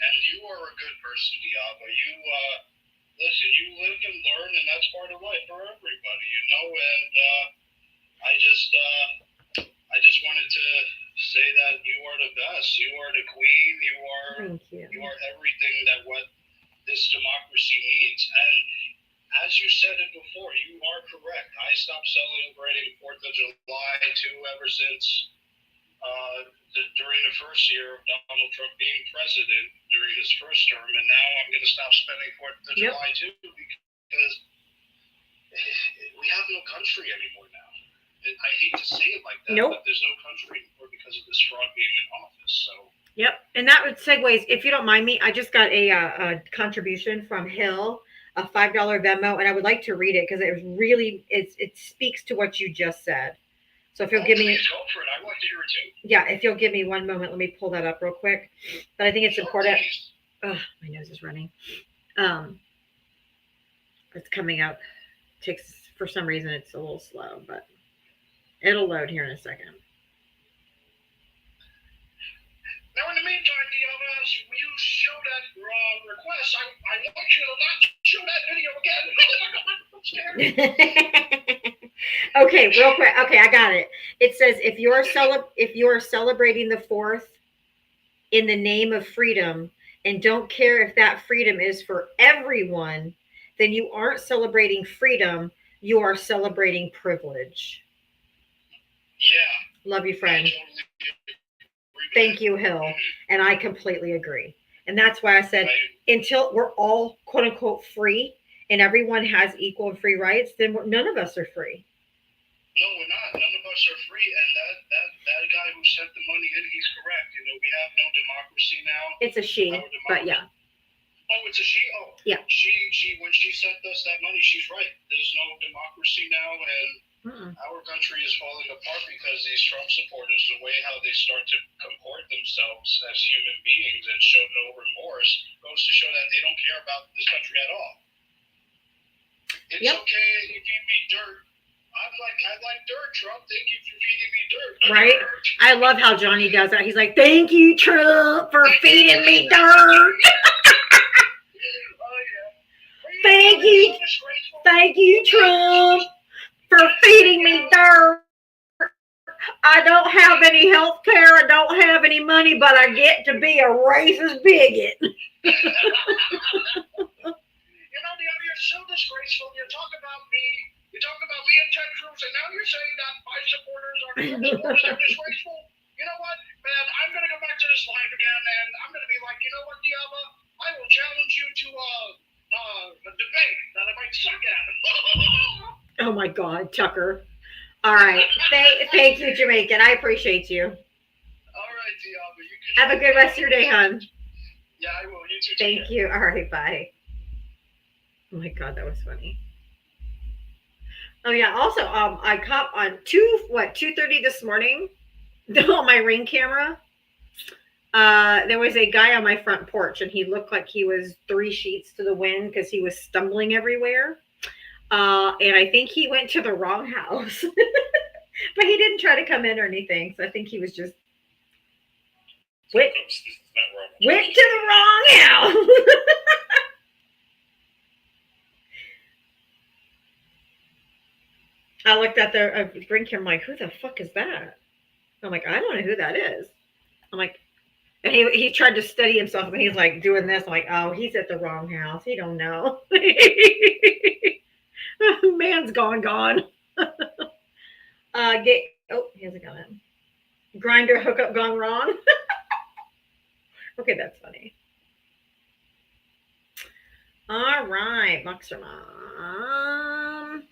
And you are a good person, Diava. Listen, you live and learn, and that's part of life for everybody, you know. And I just wanted to say that you are the best. You are the queen. Thank you. You are everything that what this democracy needs. And as you said it before, you are correct. I stopped celebrating 4th of July too ever since during the first year of Donald Trump being president during his first term, and now I'm going to stop spending 4th of July too because we have no country anymore now. I hate to say it like that, but there's no country anymore because of this fraud being in office. So. Yep, and that would segues. If you don't mind me, I just got a contribution from Hill, a $5 Venmo, and I would like to read it because it speaks to what you just said. So if you'll give me, please go for it. I want to hear it too. Yeah, if you'll give me one moment, let me pull that up real quick. But I think it's important. Please. My nose is running. It's coming up. For some reason it's a little slow, but it'll load here in a second. Now, in the meantime, Diava, as you show that request, I want you to not show that video again. Okay, real quick. Okay, I got it. It says if you are celebrating the 4th in the name of freedom and don't care if that freedom is for everyone, then you aren't celebrating freedom. You are celebrating privilege. Yeah. Love you, friend. Thank you, Hill. And I completely agree. And that's why I said until we're all quote unquote free and everyone has equal and free rights, then none of us are free. No, we're not. None of us are free. And that guy who sent the money in, he's correct. You know, we have no democracy now. It's a she, but yeah. Oh, it's a she? Oh. Yeah. She when she sent us that money, she's right. There's no democracy now, and our country is falling apart because these Trump supporters, the way how they start to comport themselves as human beings and show no remorse, goes to show that they don't care about this country at all. It's okay if you feed me dirt. I like dirt, Trump. Thank you for feeding me dirt. Right? I love how Johnny does that. He's like, thank you, Trump, for feeding me dirt. Thank you, Trump, for feeding me dirt. I don't have any health care. I don't have any money, but I get to be a racist bigot. You know, you're so disgraceful. You talk about me and Ted Cruz, and now you're saying that my supporters are disgraceful. You know what, man? I'm going to go back to this live again, and I'm going to be like, you know what, Diava? I will challenge you to a debate that I might suck at. Oh, my God, Tucker. All right. Thank you, Jamaican. I appreciate you. All right, Diava. Have a good rest of your day, hon. Yeah, I will. You too. Thank you. All right, bye. Oh, my God, that was funny. Oh, yeah. Also, I caught on 2:30 this morning on my Ring camera. There was a guy on my front porch, and he looked like he was 3 sheets to the wind because he was stumbling everywhere. And I think he went to the wrong house, but he didn't try to come in or anything. So I think he was just went to the wrong house. I looked at the drink. I'm like, who the fuck is that? I'm like, I don't know who that is. I'm like, And he tried to steady himself, and he's like doing this. I'm like, oh, he's at the wrong house. He don't know. Man's gone. He hasn't gone in. Grinder hookup gone wrong. Okay, that's funny. All right, Boxer Mom.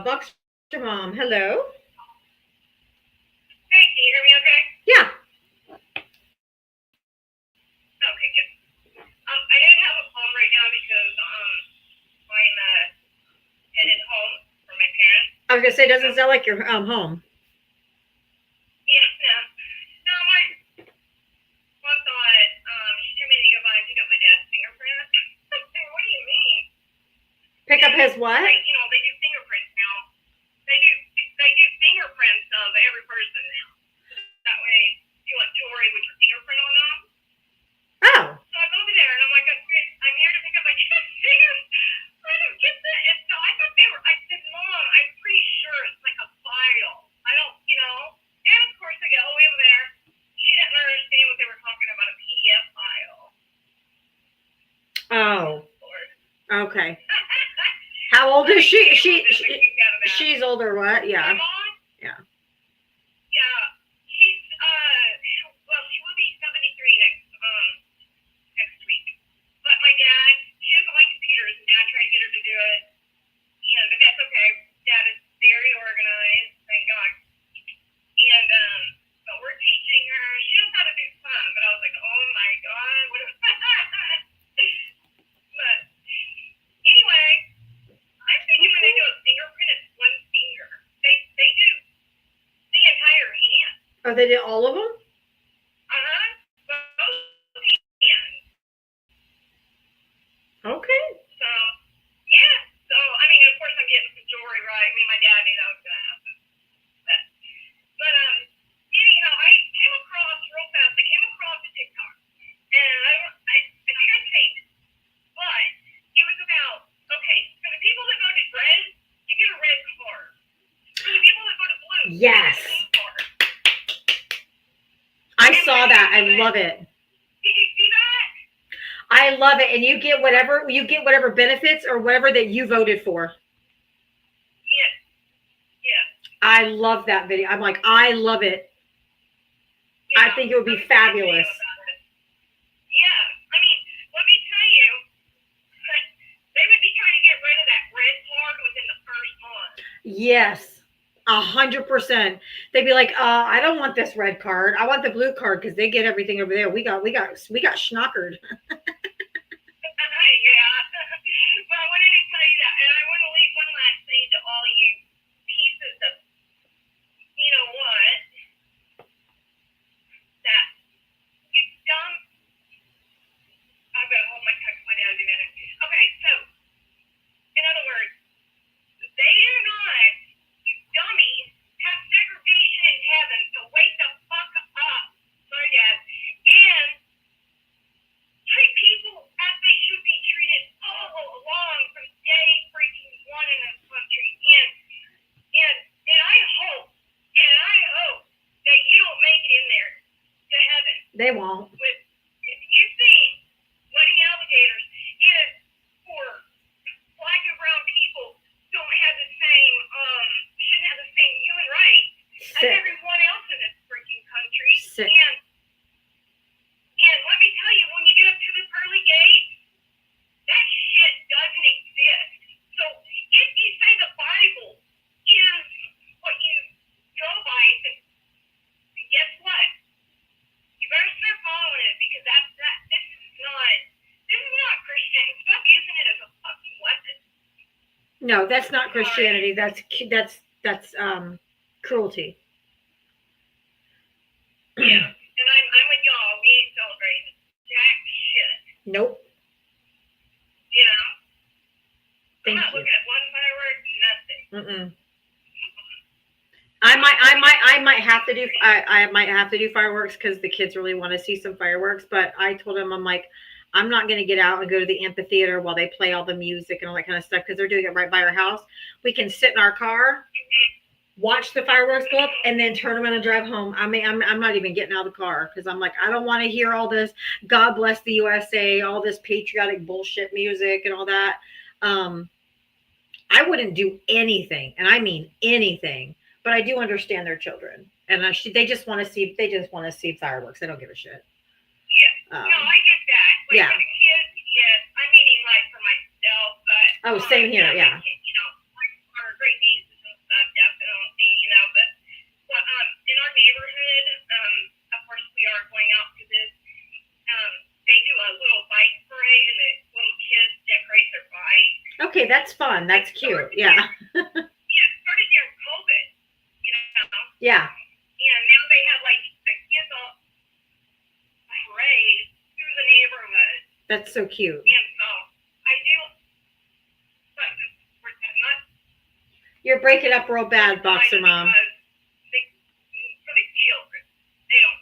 Boxer Mom, hello. Hey, can you hear me okay? Yeah. Okay, good. I didn't have a phone right now because I'm headed home for my parents. I was gonna say, it doesn't sound like you're home. Yeah, no. No, my mom thought she told me to go by and pick up my dad's fingerprint. What do you mean? Pick up his what? Like, you know, they do fingerprints now. They do fingerprints of every person now. That way, you want jewelry with your fingerprint on them. Oh. So I go over there and I'm like, I'm here to pick up my dad's fingers. I don't get that. And so I thought I said, Mom, I'm pretty sure it's like a file. I don't, you know. And of course I get all the way over there. She didn't understand what they were talking about, a PDF file. Oh. Lord. Okay. How old is she? She's older. What? Yeah. My mom? Yeah. Yeah. She's she will be 73 next week. But my dad, she doesn't like computers, and Dad tried to get her to do it. But that's okay. Dad is very organized, thank God. And but we're teaching her. She knows how to do some, but I was like, oh my God, what if but anyway, I'm thinking when they do a fingerprint, it's one finger. They do the entire hand. Oh, they did all of them? Both hands. Okay. So, yeah. So, I mean, of course, I'm getting some jewelry right. Me and my dad knew that was going to happen. But anyhow, I came across real fast. I came across a TikTok. And I think I saved it. But it was about, okay, for the people that voted red, you get a red card. For the people that voted blue, Yes. you get a blue card. I saw that. I love it. Did you see that? I love it. And you get whatever benefits or whatever that you voted for. Yes. Yeah. I love that video. I'm like, I love it. Yeah. I think it would be fabulous. Yeah. I mean, let me tell you, they would be trying to get rid of that red card within the first month. Yes. 100%. They'd be like, I don't want this red card. I want the blue card because they get everything over there. We got schnockered. Yeah. But I wanted to tell you that, and I want to leave one last thing to all you pieces of, you know what, that you dumb. I've got to hold my tongue. My dad do that. Okay, so in other words, they do not, you dummies, have segregation in heaven. So wake the fuck up. Sorry, Dad. And treat people as they should be treated all along from day freaking one in this country. And I hope that you don't make it in there to heaven. They won't. With if you see bloody alligators and or black and brown people don't have the same shouldn't have the same human rights as everyone else in this freaking country. Sick. And let me tell you, when you get up to the pearly gates, that shit doesn't exist. So if you say the Bible is what you go by, then guess what? You better start following it because this is not Christian. Stop using it as a fucking weapon. No, that's not Christianity. That's cruelty. Yeah. And I'm with y'all. We ain't celebrating jack shit. Nope. You know? Thank I'm not you. looking at one firework, nothing. Mm-mm. I might have to do I might have to do fireworks because the kids really want to see some fireworks. But I told him, I'm like, I'm not going to get out and go to the amphitheater while they play all the music and all that kind of stuff because they're doing it right by our house. We can sit in our car, watch the fireworks go up, and then turn around and drive home. I mean, I'm not even getting out of the car because I'm like, I don't want to hear all this God bless the USA, all this patriotic bullshit music and all that. I wouldn't do anything, and I mean anything, but I do understand their children, and they just want to see fireworks. They don't give a shit. Yeah. No, I get that. Like, yeah. For the kids, yes. I'm meaning like for myself, but Oh, same here. Yeah. You know, our great nieces and stuff, definitely. You know, but in our neighborhood, of course, we are going out to this. They do a little bike parade, and the little kids decorate their bike. Okay, that's fun. That's cute. Yeah. Yeah, it started during COVID. You know. Yeah. And now they have like the kids all parade through the neighborhood. That's so cute. And I do, but we're not. You're breaking up real bad, Boxer Mom. For the children, they don't.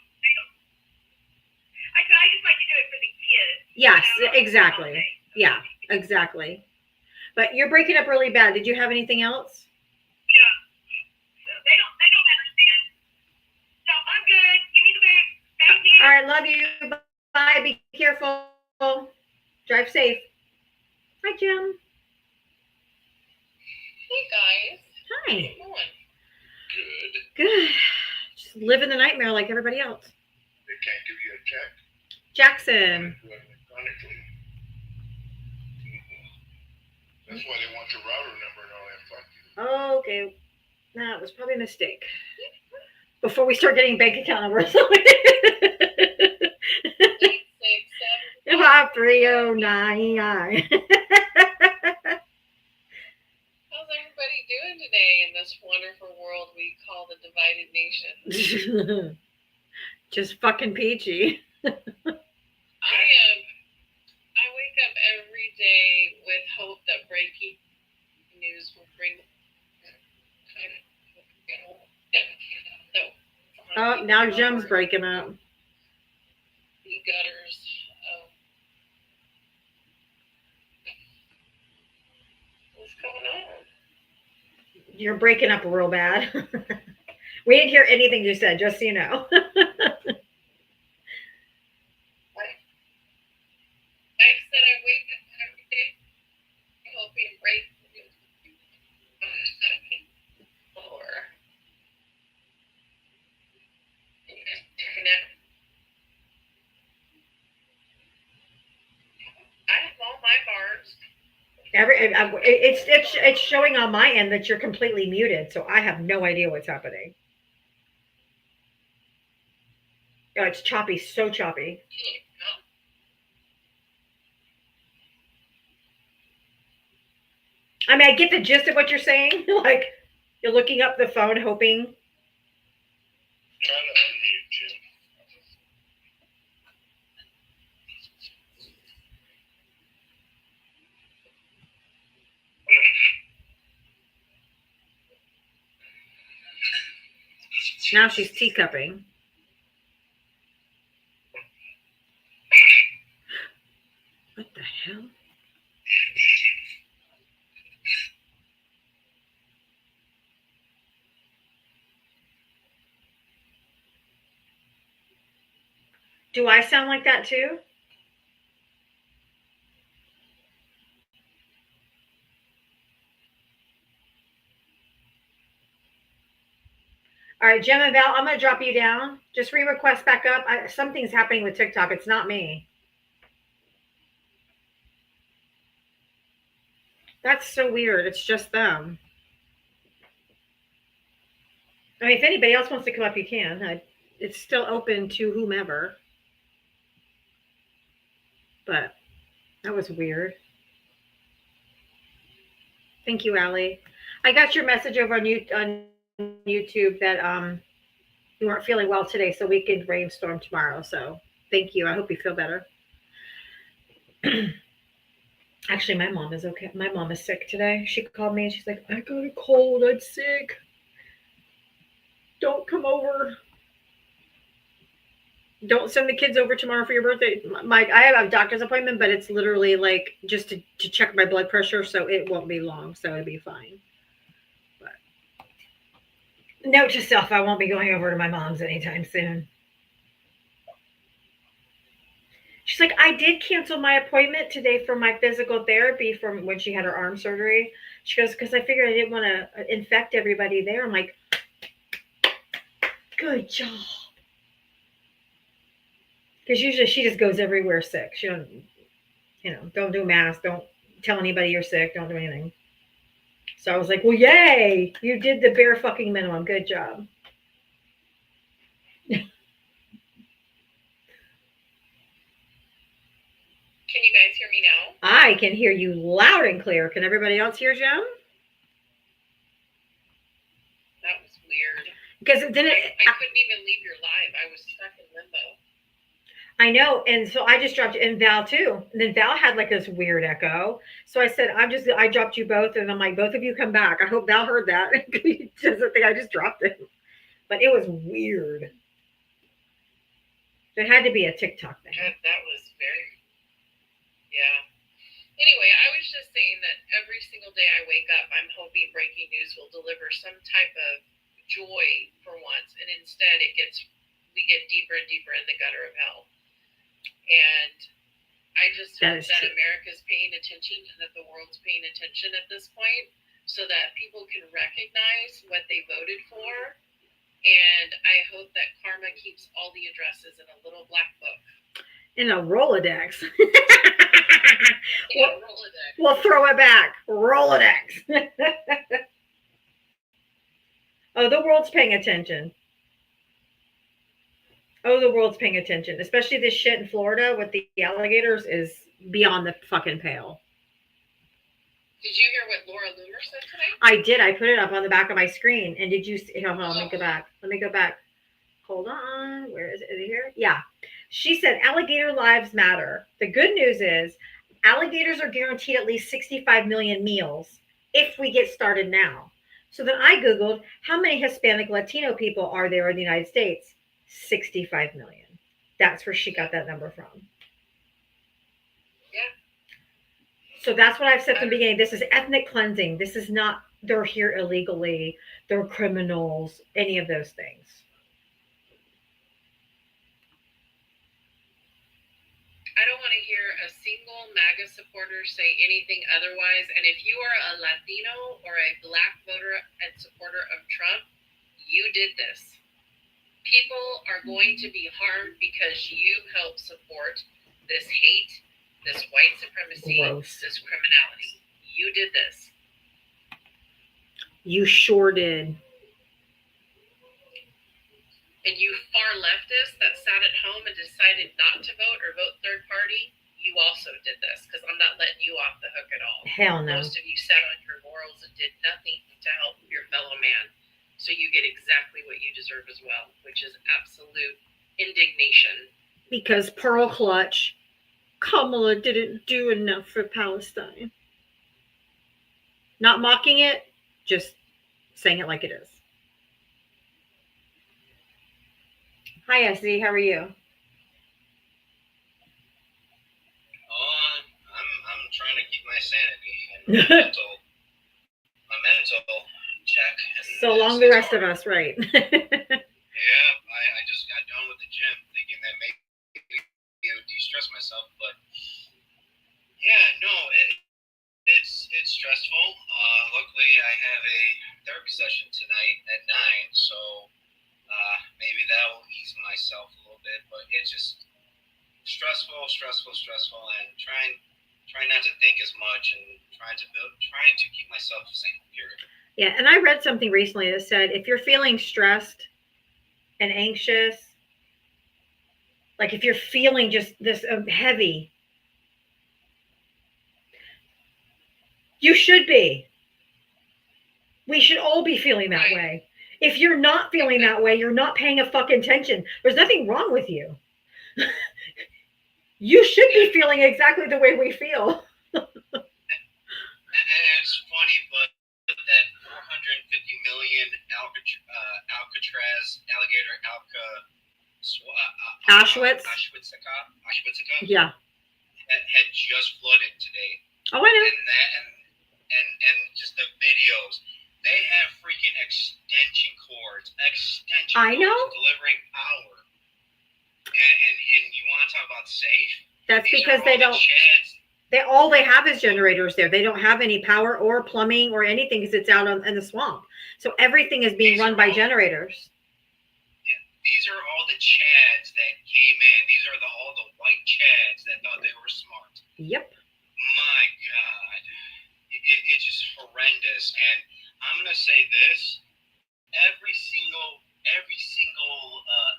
I just like to do it for the kids. Yes, exactly. Yeah, exactly. But you're breaking up really bad. Did you have anything else? Yeah. So they don't understand. So I'm good. Give me the boot. Thank you. All right, love you. Bye. Be careful. Drive safe. Hi, Jim. Hey guys. Hi. How you doing? Good. Just living the nightmare like everybody else. They can't give you a check. Jackson. Do it electronically. That's why they want your router number and all that fuck. Oh, okay. That was probably a mistake. Before we start getting bank account numbers. 3099. How's everybody doing today in this wonderful world we call the divided nation? Just fucking peachy. I wake up every day with hope that breaking news will bring Oh, now Jim's breaking up. The gutters of what's going on? You're breaking up real bad. We didn't hear anything you said, just so you know. I said I wake up every day hoping breaking news on the second floor. I have all my bars. It's showing on my end that you're completely muted, so I have no idea what's happening. Oh, it's choppy, so choppy. I mean, I get the gist of what you're saying. Like, you're looking up the phone, hoping. Trying to unmute Jim. Now she's teacupping. What the hell? Do I sound like that too? All right, Jim and Val, I'm going to drop you down. Just re-request back up. Something's happening with TikTok. It's not me. That's so weird. It's just them. I mean, if anybody else wants to come up, you can. It's still open to whomever. But that was weird. Thank you, Allie. I got your message over on YouTube that you weren't feeling well today, so we can brainstorm tomorrow. So thank you. I hope you feel better. Actually, my mom is okay. My mom is sick today. She called me and she's like, I got a cold. I'm sick. Don't come over. Don't send the kids over tomorrow for your birthday. I have a doctor's appointment, but it's literally like just to check my blood pressure, so it won't be long, so it'll be fine. But note to self, I won't be going over to my mom's anytime soon. She's like, I did cancel my appointment today for my physical therapy from when she had her arm surgery. She goes, because I figured I didn't want to infect everybody there. I'm like, good job. Because usually she just goes everywhere sick. She don't, don't do masks. Don't tell anybody you're sick. Don't do anything. So I was like, well, yay. You did the bare fucking minimum. Good job. Can you guys hear me now? I can hear you loud and clear. Can everybody else hear Jim? That was weird. Because then I couldn't even leave your live. I was stuck in limbo. I know, and so I just dropped and Val too. And then Val had like this weird echo. So I said, I dropped you both, and I'm like, both of you come back. I hope Val heard that. He doesn't think I just dropped it, but it was weird. It had to be a TikTok thing. That was very, yeah. Anyway, I was just saying that every single day I wake up, I'm hoping breaking news will deliver some type of joy for once, and instead we get deeper and deeper in the gutter of hell. And I just hope that America's paying attention and that the world's paying attention at this point so that people can recognize what they voted for. And I hope that karma keeps all the addresses in a little black book. In a Rolodex. Rolodex. We'll throw it back. Rolodex. Oh, the world's paying attention. Oh, the world's paying attention. Especially this shit in Florida with the alligators is beyond the fucking pale. Did you hear what Laura Loomer said today? I did. I put it up on the back of my screen. And did you see? Hold on, let me go back. Hold on. Where is it? Is it here? Yeah. She said alligator lives matter. The good news is alligators are guaranteed at least 65 million meals if we get started now. So then I Googled how many Hispanic Latino people are there in the United States? 65 million. That's where she got that number from. Yeah. So that's what I've said from the beginning. This is ethnic cleansing. This is not, they're here illegally. They're criminals, any of those things. I don't want to hear a single MAGA supporter say anything otherwise. And if you are a Latino or a Black voter and supporter of Trump, you did this. People are going to be harmed because you help support this hate, this white supremacy, this criminality. You did this. You sure did. And you far leftists that sat at home and decided not to vote or vote third party, you also did this because I'm not letting you off the hook at all. Hell no. Most of you sat on your laurels and did nothing to help your fellow man. So you get exactly what you deserve as well, which is absolute indignation. Because Pearl Clutch, Kamala didn't do enough for Palestine. Not mocking it, just saying it like it is. Hi, Essie. How are you? Oh, I'm trying to keep my sanity and my mental check. So long the rest of us, right? Yeah, I just got done with the gym thinking that maybe it would de-stress myself, but yeah, no, it's stressful. Luckily, I have a therapy session tonight at 9, so maybe that will ease myself a little bit, but it's just stressful, and trying not to think as much and trying to keep myself sane, period. Yeah, and I read something recently that said if you're feeling stressed and anxious, like if you're feeling just this heavy, you should be. We should all be feeling that way. If you're not feeling that way, you're not paying a fucking attention. There's nothing wrong with you. You should be feeling exactly the way we feel. And it's funny, but that 450 million Alcatraz alligator Auschwitz. Auschwitz, Yeah. that had just flooded today. Oh, I know. And just the videos. They have freaking extension cords. I know. Delivering power. And you want to talk about safe? That's These because are they all the don't. chads. All they have is generators there. They don't have any power or plumbing or anything because it's out in the swamp. So everything is being run by generators. These are all the chads that came in. These are all the white chads that thought they were smart. Yep. My God. It's just horrendous. And I'm going to say this. Every single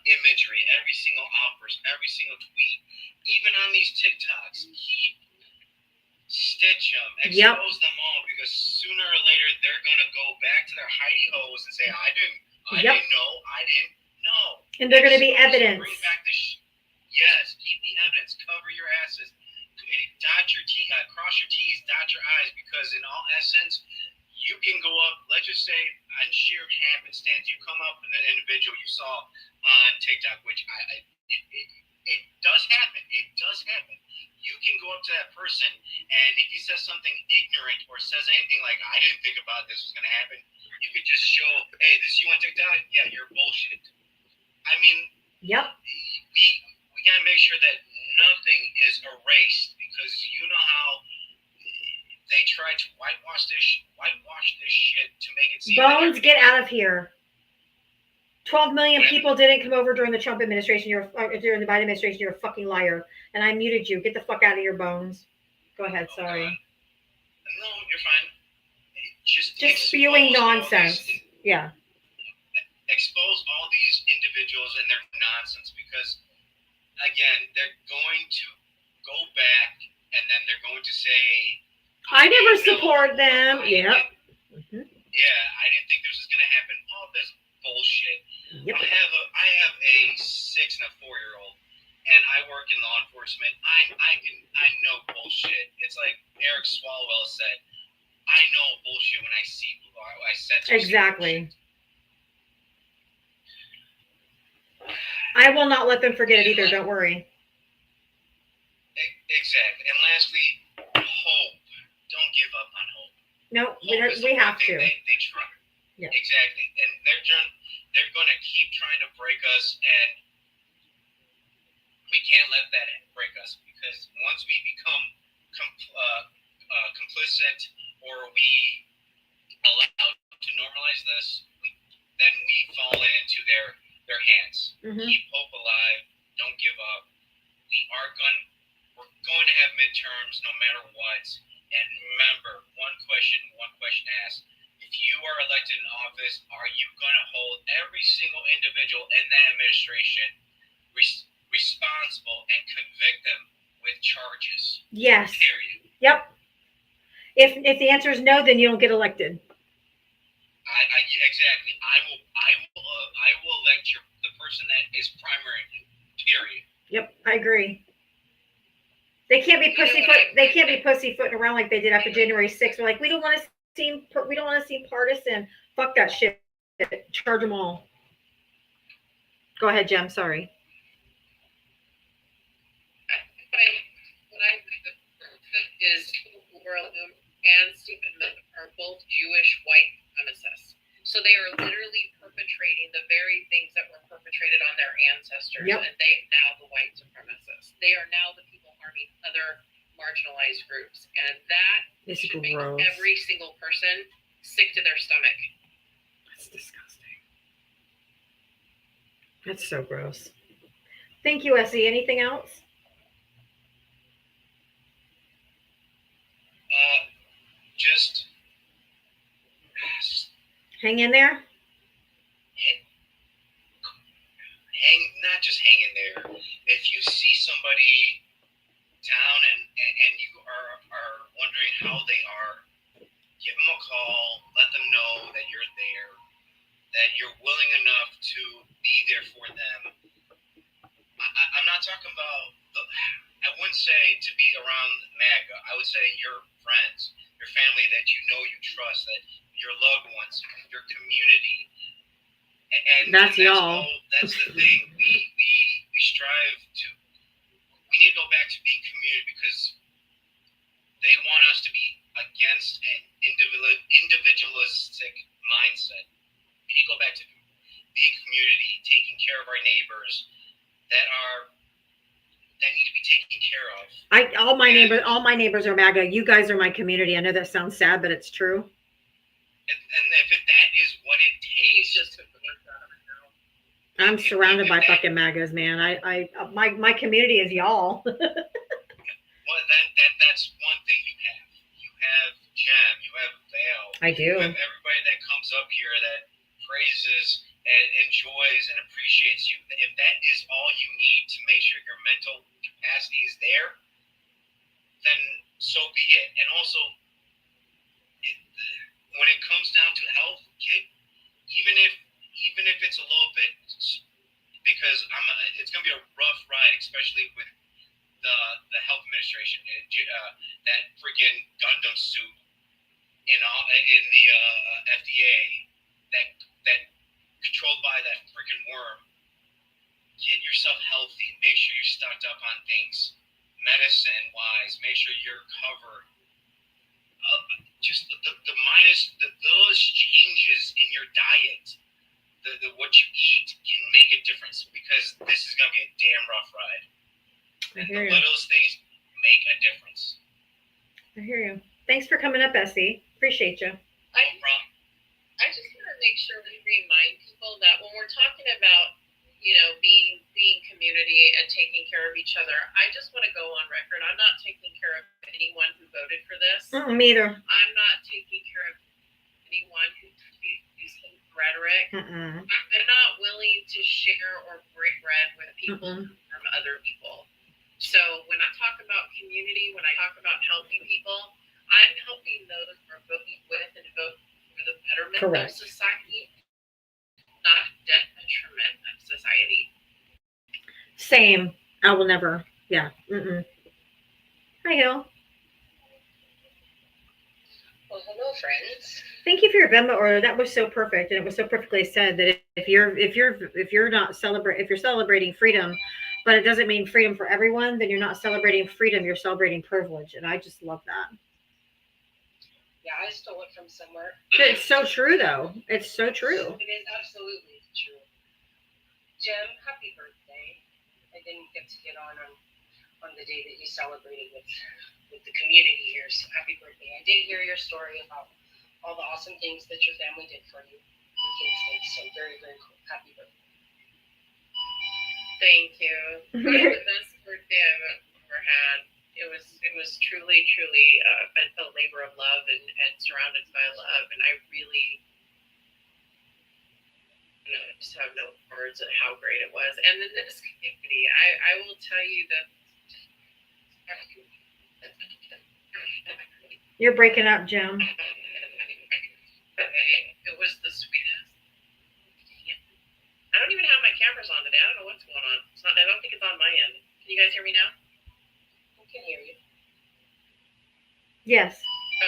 imagery, every single outburst, every single tweet, even on these TikToks, stitch them, expose them all, because sooner or later they're going to go back to their hidey holes and say, I didn't know. And they're going to be evidence. Bring back yes, keep the evidence, cover your asses, dot your T, cross your T's, dot your I's, because in all essence, you can go up, let's just say, on sheer happenstance, you come up with an individual you saw on TikTok, which it does happen. It does happen. You can go up to that person, and if he says something ignorant or says anything like, I didn't think about this was going to happen, you could just show, hey, this you on TikTok? Yeah, you're bullshit. I mean, yep. We got to make sure that nothing is erased, because you know how they try to whitewash this shit to make it seem. Bones, get out of here. 12 million people didn't come over during the Trump administration. During the Biden administration. You're a fucking liar. And I muted you. Get the fuck out of here, Bones. Go ahead. Sorry. No, you're fine. Just spewing nonsense. Yeah. Expose all these individuals and their nonsense, because, again, they're going to go back and then they're going to say, I never support them. Yep. Yeah, I didn't think this was going to happen. All this bullshit. Yep. I have a 6 and a 4-year-old, and I work in law enforcement. I know bullshit. It's like Eric Swalwell said, I know bullshit when I see exactly. I will not let them forget it either. Don't worry. Exactly. And lastly, hope. Don't give up on hope. No, we have to. They try. Yeah. Exactly. And they're going to keep trying to break us, and we can't let that break us, because once we become complicit, or we allow to normalize this, then we fall into their hands. Mm-hmm. Keep hope alive. Don't give up. We're going to have midterms no matter what. And remember, one question asked: if you are elected in office, are you going to hold every single individual in that administration responsible and convict them with charges? Yes. Period. Yep. If the answer is no, then you don't get elected. Exactly. I will elect the person that is primary. Period. Yep, I agree. They can't be pussyfoot. They can't be pussyfooting around like they did after January 6th. We're like, we don't want to seem partisan. Fuck that shit. Charge them all. Go ahead, Jem. Sorry. What I think is Overloom and Stephen Miller are both Jewish white supremacists. So they are literally perpetrating the very things that were perpetrated on their ancestors. Yep. And they now the white supremacists. They are now the people harming other marginalized groups. And that should make every single person sick to their stomach. That's disgusting. That's so gross. Thank you, Essie. Anything else? Just hang in there. Not just hang in there. If you see somebody down and you are wondering how they are, give them a call. Let them know that you're there, that you're willing enough to be there for them. I'm not talking about I wouldn't say to be around MAGA. I would say your friends, your family that you know you trust, that your loved ones, your community. And that's y'all. That's the thing. We strive to. We need to go back to being community because they want us to be against an individualistic mindset. We need to go back to being community, taking care of our neighbors that need to be taken care of. All my neighbors are MAGA. You guys are my community. I know that sounds sad, but it's true. And if that is what it takes, Just took the words out of it now. I'm surrounded by fucking MAGAs, man. My community is y'all. well, that's one thing you have. You have Jem, you have Val. I do. You have everybody that comes up here that praises and enjoys and appreciates you. If that is all you need to make sure your mental capacity is there, then so be it. And also, when it comes down to health, even if it's a little bit, because it's gonna be a rough ride, especially with the health administration, that freaking Gundam suit in the FDA that controlled by that freaking worm. Get yourself healthy. Make sure you're stocked up on things, medicine wise. Make sure you're covered. Just those changes in your diet, what you eat can make a difference because this is gonna be a damn rough ride. I And hear the you. littlest things make a difference. I hear you. Thanks for coming up, Essie. Appreciate you. I just want to make sure we remind people that when we're talking about, being community and taking care of each other, I just want to go on record. I'm not taking care of anyone who voted for this. Me either. I'm not taking care of anyone who speaks rhetoric. I'm not willing to share or break bread with people from other people. So when I talk about community, when I talk about helping people, I'm helping those who are voting with and vote for the betterment of society, not detriment of society. Same. I will never. Yeah. Hi, Hill. Well, hello, friends. Thank you for your Venmo order. That was so perfect, and it was so perfectly said that if you're celebrating freedom, but it doesn't mean freedom for everyone, then you're not celebrating freedom. You're celebrating privilege, and I just love that. Yeah, I stole it from somewhere. It's so true, though. It's so true. It is absolutely true. Jem, happy birthday. I didn't get to get on the day that you celebrated with the community here, so happy birthday. I did hear your story about all the awesome things that your family did for you. Your kids did, so very, very cool. Happy birthday. Thank you. It was the best birthday I've ever had. It was truly a labor of love and surrounded by love, and I really just have no words of how great it was. And then this community, I will tell you that You're breaking up, Jem. it was the sweetest. I don't even have my cameras on today. I don't know what's going on. I don't think it's on my end. Can you guys hear me now? I can hear you. Yes.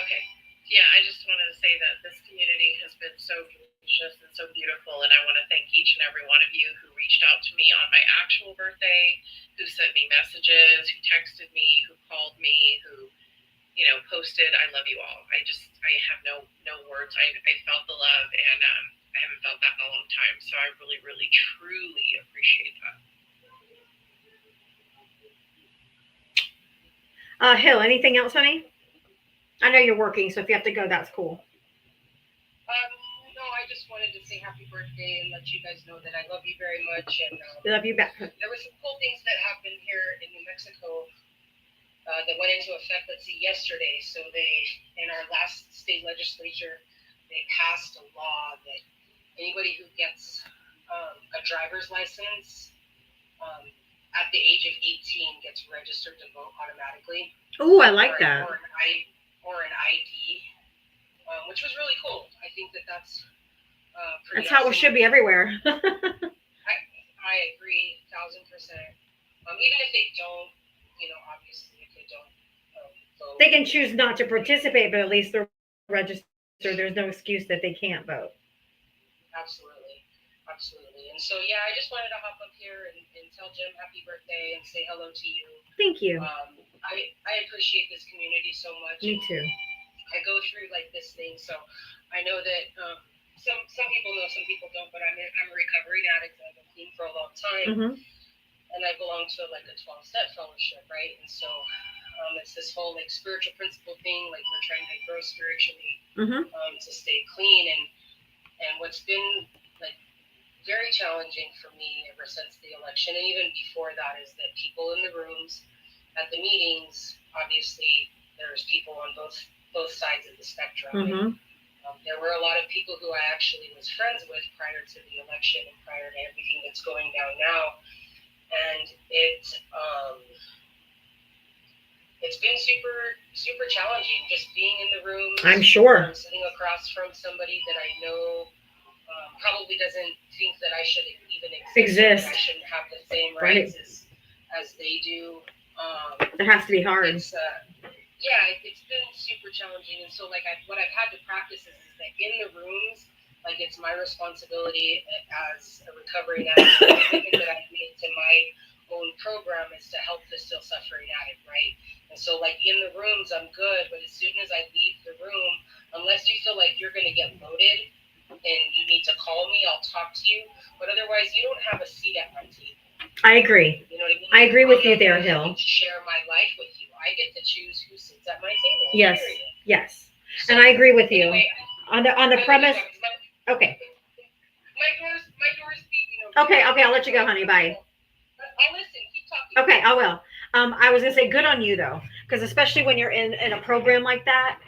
Okay. Yeah, I just wanted to say that this community has been so gracious and so beautiful, and I want to thank each and every one of you who reached out to me on my actual birthday, who sent me messages, who texted me, who called me, who posted. I love you all. I have no words. I felt the love, and I haven't felt that in a long time, so I really, really, truly appreciate that. Hill, anything else, honey? I know you're working, so if you have to go, that's cool. No, I just wanted to say happy birthday and let you guys know that I love you very much. And Love you back. there were some cool things that happened here in New Mexico that went into effect, let's see, yesterday. So in our last state legislature, they passed a law that anybody who gets a driver's license at the age of 18 gets registered to vote automatically. Oh, I like that. Or an ID, which was really cool. I think that's pretty That's how it awesome. should be everywhere. I agree, 1,000%. Even if they don't, obviously, if they don't vote. They can choose not to participate, but at least they're registered. There's no excuse that they can't vote. Absolutely. Absolutely. And so, yeah, I just wanted to hop up here and tell Jim happy birthday and say hello to you. Thank you. I appreciate this community so much. Me too. I go through like this thing, so I know that some people know, some people don't. But I'm a recovering addict. I've been clean for a long time, Mm-hmm. and I belong to like a 12-step fellowship, right? And so it's this whole like spiritual principle thing. Like we're trying to grow spiritually Mm-hmm. to stay clean, and what's been like very challenging for me ever since the election, and even before that, is that people in the rooms, at the meetings, obviously there's people on both sides of the spectrum. Mm-hmm. There were a lot of people who I actually was friends with prior to the election and prior to everything that's going down now, and it's been super challenging just being in the room. I'm sure. Sitting across from somebody that I know probably doesn't think that I should even exist. I shouldn't have the same rights as they do. It has to be hard. It's been super challenging, and so like what I've had to practice is that in the rooms, like it's my responsibility as a recovering addict. The commitment that I've made to my own program is to help the still suffering addict, right? And so like in the rooms, I'm good, but as soon as I leave the room, unless you feel like you're going to get loaded and you need to call me, I'll talk to you. But otherwise, you don't have a seat at my table. I agree. You know what I mean? I agree with you there, Hill. To share my life with you. I get to choose who sits at my table. Yes. Period. Yes. So, And I agree with you. anyway, On the premise. Okay. My door's beeping. Okay. I'll let you go, honey. Bye. I'll listen. Keep talking. Okay, I will. I was gonna say good on you though, because especially when you're in a program like that,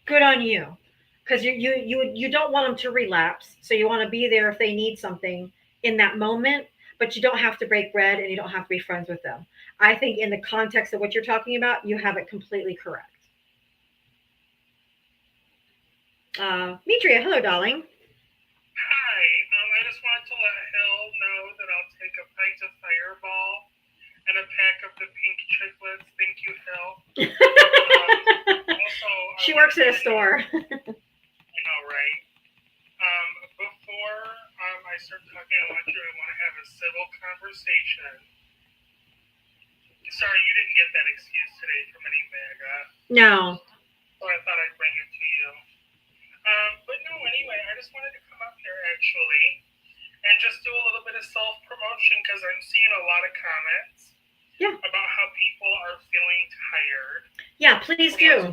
good on you, because you don't want them to relapse, so you want to be there if they need something in that moment, but you don't have to break bread and you don't have to be friends with them. I think in the context of what you're talking about, you have it completely correct. Mitria, hello, darling. Hi. I just wanted to let Hill know that I'll take a pint of Fireball and a pack of the pink chiclets. Thank you, Hill. Also, She works at a store. I know, right? Before I start talking, I want to have a civil conversation. Sorry, you didn't get that excuse today from any MAGA. No. So I thought I'd bring it to you. But no, anyway, I just wanted to come up here actually and just do a little bit of self-promotion because I'm seeing a lot of comments about how people are feeling tired. Yeah, please do.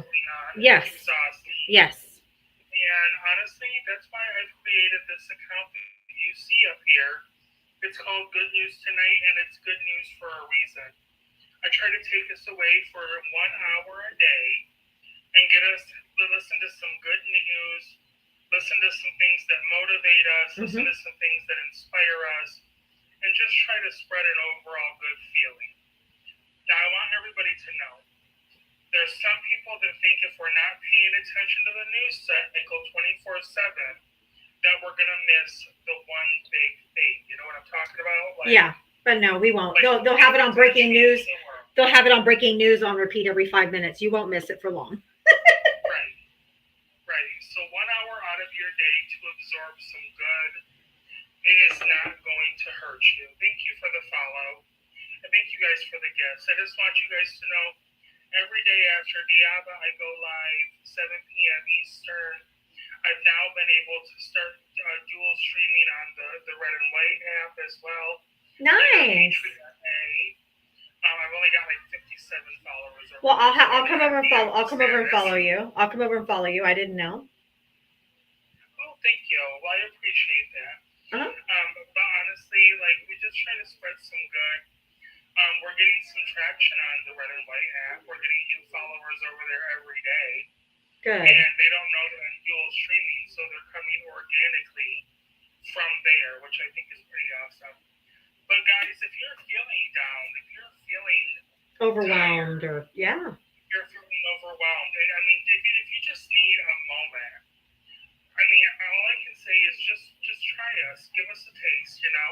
Yes. Exhausted. Yes. And honestly, that's why I've created this account that you see up here. It's called Good News Tonight, and it's good news for a reason. I try to take us away for 1 hour a day and get us to listen to some good news, listen to some things that motivate us, listen to some things that inspire us, and just try to spread an overall good feeling. Now, I want everybody to know, there's some people that think if we're not paying attention to the news cycle 24/7, that we're going to miss the one big thing. You know what I'm talking about? Like, yeah, but no, we won't. They'll have it on breaking news. They'll have it on breaking news on repeat every 5 minutes. You won't miss it for long. Right. So 1 hour out of your day to absorb some good is not going to hurt you. Thank you for the follow. And thank you guys for the gifts. I just want you guys to know, every day after Diava, I go live 7 p.m. Eastern. I've now been able to start dual streaming on the Red and White app as well. Nice. I've only got like 57 followers. Well, I'll come over and follow. I'll come over and follow you. I'll come over and follow you. I didn't know. Oh, thank you. Well, I appreciate that. But honestly, like, we just try to spread some good. We're getting some traction on the Red and White app. We're getting new followers over there every day. Good. And they don't know that I'm dual streaming, so they're coming organically from there, which I think is pretty awesome. But guys, if you're feeling down, if you're feeling overwhelmed, tired, you're feeling overwhelmed. I mean, if you just need a moment, I mean, all I can say is just try us, give us a taste, you know,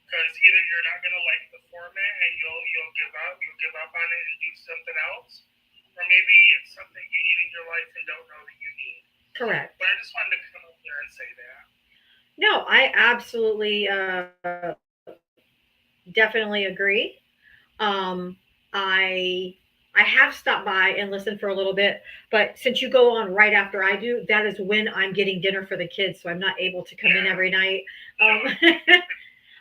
because either you're not gonna like the format and you'll give up on it and do something else, or maybe it's something you need in your life and don't know that you need. correct. But I just wanted to come up there and say that. No, I absolutely definitely agree. Um, I I have stopped by and listened for a little bit, but since you go on right after I do, that is when I'm getting dinner for the kids, so I'm not able to come in every night. Um,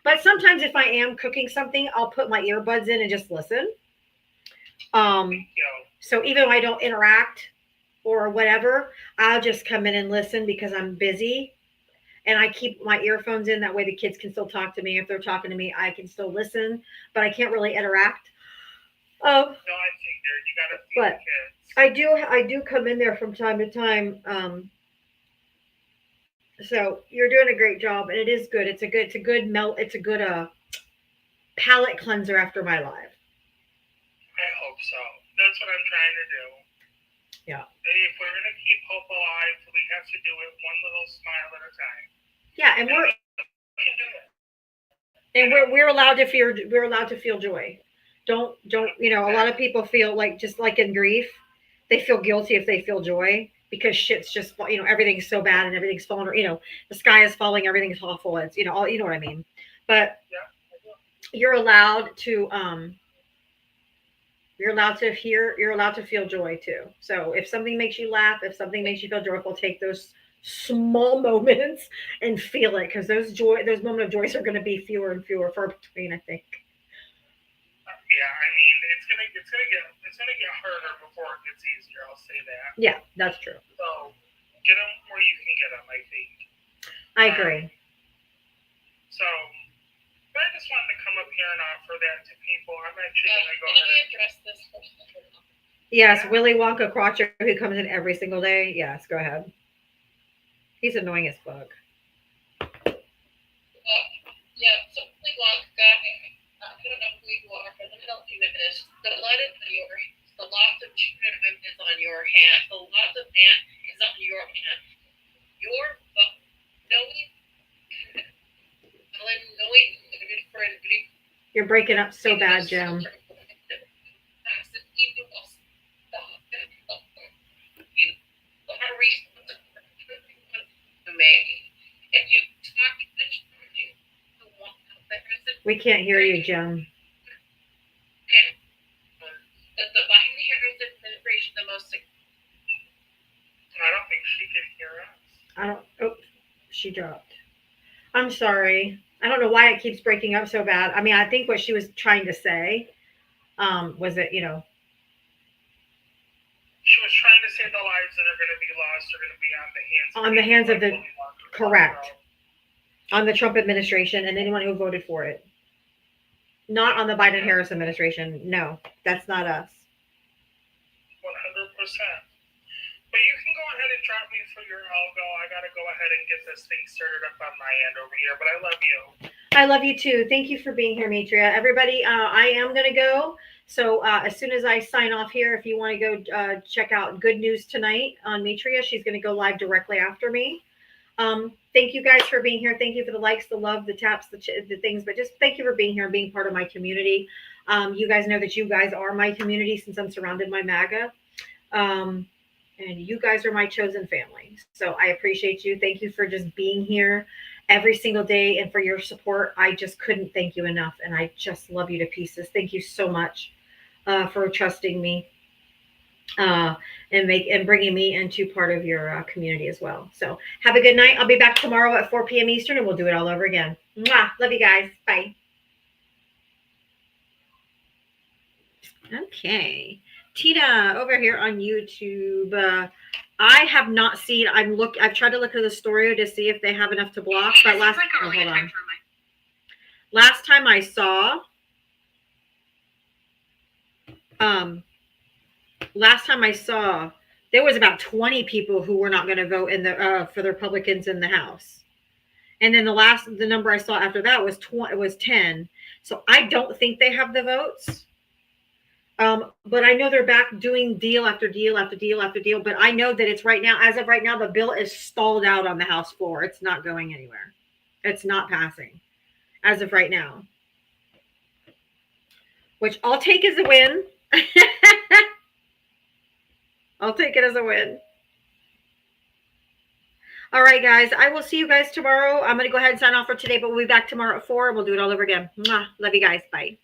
but sometimes if I am cooking something, I'll put my earbuds in and just listen. Um, so even if I don't interact or whatever, I'll just come in and listen because I'm busy. And I keep my earphones in that way the kids can still talk to me. If they're talking to me, I can still listen, but I can't really interact. No, I figured you gotta feed But the kids. I do come in there from time to time. So you're doing a great job, and it is good. It's a good melt. It's a good palate cleanser after my live. I hope so. That's what I'm trying to do. Yeah. If we're gonna keep hope alive, we have to do it one little smile at a time. Yeah, and We can do it. we're allowed to feel joy. Don't a lot of people feel like, just like in grief, they feel guilty if they feel joy because shit's just everything's so bad and everything's falling, the sky is falling, everything's awful, it's all, you know what I mean. But you're allowed to you're allowed to feel joy too. So if something makes you laugh, if something makes you feel joyful, take those small moments and feel it, because those moments of joy are going to be fewer and fewer far between, I think. Yeah, I mean, it's gonna get harder before it gets easier. I'll say that. Yeah, that's true. So get them where you can get them. I think. I agree. So, but I just wanted to come up here and offer that to people. I'm actually gonna go Can ahead. we address this first? Yes, Willy Wonka Crotcher, who comes in every single day. Yes, go ahead. He's annoying as fuck. Yeah, so Willy Wonka, I don't know who you are, but let me help you with this. The blood is on your, the loss of children is on your hand. The loss of man is on your hand. Your knowing, You're breaking up so bad, Jim. We can't hear you, Jim. That the Biden Harris administration the most. I don't think she can hear us. I don't. Oh, she dropped. I'm sorry. I don't know why it keeps breaking up so bad. I mean, I think what she was trying to say was that She was trying to say the lives that are going to be lost are going to be on the hands of the Willy Wonka. correct, on the Trump administration and anyone who voted for it. Not on the Biden Harris administration. No, that's not us. 100%. But you can go ahead and drop me for your algo. I got to go ahead and get this thing started up on my end over here. But I love you. I love you too. Thank you for being here, Matria. Everybody, I am going to go. So as soon as I sign off here, if you want to go check out Good News Tonight on Matria, she's going to go live directly after me. Thank you guys for being here. Thank you for the likes, the love, the taps, the things, but just thank you for being here and being part of my community. You guys know that you guys are my community since I'm surrounded by MAGA. And you guys are my chosen family. So I appreciate you. Thank you for just being here every single day and for your support. I just couldn't thank you enough. And I just love you to pieces. Thank you so much for trusting me and bringing me into part of your community as well. So have a good night. I'll be back tomorrow at 4 p.m. Eastern and we'll do it all over again. Mwah! Love you guys. Bye. Okay. Tina over here on YouTube. I have not seen. I've tried to look at the story to see if they have enough to block. But hold on. Last time I saw, there was about 20 people who were not going to vote for the Republicans in the House, and then the number I saw after that was 10. So I don't think they have the votes. But I know they're back doing deal after deal after deal after deal. But I know that it's right now, as of right now, the bill is stalled out on the House floor. It's not going anywhere. It's not passing as of right now, which I'll take as a win. I'll take it as a win. All right, guys. I will see you guys tomorrow. I'm going to go ahead and sign off for today, but we'll be back tomorrow at 4. We'll do it all over again. Mwah. Love you guys. Bye.